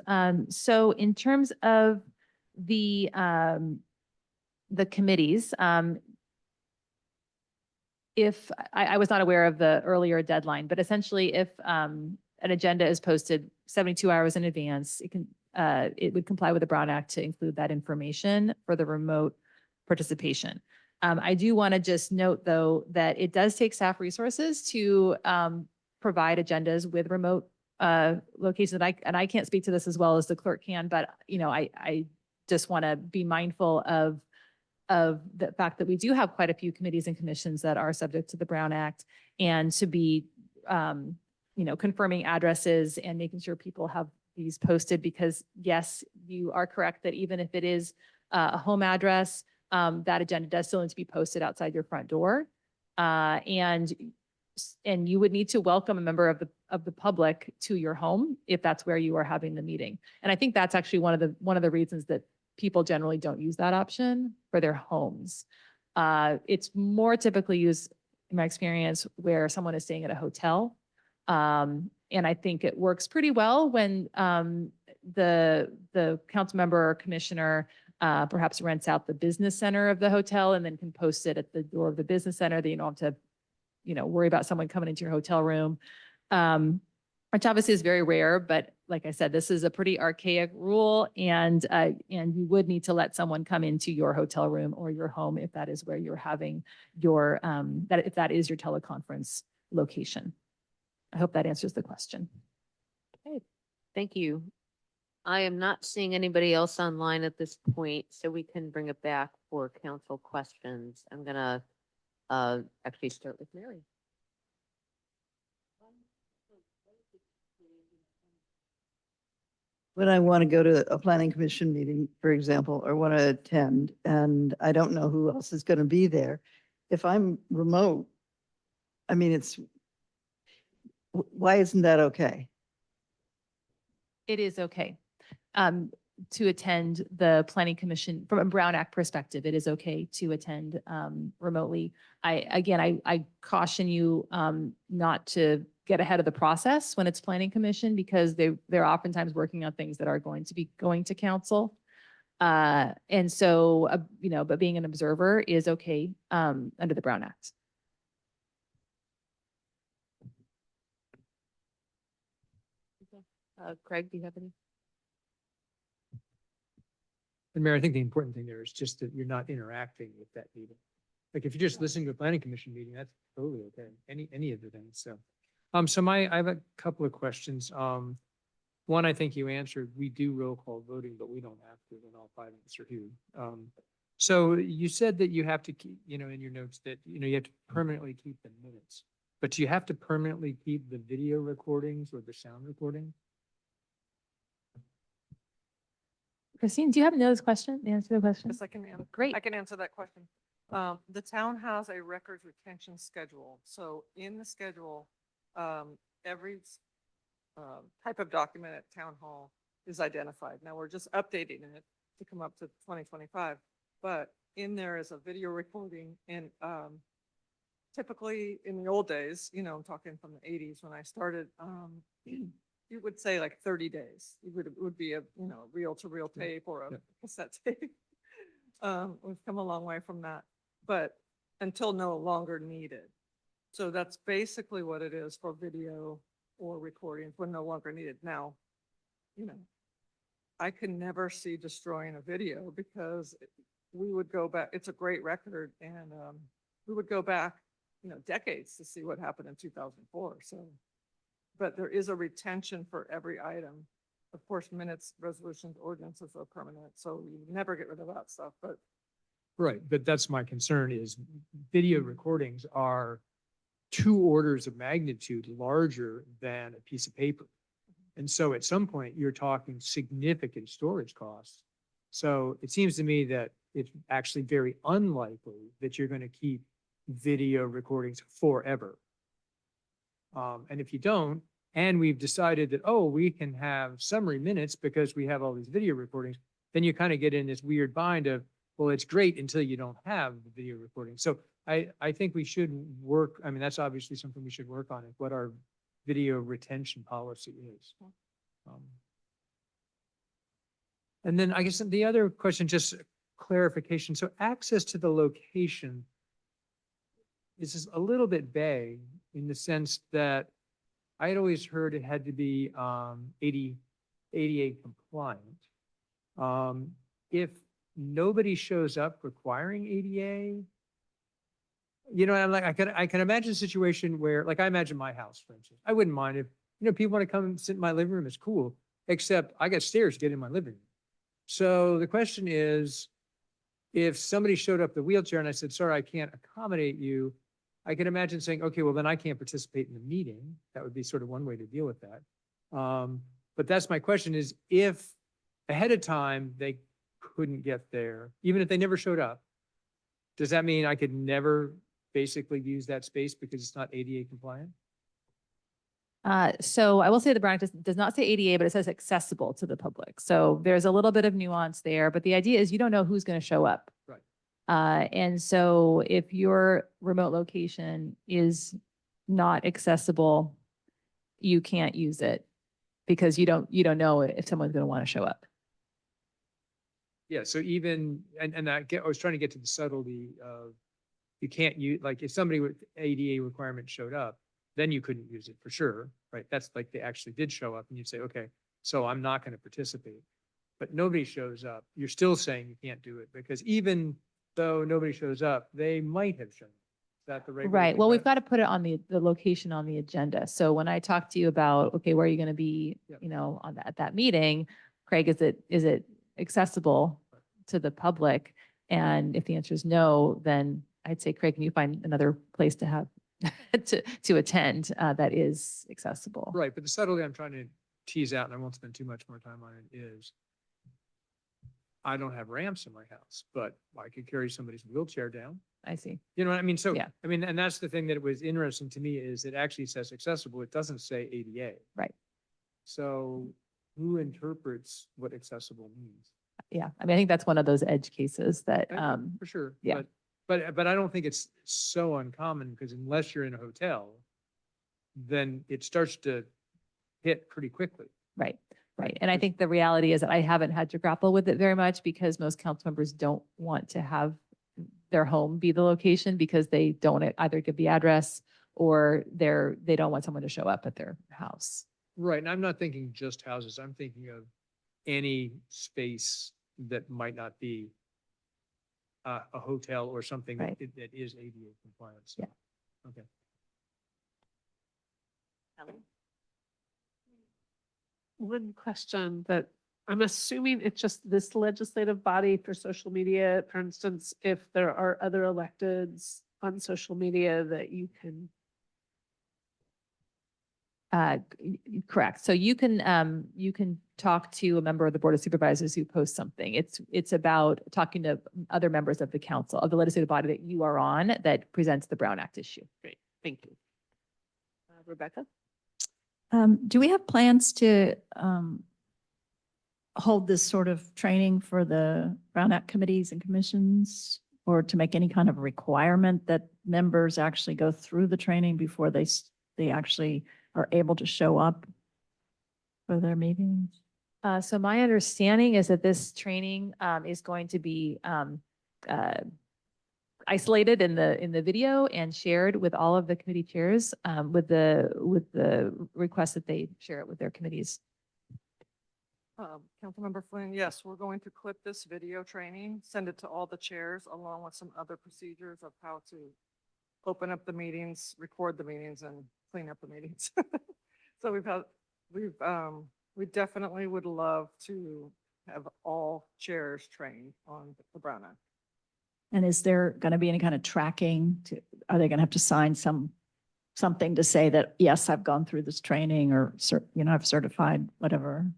So in terms of the committees, if I was not aware of the earlier deadline, but essentially if an agenda is posted 72 hours in advance, it would comply with the Brown Act to include that information for the remote participation. I do want to just note, though, that it does take staff resources to provide agendas with remote locations. And I can't speak to this as well as the clerk can, but I just want to be mindful of the fact that we do have quite a few committees and commissions that are subject to the Brown Act, and to be confirming addresses and making sure people have these posted, because yes, you are correct that even if it is a home address, that agenda does still need to be posted outside your front door. And you would need to welcome a member of the public to your home if that's where you are having the meeting. And I think that's actually one of the reasons that people generally don't use that option for their homes. It's more typically used in my experience, where someone is staying at a hotel. And I think it works pretty well when the council member or commissioner perhaps rents out the business center of the hotel and then can post it at the door of the business center, that you don't have to, worry about someone coming into your hotel room. Which obviously is very rare, but like I said, this is a pretty archaic rule, and you would need to let someone come into your hotel room or your home if that is where you're having your, if that is your teleconference location. I hope that answers the question. Okay, thank you. I am not seeing anybody else online at this point, so we can bring it back for council questions. I'm gonna actually start with Mary. When I want to go to a planning commission meeting, for example, or want to attend, and I don't know who else is going to be there, if I'm remote, I mean, why isn't that okay? It is okay to attend the planning commission from a Brown Act perspective. It is okay to attend remotely. I caution you not to get ahead of the process when it's planning commission, because they're oftentimes working on things that are going to be going to council. And so, but being an observer is okay under the Brown Act. Craig, do you have any? And Mayor, I think the important thing there is just that you're not interacting with that meeting. Like if you're just listening to a planning commission meeting, that's totally okay. Any of the things. So, I have a couple of questions. One, I think you answered, we do roll call voting, but we don't have to when all 5 minutes are here. So you said that you have to keep, in your notes that, you have to permanently keep the minutes, but do you have to permanently keep the video recordings or the sound recording? Christine, do you happen to know this question? The answer to the question? Yes, I can answer. Great. I can answer that question. The town has a records retention schedule. So in the schedule, every type of document at town hall is identified. Now we're just updating it to come up to 2025, but in there is a video recording, and typically in the old days, I'm talking from the 80s when I started, you would say like 30 days. It would be a, reel to reel tape or a cassette tape. We've come a long way from that, but until no longer needed. So that's basically what it is for video or recordings when no longer needed. Now, I can never see destroying a video, because we would go back. It's a great record, and we would go back, decades to see what happened in 2004. So, but there is a retention for every item. Of course, minutes, resolutions, ordinances are permanent, so you never get rid of that stuff. But Right, but that's my concern is video recordings are 2 orders of magnitude larger than a piece of paper. And so at some point you're talking significant storage costs. So it seems to me that it's actually very unlikely that you're going to keep video recordings forever. And if you don't, and we've decided that, oh, we can have summary minutes because we have all these video recordings, then you kind of get in this weird bind of, well, it's great until you don't have the video recording. So I think we should work. I mean, that's obviously something we should work on, is what our video retention policy is. And then I guess the other question, just clarification. So access to the location is a little bit vague in the sense that I had always heard it had to be ADA compliant. If nobody shows up requiring ADA, I'm like, I can imagine a situation where, like, I imagine my house, for instance. I wouldn't mind if, people want to come and sit in my living room, it's cool, except I got stairs to get in my living room. So the question is, if somebody showed up the wheelchair and I said, sorry, I can't accommodate you, I can imagine saying, okay, well, then I can't participate in the meeting. That would be sort of one way to deal with that. But that's my question is, if ahead of time they couldn't get there, even if they never showed up, does that mean I could never basically use that space because it's not ADA compliant? So I will say the Brown Act does not say ADA, but it says accessible to the public. So there's a little bit of nuance there, but the idea is you don't know who's going to show up. Right. And so if your remote location is not accessible, you can't use it because you don't know if someone's going to want to show up. Yeah, so even, and I was trying to get to the subtlety of, you can't use, like, if somebody with ADA requirement showed up, then you couldn't use it for sure, right? That's like they actually did show up and you'd say, okay, so I'm not going to participate. But nobody shows up, you're still saying you can't do it because even though nobody shows up, they might have shown up. Is that the right way to Right. think Well, about we've it? got to put it on the location on the agenda. So when I talk to you about, okay, where are you going to be, Yep. on at that meeting, Craig, is it accessible to the public? And if the answer is no, then I'd say, Craig, can you find another place to have to attend that is accessible? Right, but the subtlety I'm trying to tease out, and I won't spend too much more time on it, is I don't have ramps in my house, but I could carry somebody's wheelchair down. I see. You know what I mean? So, Yeah. I mean, and that's the thing that was interesting to me is it actually says accessible. It doesn't say ADA. Right. So who interprets what accessible means? Yeah. I mean, I think that's one of those edge cases that, For sure. yeah. But I don't think it's so uncommon because unless you're in a hotel, then it starts to hit pretty quickly. Right, right. And I think the reality is that I haven't had to grapple with it very much because most council members don't want to have their home be the location because they don't want to either give the address or they don't want someone to show up at their house. Right. And I'm not thinking just houses. I'm thinking of any space that might not be a hotel or something Right. that is ADA compliant. So, Yeah. okay. One question that I'm assuming it's just this legislative body for social media. For instance, if there are other electeds on social media that you can. Correct. So you can talk to a member of the Board of Supervisors who posts something. It's about talking to other members of the council, of the legislative body that you are on that presents the Brown Act issue. Great, thank you. Rebecca? Do we have plans to hold this sort of training for the Brown Act committees and commissions? Or to make any kind of requirement that members actually go through the training before they actually are able to show up for their meetings? So my understanding is that this training is going to be isolated in the video and shared with all of the committee chairs with the request that they share it with their committees. Councilmember Flynn, yes, we're going to clip this video training, send it to all the chairs along with some other procedures of how to open up the meetings, record the meetings and clean up the meetings. So we definitely would love to have all chairs trained on the Brown Act. And is there going to be any kind of tracking? Are they going to have to sign something to say that, yes, I've gone through this training or, I've certified, whatever?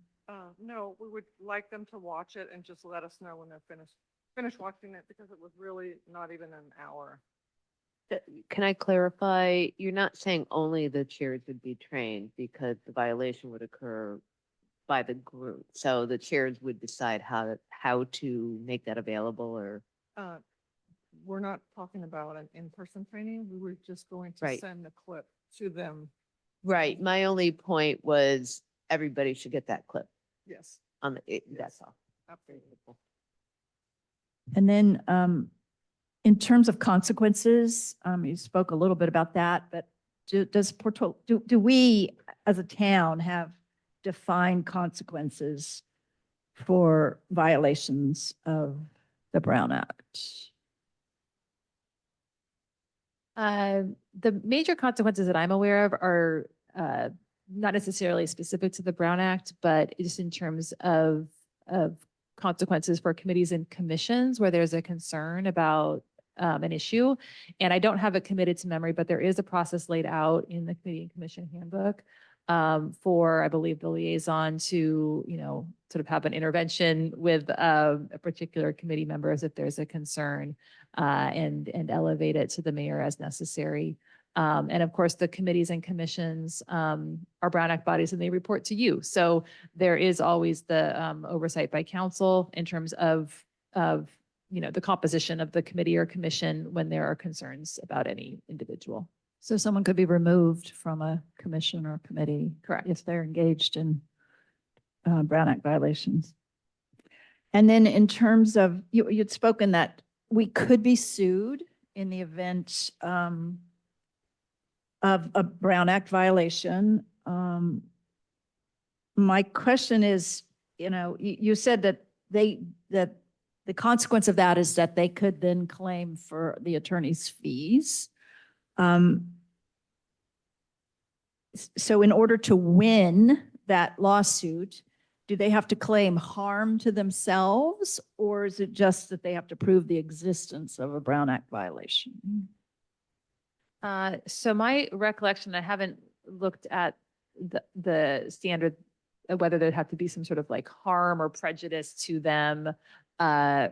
No, we would like them to watch it and just let us know when they're finished watching it because it was really not even an hour. Can I clarify? You're not saying only the chairs would be trained because the violation would occur by the group. So the chairs would decide how to make that available or. We're not talking about an in-person training. We were just going to Right. send the clip to them. Right. My only point was everybody should get that clip Yes. on that's all. Absolutely. And then in terms of consequences, you spoke a little bit about that, but does Portola, do we as a town have defined consequences for violations of the Brown Act? The major consequences that I'm aware of are not necessarily specific to the Brown Act, but just in terms of consequences for committees and commissions where there's a concern about an issue. And I don't have it committed to memory, but there is a process laid out in the committee and commission handbook for, I believe, the liaison to, sort of have an intervention with a particular committee members if there's a concern and elevate it to the mayor as necessary. And of course, the committees and commissions are Brown Act bodies and they report to you. So there is always the oversight by council in terms of the composition of the committee or commission when there are concerns about any individual. So someone could be removed from a commission or committee. Correct. If they're engaged in Brown Act violations. And then in terms of, you'd spoken that we could be sued in the event of a Brown Act violation. My question is, you said that that the consequence of that is that they could then claim for the attorney's fees. So in order to win that lawsuit, do they have to claim harm to themselves, or is it just that they have to prove the existence of a Brown Act violation? So my recollection, I haven't looked at the standard, whether there'd have to be some sort of like harm or prejudice to them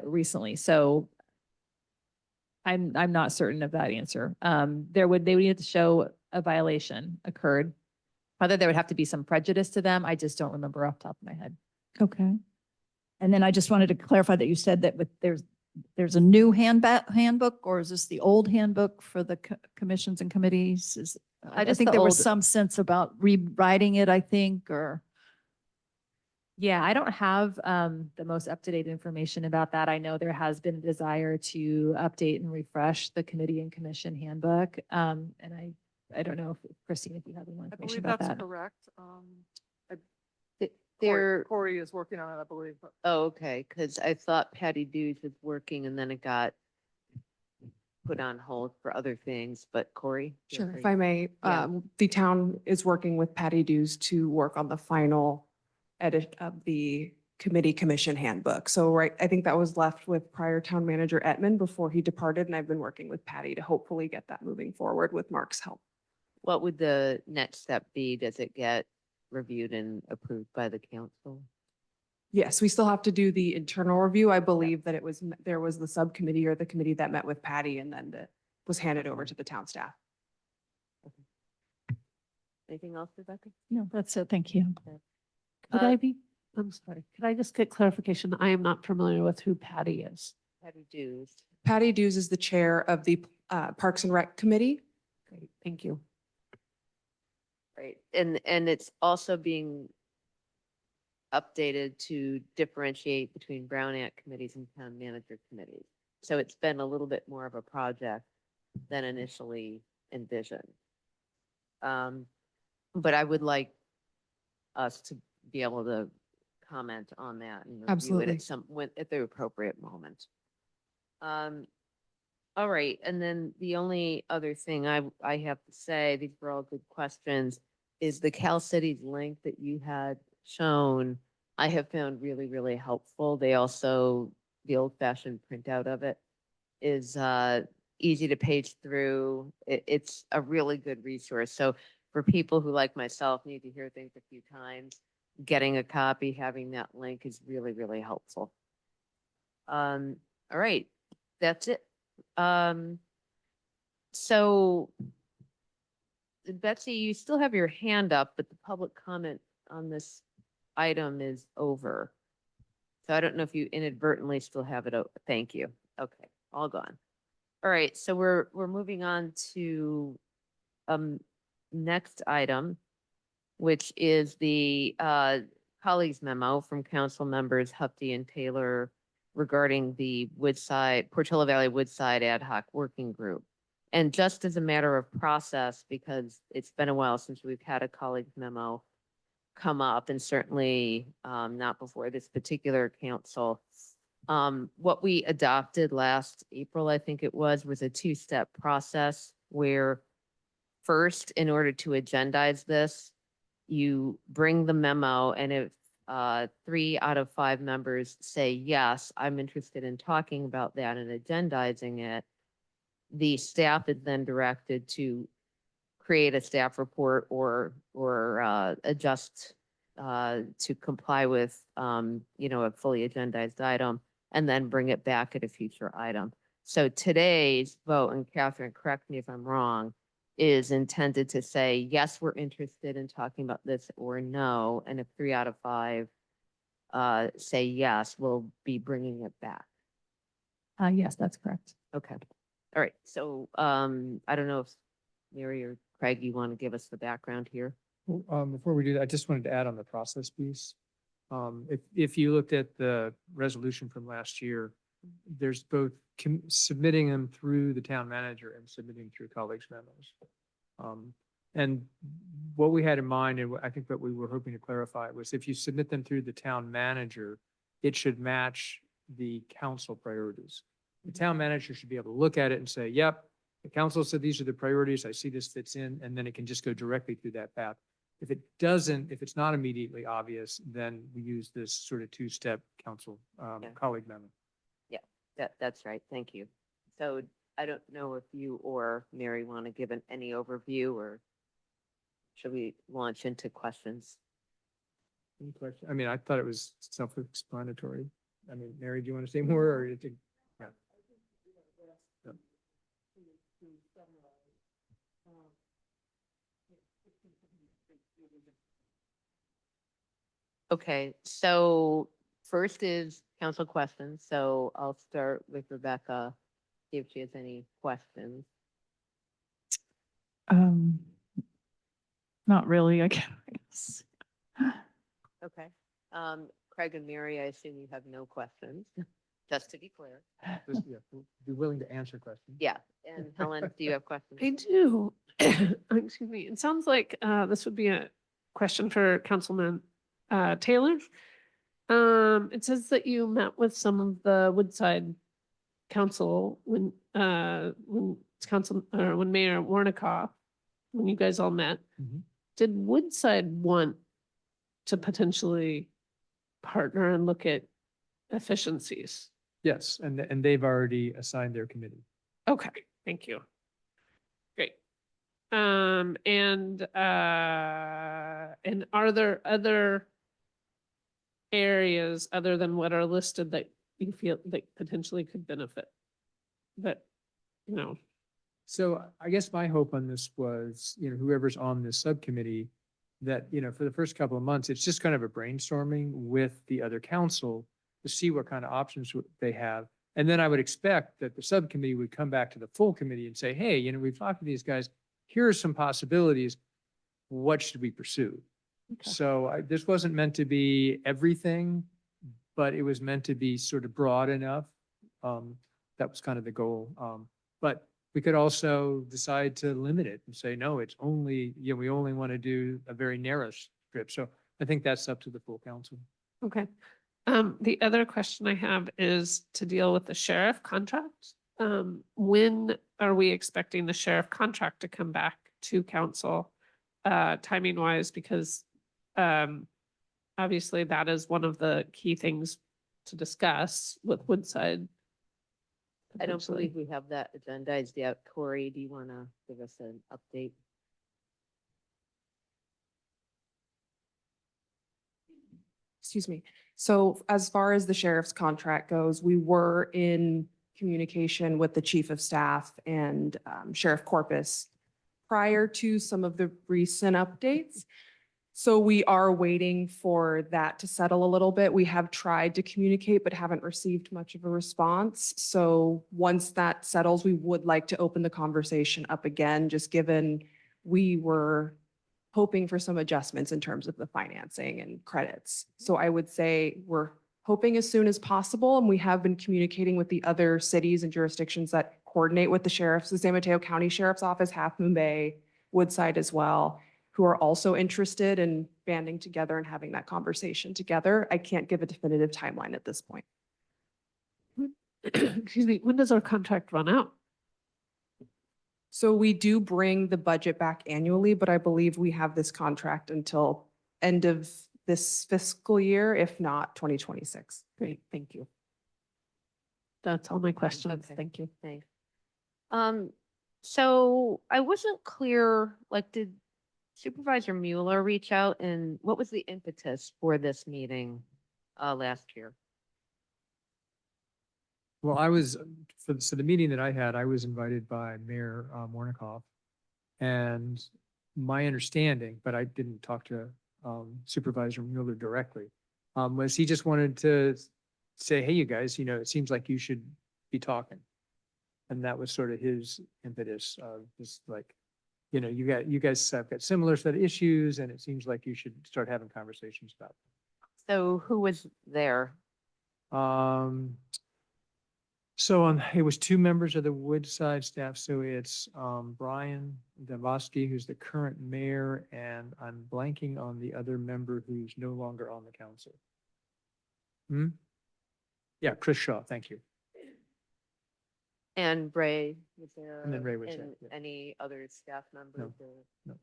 recently. So I'm not certain of that answer. They would need to show a violation occurred. Whether there would have to be some prejudice to them, I just don't remember off the top of my head. Okay. And then I just wanted to clarify that you said that there's a new handbook, or is this the old handbook for the commissions and committees? I Just think the there was old- some sense about rewriting it, I think, or. Yeah, I don't have the most up-to-date information about that. I know there has been a desire to update and refresh the committee and commission handbook. And I don't know if Christine, if you have any more I information believe about that's that. correct. They're, Corey is working on it, I believe. But oh, okay, because I thought Patty Dews was working and then it got put on hold for other things, but Corey? feel Sure, free. if I may, Yeah. the town is working with Patty Dews to work on the final edit of the committee commission handbook. So I think that was left with prior town manager Edmund before he departed, and I've been working with Patty to hopefully get that moving forward with Mark's help. What would the next step be? Does it get reviewed and approved by the council? Yes, we still have to do the internal review. I believe that there was the subcommittee or the committee that met with Patty and then was handed over to the town staff. Anything else, Rebecca? No, that's it. Thank you. Could Uh, I be, I'm sorry, could I just get clarification? I am not familiar with who Patty is. Patty Dews. Patty Dews is the chair of the Parks and Rec Committee. Great, thank you. Right, and it's also being updated to differentiate between Brown Act committees and town manager committees. So it's been a little bit more of a project than initially envisioned. But I would like us to be able to comment on that and review it Absolutely. at the appropriate moment. All right, and then the only other thing I have to say, these were all good questions, is the Cal Cities link that you had shown, I have found really, really helpful. They also, the old fashioned printout of it is easy to page through. It's a really good resource. So for people who, like myself, need to hear things a few times, getting a copy, having that link is really, really helpful. All right, that's it. So Betsy, you still have your hand up, but the public comment on this item is over. So I don't know if you inadvertently still have it. Thank you. Okay, all gone. All right, so we're moving on to next item, which is the colleagues memo from council members Hupty and Taylor regarding the Portola Valley Woodside Ad Hoc Working Group. And just as a matter of process, because it's been a while since we've had a colleagues memo come up, and certainly not before this particular council. What we adopted last April, I think it was a two-step process where first, in order to agendize this, you bring the memo, and if 3 out of 5 members say, yes, I'm interested in talking about that and agendizing it, the staff is then directed to create a staff report or adjust to comply with, a fully agendized item, and then bring it back at a future item. So today's vote, and Catherine, correct me if I'm wrong, is intended to say, yes, we're interested in talking about this, or no. And if 3 out of 5 say yes, we'll be bringing it back. Yes, that's correct. Okay. All right. So, I don't know if Mary or Craig, you want to give us the background here? Well, before we do that, I just wanted to add on the process piece. If you looked at the resolution from last year, there's both submitting them through the town manager and submitting through colleagues memos. And what we had in mind, and I think what we were hoping to clarify was if you submit them through the town manager, it should match the council priorities. The town manager should be able to look at it and say, yep, the council said these are the priorities. I see this fits in, and then it can just go directly through that path. If it doesn't, if it's not immediately obvious, then we use this sort of two-step council colleague memo. Yeah, that's right. Thank you. So I don't know if you or Mary want to give any overview, or should we launch into questions? Any question? I mean, I thought it was self-explanatory. I mean, Mary, do you want to say more or you think? Yeah. Yeah. Okay, so first is council questions. So I'll start with Rebecca, see if she has any questions. Not really, I guess. Okay. Craig and Mary, I assume you have no questions, just to be clear. Just, yeah, be willing to answer questions. Yeah, and Helen, do you have questions? I do. Excuse me. It sounds like this would be a question for Councilman Taylor. It says that you met with some of the Woodside Council when council or when Mayor Warnikoff, when you guys all met. Mhm. Did Woodside want to potentially partner and look at efficiencies? Yes, and they've already assigned their committee. Okay, thank you. Great. And are there other areas other than what are listed that you feel that potentially could benefit? That, you know, So I guess my hope on this was, whoever's on this subcommittee, that, for the first couple of months, it's just kind of a brainstorming with the other council to see what kind of options they have. And then I would expect that the subcommittee would come back to the full committee and say, hey, we've talked to these guys. Here are some possibilities. What should we pursue? Okay. So this wasn't meant to be everything, but it was meant to be sort of broad enough. That was kind of the goal. But we could also decide to limit it and say, no, it's only, we only want to do a very narrow strip. So I think that's up to the full council. okay. The other question I have is to deal with the sheriff contract. When are we expecting the sheriff contract to come back to council, timing wise? Because obviously that is one of the key things to discuss with Woodside. I don't potentially. believe we have that agendized yet. Corey, do you want to give us an update? Excuse me. So as far as the sheriff's contract goes, we were in communication with the chief of staff and Sheriff Corpus prior to some of the recent updates. So we are waiting for that to settle a little bit. We have tried to communicate, but haven't received much of a response. So once that settles, we would like to open the conversation up again, just given we were hoping for some adjustments in terms of the financing and credits. So I would say we're hoping as soon as possible, and we have been communicating with the other cities and jurisdictions that coordinate with the sheriffs, the San Mateo County Sheriff's Office, Half Moon Bay, Woodside as well, who are also interested in banding together and having that conversation together. I can't give a definitive timeline at this point. Excuse me, when does our contract run out? So we do bring the budget back annually, but I believe we have this contract until end of this fiscal year, if not 2026. Great, thank you. That's all my questions. Okay. Thank you. Thanks. So I wasn't clear, like, did Supervisor Mueller reach out, and what was the impetus for this meeting last year? Well, I was, so the meeting that I had, I was invited by Mayor Warnikoff. And my understanding, but I didn't talk to Supervisor Mueller directly, was he just wanted to say, hey, you guys, it seems like you should be talking. And that was sort of his impetus of just like, you know, you guys have got similar set of issues and it seems like you should start having conversations about So who was there? them. So it was two members of the Woodside staff. So it's Brian Dabowski, who's the current mayor, and I'm blanking on the other member who's no longer on the council. Yeah, Chris Shaw, thank you. And Ray was there? And then Ray was there, and yeah. Any other staff members? or-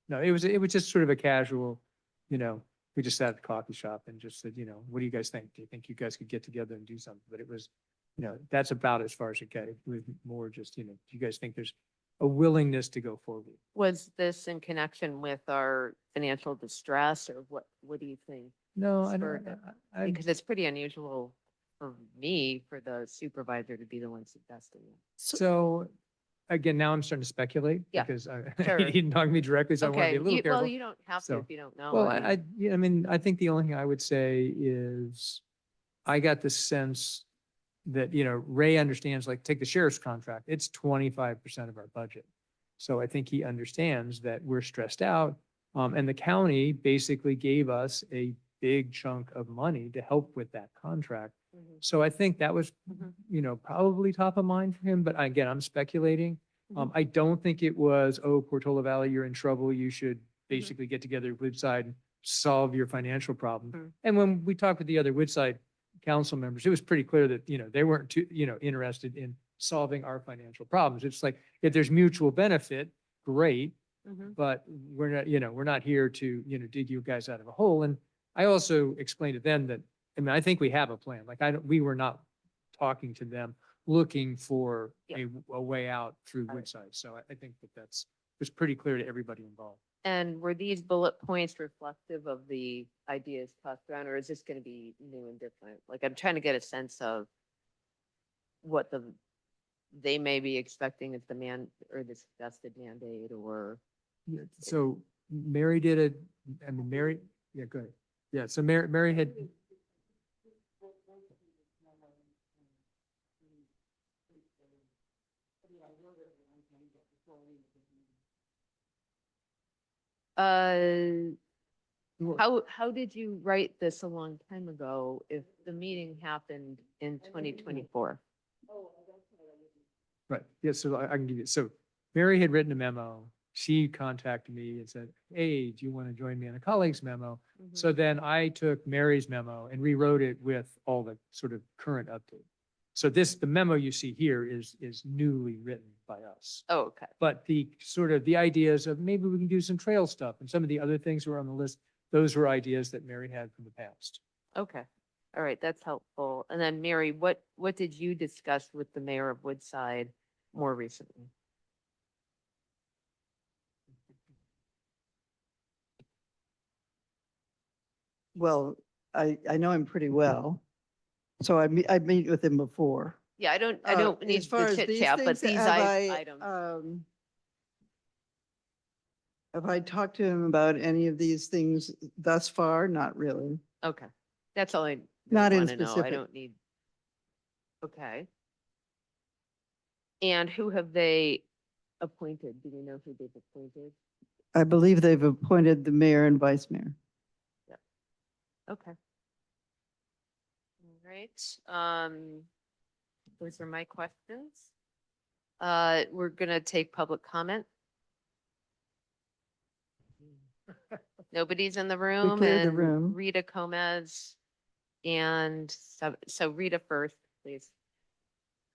No, it was just sort of a casual, you know, we just sat at the coffee shop and just said, you know, what do you guys think? Do you think you guys could get together and do something? But it was, you know, that's about as far as it got. It was more just, you know, do you guys think there's a willingness to go forward? Was this in connection with our financial distress or what do you think? No, I spurred don't. it? Because it's pretty unusual for me, for the supervisor to be the one suggesting it. So again, now I'm starting to speculate Yeah, because sure. he didn't talk to me directly, so I want to Okay, be a little careful. well, you don't have to So- if you don't know. Well, I mean, yeah, I mean, I think the only thing I would say is I got the sense that, you know, Ray understands, like, take the sheriff's contract, it's 25% of our budget. So I think he understands that we're stressed out. And the county basically gave us a big chunk of money to help with that contract. mhm, So I think that was, mhm. you know, probably top of mind for him, but again, I'm speculating. Mhm. I don't think it was, oh, Portola Valley, you're in trouble. You should basically get together with Woodside and solve your financial problem. Mhm. And when we talked with the other Woodside council members, it was pretty clear that, you know, they weren't too, you know, interested in solving our financial problems. It's like, if there's mutual benefit, great, Mhm. but we're not, you know, we're not here to, you know, dig you guys out of a hole. And I also explained to them that, I mean, I think we have a plan. Like we were not talking to them, looking for Yeah. a way out through Woodside. So I think that it was pretty clear to everybody involved. And were these bullet points reflective of the ideas tossed around, or is this going to be new and different? Like, I'm trying to get a sense of what they may be expecting as the or the suggested mandate, or Yeah, so Mary Mary, yeah, go ahead. Yeah, so Mary had. Uh, Well- how did you write this a long time ago if the meeting happened in 2024? Right, yeah, so I can give you, so Mary had written a memo. She contacted me and said, hey, do you want to join me on a colleague's memo? Mhm. So then I took Mary's memo and rewrote it with all the sort of current update. So the memo you see here is newly written by us. Oh, okay. But the sort of the ideas of maybe we can do some trail stuff and some of the other things were on the list. Those were ideas that Mary had from the past. Okay. All right, that's helpful. And then Mary, what did you discuss with the mayor of Woodside more recently? Well, I know him pretty well. So I meet with him before. Yeah, I don't need As far the as chit these chat, but things, these have I, items. Have I talked to him about any of these things thus far? Not really. Okay, that's all I Not in want to know. I specific. don't need. Okay. And who have they appointed? Do we know who they've appointed? I believe they've appointed the mayor and vice mayor. Okay. All right, those are my questions. We're gonna take public comment. Nobody's in the room cleared the and room. Rita Gomez. And so Rita first, please.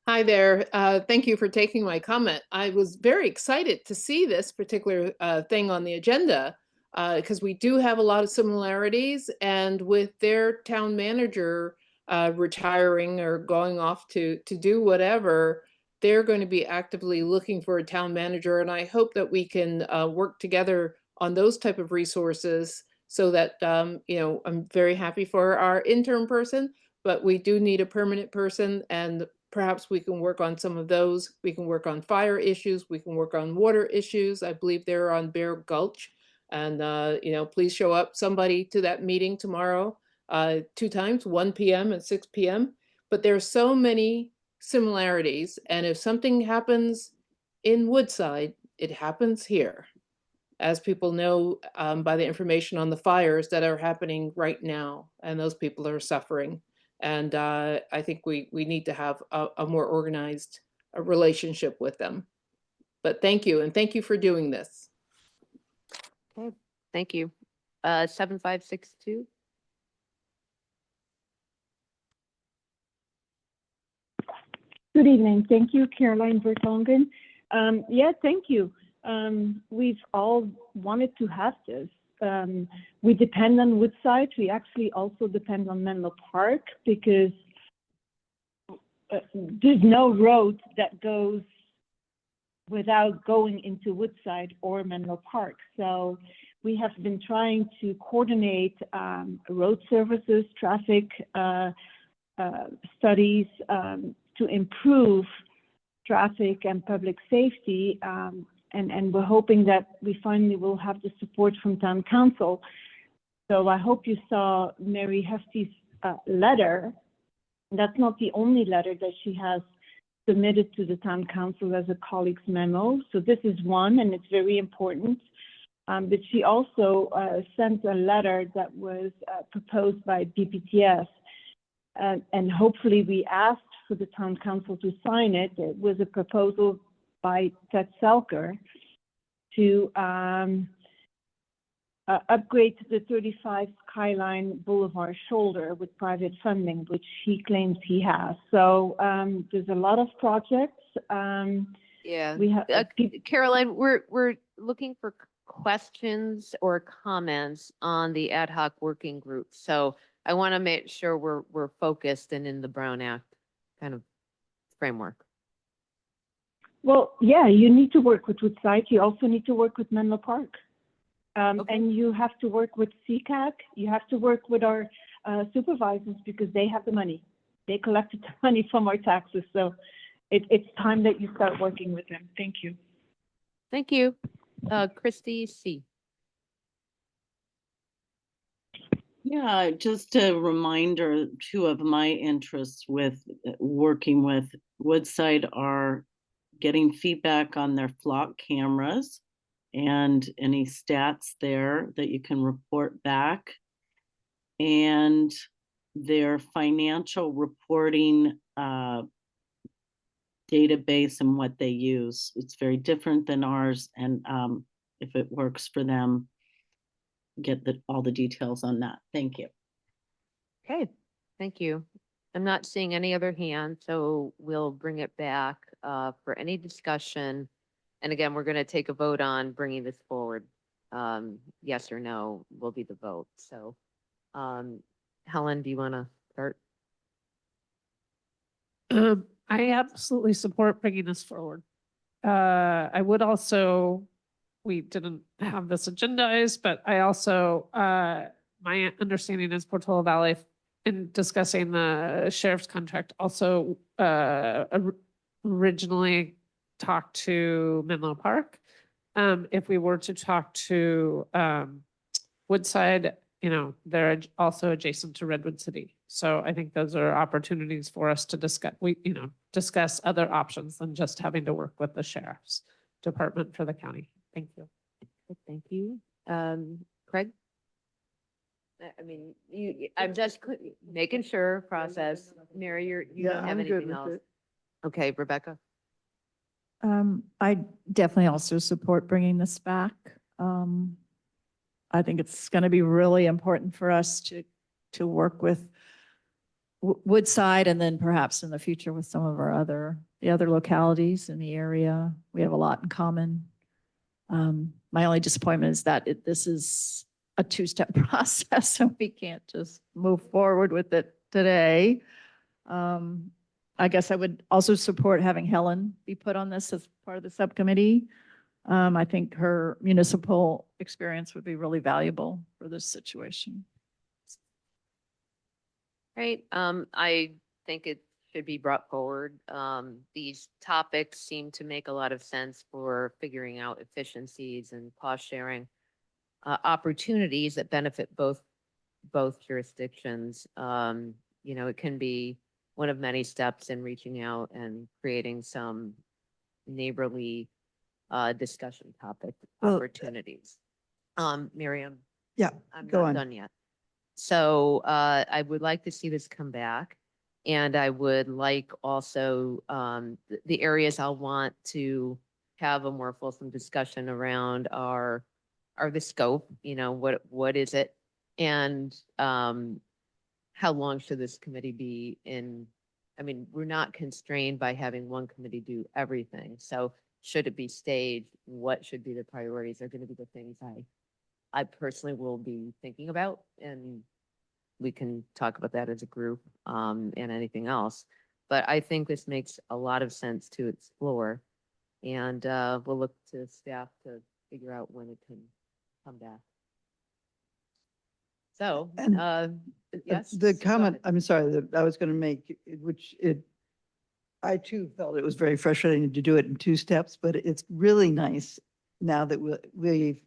Hi there. Thank you for taking my comment. I was very excited to see this particular thing on the agenda because we do have a lot of similarities, and with their town manager retiring or going off to do whatever, they're going to be actively looking for a town manager, and I hope that we can work together on those type of resources so that, you know, I'm very happy for our intern person, but we do need a permanent person, and perhaps we can work on some of those. We can work on fire issues. We can work on water issues. I believe they're on Bear Gulch. And, you know, please show up somebody to that meeting tomorrow, 2 times, 1 p.m. and 6 p.m. But there's so many similarities. And if something happens in Woodside, it happens here. As people know, by the information on the fires that are happening right now, and those people are suffering. And I think we need to have a more organized relationship with them. But thank you, and thank you for doing this. Okay, thank you. 7562. Good evening. Thank you, Caroline Vertonghen. Yeah, thank you. We've all wanted to have this. We depend on Woodside. We actually also depend on Menlo Park because there's no road that goes without going into Woodside or Menlo Park. So we have been trying to coordinate road services, traffic studies to improve traffic and public safety. And we're hoping that we finally will have the support from town council. So I hope you saw Mary Hefty's letter. That's not the only letter that she has submitted to the town council as a colleague's memo. So this is one, and it's very important. But she also sent a letter that was proposed by BPTS. And hopefully we asked for the town council to sign it. It was a proposal by Ted Selker to upgrade the 35 Skyline Boulevard shoulder with private funding, which he claims he has. So there's a lot of projects. Yeah. We have Caroline, we're looking for questions or comments on the ad hoc working group. So I want to make sure we're focused and in the Brown Act kind of framework. Well, yeah, you need to work with Woodside. You also need to work with Menlo Park. And you have to work with CCAC. You have to work with our supervisors because they have the money. They collected the money from our taxes. So it's time that you start working with them. Thank you. Thank you. Christy C. Yeah, just a reminder, two of my interests with working with Woodside are getting feedback on their flock cameras and any stats there that you can report back, and their financial reporting database and what they use. It's very different than ours, and if it works for them, get all the details on that. Thank you. Okay, thank you. I'm not seeing any other hand, so we'll bring it back for any discussion. And again, we're going to take a vote on bringing this forward. Yes or no will be the vote. So Helen, do you want to start? I absolutely support bringing this forward. I would also, we didn't have this agendized, but I also, my understanding is Portola Valley, in discussing the sheriff's contract, also originally talked to Menlo Park. If we were to talk to Woodside, you know, they're also adjacent to Redwood City. So I think those are opportunities for us to discuss other options than just having to work with the sheriff's department for the county. Thank you. Thank you. Craig? I mean, I'm just making sure process. Mary, you don't have anything else? Okay, Rebecca? I definitely also support bringing this back. I think it's going to be really important for us to work with Woodside, and then perhaps in the future with some of the other localities in the area. We have a lot in common. My only disappointment is that this is a two-step process, so we can't just move forward with it today. I guess I would also support having Helen be put on this as part of the subcommittee. I think her municipal experience would be really valuable for this situation. Right. I think it should be brought forward. These topics seem to make a lot of sense for figuring out efficiencies and cost sharing opportunities that benefit both jurisdictions. You know, it can be one of many steps in reaching out and creating some neighborly discussion topic Well, opportunities. Miriam, Yeah, I'm go not on. done yet. So I would like to see this come back. And I would like also the areas I'll want to have a more fulsome discussion around are the scope, what is it? And how long should this committee be in? I mean, we're not constrained by having one committee do everything. So should it be staged? What should be the priorities are going to be the things I personally will be thinking about, and we can talk about that as a group and anything else. But I think this makes a lot of sense to explore, and we'll look to staff to figure out when it can come back. So, And yes. The go comment, ahead. I'm sorry, that I was going to make, I too felt it was very frustrating to do it in two steps, but it's really nice now that we've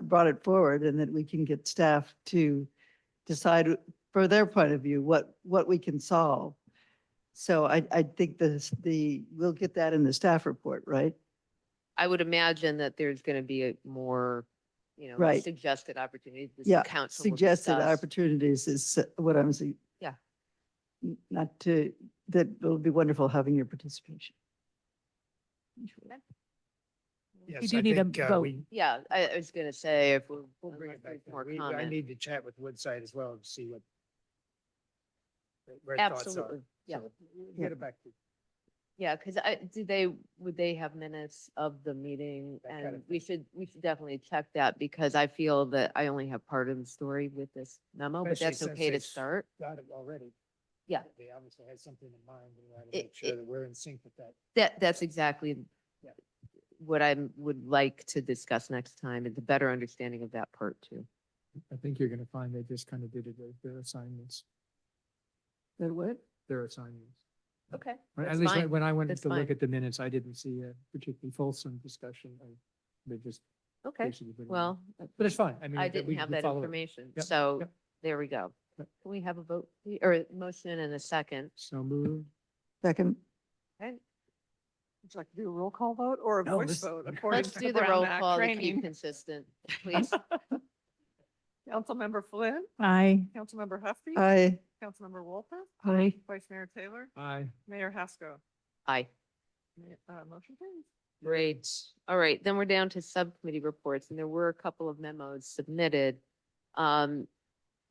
brought it forward and that we can get staff to decide for their point of view, what we can solve. So I think we'll get that in the staff report, right? I would imagine that there's going to be a more, Right. suggested opportunities. This Yeah, council will suggested discuss. opportunities is what I'm saying. Yeah. That will be wonderful having your participation. Yes, do I need a think, vote. Yeah, I was going to say if We'll bring unless it back. there's more I comment. need to chat with Woodside as well to see where thoughts are. Absolutely, yeah. So we'll get it back to. Yeah, because would they have minutes of the meeting? That kind And of we should definitely check that, because I feel that I only have part of the story with this memo, but Especially that's since okay to they've start. Got it already. Yeah. They obviously had something in mind, and we want to make sure that we're in sync with that. That's exactly Yeah. what I would like to discuss next time, is a better understanding of that part too. I think you're gonna find they just kind of did it as their assignments, That what? their assignments. Okay. At least when I went That's to look fine. at the minutes, I didn't see a particularly fulsome discussion. They just Okay, basically put it in. well, But it's fine. I mean, I that didn't we have can that follow it. information, Yep, so yep. there we go. Yep. Can we have a vote, or a motion and a second? So moved. Second, Okay, Would you like to do a roll call vote or a No, voice this- vote according let's to do the the Brown roll Act call to keep training? consistent, please. Councilmember Flynn, Aye. Councilmember Hefty, aye. Councilmember Wolfert, Aye. Vice Mayor Taylor, Aye. Mayor Haskell. Aye. Motion carries. Great. All right, then we're down to subcommittee reports, and there were a couple of memos submitted.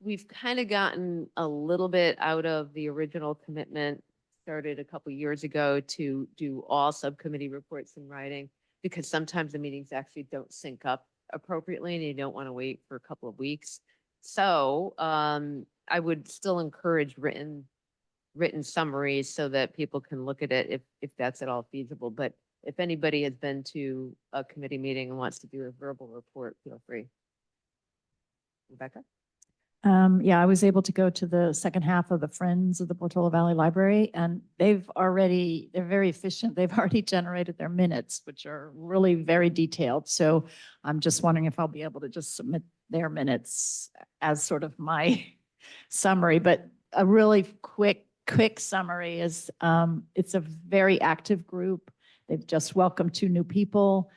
We've kind of gotten a little bit out of the original commitment, started a couple years ago, to do all subcommittee reports in writing, because sometimes the meetings actually don't sync up appropriately and you don't want to wait for a couple of weeks. So I would still encourage written summaries so that people can look at it if that's at all feasible. But if anybody has been to a committee meeting and wants to do a verbal report, feel free. Rebecca? Yeah, I was able to go to the second half of the Friends of the Portola Valley Library, and they're very efficient. They've already generated their minutes, which are really very detailed. So I'm just wondering if I'll be able to just submit their minutes as sort of my summary, but a really quick summary is, it's a very active group. They've just welcomed 2 new people.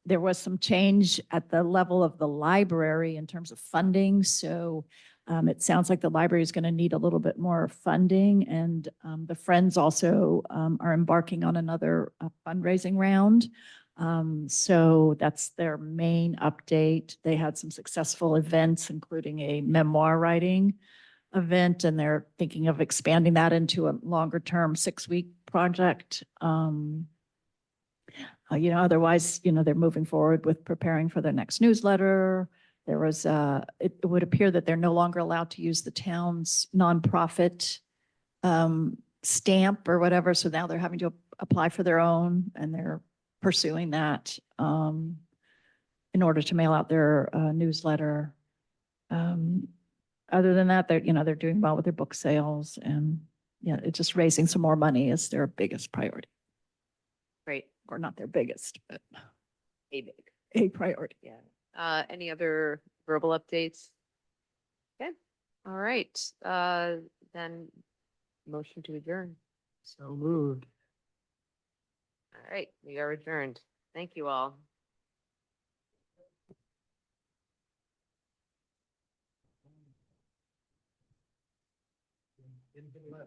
There was some change at the level of the library in terms of funding. So it sounds like the library is going to need a little bit more funding. And the Friends also are embarking on another fundraising round. So that's their main update. They had some successful events, including a memoir writing event, and they're thinking of expanding that into a longer term 6-week project. Otherwise, they're moving forward with preparing for their next newsletter. There was, it would appear that they're no longer allowed to use the town's nonprofit stamp or whatever. So now they're having to apply for their own, and they're pursuing that in order to mail out their newsletter. Other than that, they're doing well with their book sales, and it's just raising some more money is their biggest priority. Great. Or not their biggest, but A big. a priority. Yeah. Any other verbal updates? Okay. All right. Then motion to adjourn. So moved. All right, we are adjourned. Thank you all. Didn't hit 11.